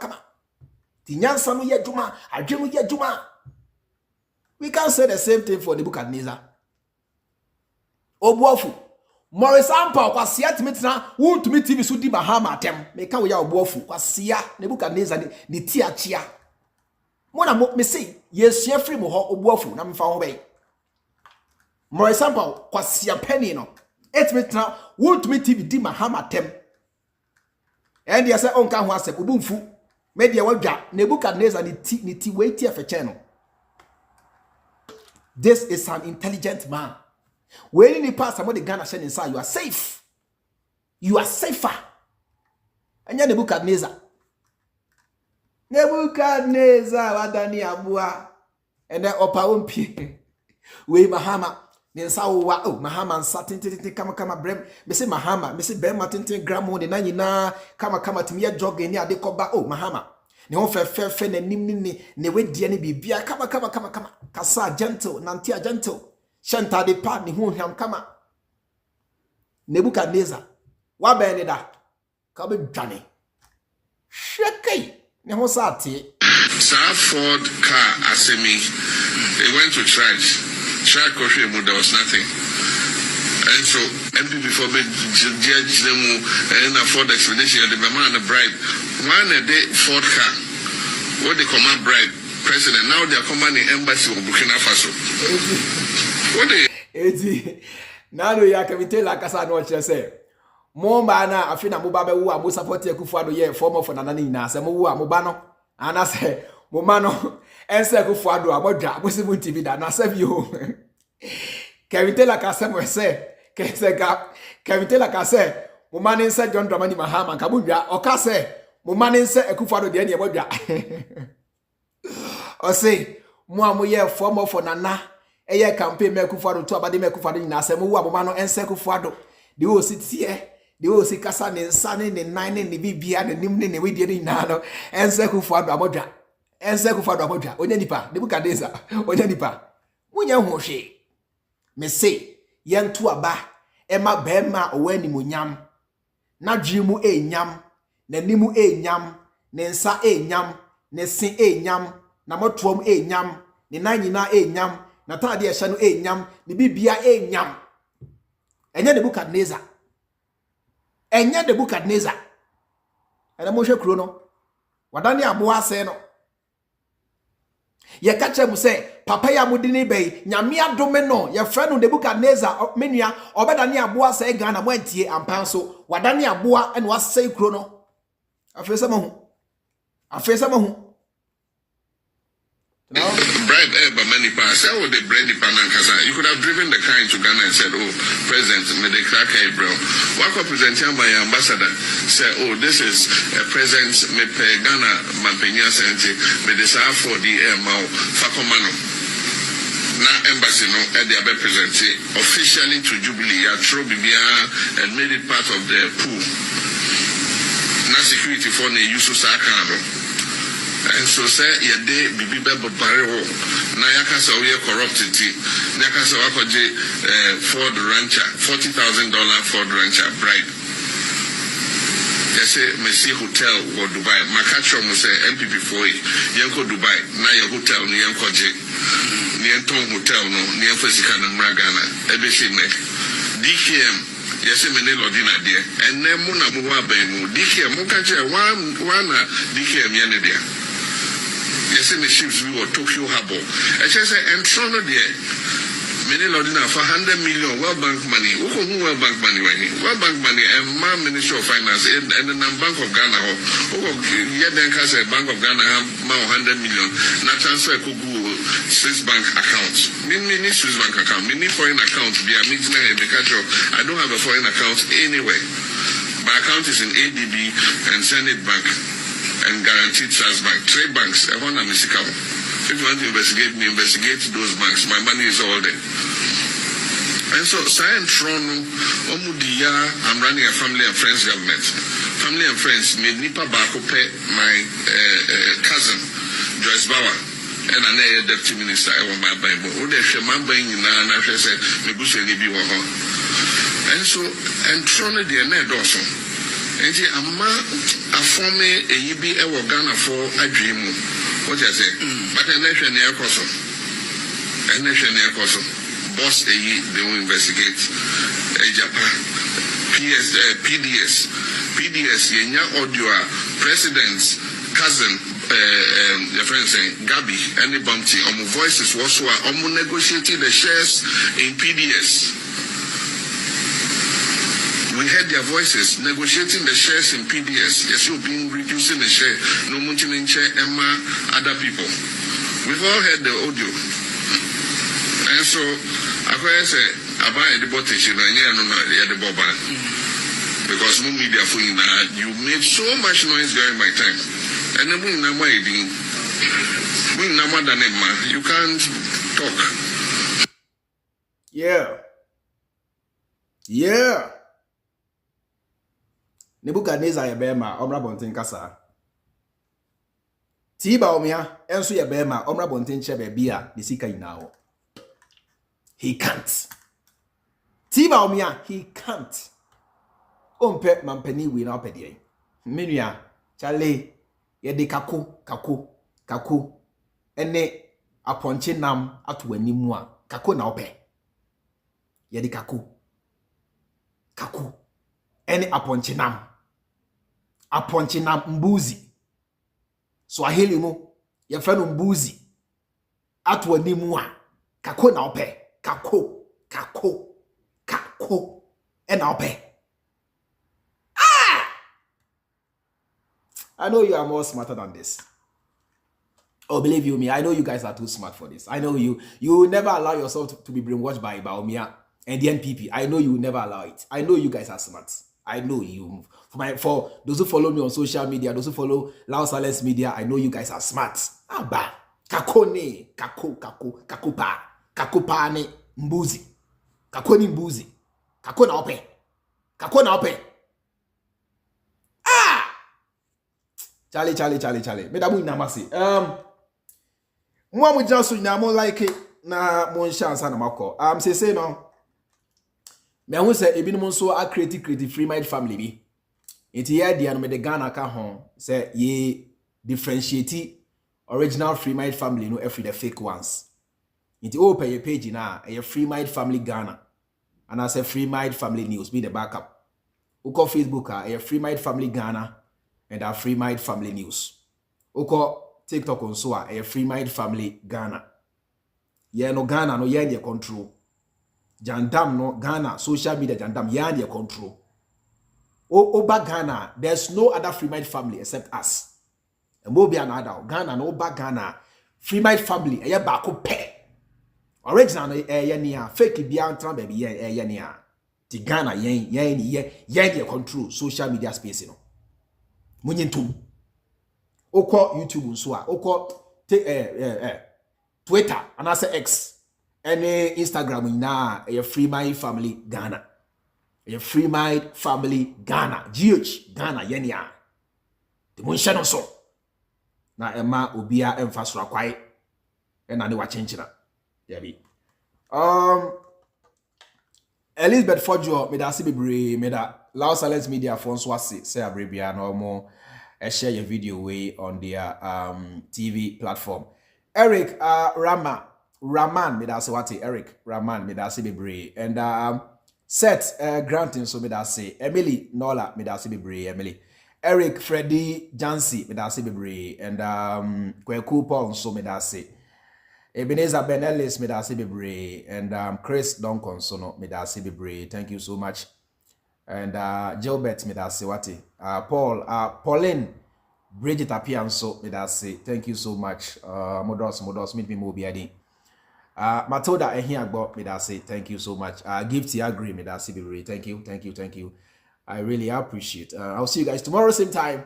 ti nyansa no ye djuma adwemu ye djuma. We can say the same thing for Nebuchadnezzar obuafu Morisampa kwasia timetina wo tumi TV so di Mahama atem me ka wo ya obuafu kwasia Nebuchadnezzar ni ti achia mona me say yesua free mo ho obuafu na mfa ho be Morisampa kwasia penny no etimetina wo tumi TV di Mahama atem and ya say onka ho asep obumfu me de wadwa Nebuchadnezzar ni ti wait here for channel. This is an intelligent man. When you pass somebody Ghana shen inside, you are safe. You are safer. And you're Nebuchadnezzar. Wadani abua. And then opa umpi. We Mahama. Nensa wa Mahama satin kama brem. Me say Mahama. Me say brem matin gramo de na nyina kama timia jog ni ade koba Mahama. Ne ho fe na nim ne wedie ne bibia kama kasa gentle nantia gentle shanta de pa ne ho hwam kama Nebuchadnezzar wa be ne da ka be dwane hwekei ne ho saate Sir Ford car asemi they went to church koshwe mu there was nothing And so MPP for the judge them and afford explanation the man a bribe. One a day Ford car. What they command bribe president. Now they are commanding embassy of Burkina Faso. What they now you can tell like I know what you say. Mo mana afina mo babe wo amo support Akufo Addo ye former for nana ni na se mo wo amoba no ana se mo ma no ense Akufo Addo amodwa mo se mo TV da na se bi o Kevin Taylor ka se mo se Kevin Taylor ka se mo ma ne se John Dramani Mahama ka mo dwa o ka se mo ma ne se Akufo Addo de ne modwa o se mo amo ye former for nana eye campaign me Akufo Addo to abade me Akufo Addo ni na se mo wo amoma no ense Akufo Addo de o sitie de o sikasa ne nsane ne nine ne bibia ne nim ne we die ni na no ense Akufo Addo amodwa ense Akufo Addo amodwa onya nipa de bukadeza onya nipa munya hwehwe me se yentu aba ema bema owani munyam na dwimu enyam na nimu enyam ne nsa enyam ne sin enyam na motuom enyam ne nanyina enyam na tade ehya no enyam ne bibia enyam enye de bukadeza enye de Nebukadnezar ene mo hwe kuro no wadane abo ase no ye ka chem se papa ya mudini bei nyame adome no ye frɛ no Nebukadnezar menua obedane abo ase Ghana mo antie ampan so wadane abo ene wasɛ kuro no afese mahu no. Bribe but many pass. How would they bread the Panankasa? You could have driven the car into Ghana and said, oh, President, may the crack a bro. What could present by ambassador? Say, oh, this is a present, me pay Ghana, Mampenia Senti, may the Sa for the Mao, Fakomano. Now, embassy, no, and they are presented officially to Jubilee, Atro Bibia, and made it part of the pool. Now, security for the use of Sakano. And so say ye day bibi bebo barrel na yaka say we corrupted na yaka say wa koje Ford Rancher $40,000 Ford Rancher bribe. They say Messi Hotel or Dubai makacho mo say MPP for yenko Dubai na your hotel ni yenko je ni enton hotel no ni enfa sika na Ghana ebe shi nek DKM yes mene lodina there and then mo na mo wa ban mo DKM mo ka che one DKM ye ne there. Yes, in the ships we were Tokyo Harbor. I just say, and Toronto there, many Lordina for 100 million World Bank money. Who World Bank money? World Bank money and my Ministry of Finance and the Bank of Ghana. Who yet then can say Bank of Ghana have 100 million. Not transfer Google Swiss Bank accounts. Mini Swiss Bank account, mini foreign accounts. Be a meeting in the country. I don't have a foreign account anyway. My account is in ADB and Senate Bank. And Guaranteed Trust Bank, 3 banks. I want to miss. If you want to investigate me, investigate those banks. My money is all there. And so, Science Toronto, Omudia, I'm running a family and friends government. Family and friends made Nipa Bako pay my cousin, Joyce Bauer, and an deputy minister. I want my Bible. Oh, they share my Bible, and I said, Mebusi Nibi Waho. And so, and Toronto, they are not also. And a former a yibi ewo Ghana for a dream. What I say? But a nation near Koso. A nation near Koso. Boss a they will investigate a Japan. PDS, Yenya Audio, President's cousin, the friend saying Gabi, any bounty, voices was negotiating the shares in PDS. We heard their voices negotiating the shares in PDS. Yes, you've been reducing the share. No mentioning share, Emma, other people. We've all heard the audio. And so, I say, I buy the botation and the boba. Because no media for you made so much noise during my time. And then you can't talk. Yeah. Nebukadnezar ye bema omra bonten kasa. Ti Bawumia enso ye bema omra bonten che be bia de sika yinawo. He can't. Ti Bawumia he can't. Ompe mampani we na opedie. Menua chale ye de kako ene aponche nam ato animu a kako na ope. Ye de kako kaku ene aponchinam mbuzi Swahili mu ye friend mbuzi atwa nimu a kako na ope kako ena ope. I know you are more smarter than this. Oh, believe you me, I know you guys are too smart for this. I know you will never allow yourself to be brainwashed by Bawumia and the NPP. I know you will never allow it. I know you guys are smart. I know you. For those who follow me on social media, those who follow Loud Silence Media, I know you guys are smart. Aba. Kakone. Kakupa ne mbuzi. Kakoni mbuzi. Kakona ope. Charlie. Medamu inamasi. Mwa mujansu inamo like na mon chance na mako. Say no. Me hu say ebi no so a create Freemind Family bi. Enti ye dia no me de Ghana ka ho say ye differentiate original Freemind Family no every the fake ones. Enti open your page na e Freemind Family Ghana. And I say Freemind Family News be the backup. Uko Facebook e Freemind Family Ghana and our Freemind Family News. Uko TikTok on so a Freemind Family Ghana. Ye no Ghana no ye control. Jandam no Ghana social media jandam ye control. Oba Ghana, there's no other Freemind Family except us. And we'll be another Ghana no Oba Ghana Freemind Family ye bako pe. Original ye niya fake bi antran baby ye niya. Ti Ghana ye control social media space no. Munyintum. Oko YouTube nso a oko Twitter and as X any Instagram na a Freemind Family Ghana. A Freemind Family Ghana. GH Ghana yenia. The munshano so. Na ema obia emfasura kwai. Ena ne wa chenchina. Yabi. Elizabeth Fojo me da sibebre me da Loud Silence Media for Swasi say abrabia no more share your video way on their TV platform. Eric Raman me da say what Eric Raman me da sibebre and Seth Granting so me da say Emily Nola me da sibebre Emily Eric Freddy Jancy me da sibebre and Kweku Paul so me da say Ebenezer Ben Ellis me da sibebre and Chris Duncan so no me da sibebre. Thank you so much. And Gilbert me da say what Pauline Bridget Apianso me da say thank you so much. Modos meet me mo biadi. Matilda Ehiagbo me da say thank you so much. Gifty Agree me da say be thank you. I really appreciate. I'll see you guys tomorrow same time.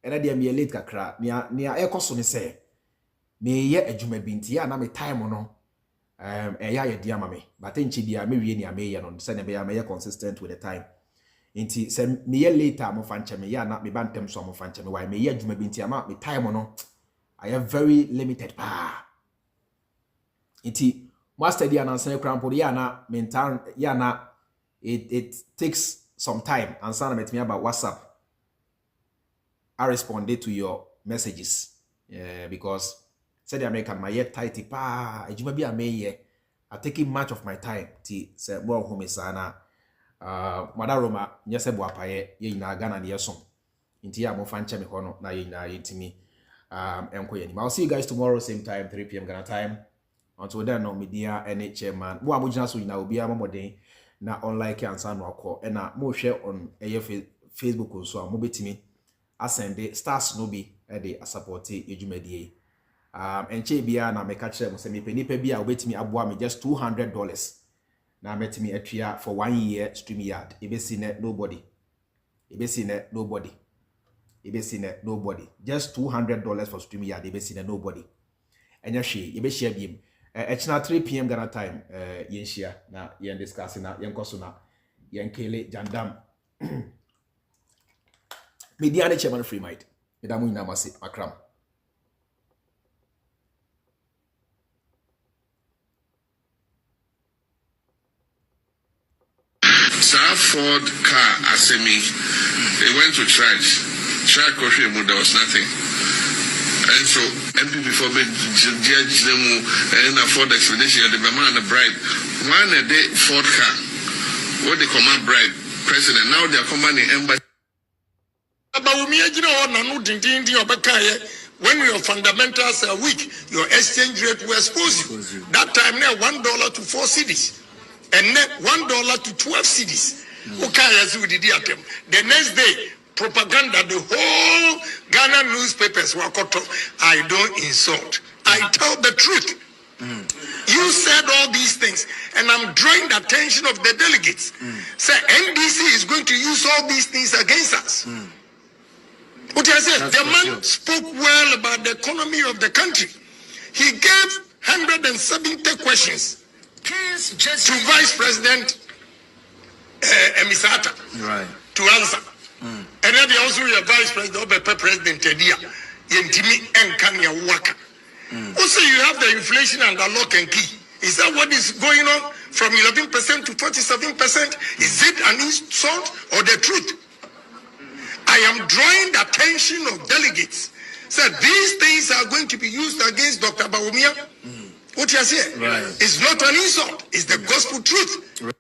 And I me late kakra nia ekoso ne say me ye adwuma binti ya na me time no eya ye dia ma me but enchi dia me wie ni ameye no se ne be ya me consistent with the time. Inti se me ye later mo fanche me ya na me bantem so mo fanche me why me ye adwuma binti ama me time no I am very limited pa. Inti master dia na san crampo ya na mentan ya na it takes some time and sana met me about WhatsApp. I responded to your messages because said the American my yet tighty pa adwuma bi ameye I taking much of my time ti say more home sana madaroma nyese bo apaye ye na Ghana ne yeso nti ya mo fanche me hono na ye na yetimi enko ye ni. I'll see you guys tomorrow same time 3 p.m. Ghana time. Until then no media any chairman mo amujina so nyina obi amamoden na online cancer no akọ e na mo hwe on Facebook so a mo betimi asende stars no bi e de support ejumadi enche bia na meka kire mo se me penipa bia obetimi aboa me just $200 na metimi atwia for 1 year stream yard ebesi ne nobody just $200 for stream yard ebesi ne nobody enya hwe ebehia biem echna 3 p.m. Ghana time yenhia na yen discuss na yenkoso na yenkele jandam media ne chairman Freemind medamu nyina mase akram. Ford car Asemi, they went to church there was nothing. And so MPP for me judge them and afford explanation the man and the bribe. One a day Ford car. What they command bribe president. Now they are commanding embassy. When your fundamentals are weak, your exchange rate will expose you. That time now $1 to 4 cedis, and then $1 to 12 cedis. The next day, propaganda, the whole Ghana newspapers were caught. I don't insult. I tell the truth. You said all these things, and I'm drawing the attention of the delegates. Say NDC is going to use all these things against us. What I said, the man spoke well about the economy of the country. He gave 170 questions to Vice President Emisata to answer. And then they also your Vice President, President Tedia, Yentimi and Kanya Waka. Also, you have the inflation and the lock and key. Is that what is going on from 11% to 47%? Is it an insult or the truth? I am drawing the attention of delegates. Said these things are going to be used against Dr. Bawumia. What you are saying? It's not an insult. It's the gospel truth.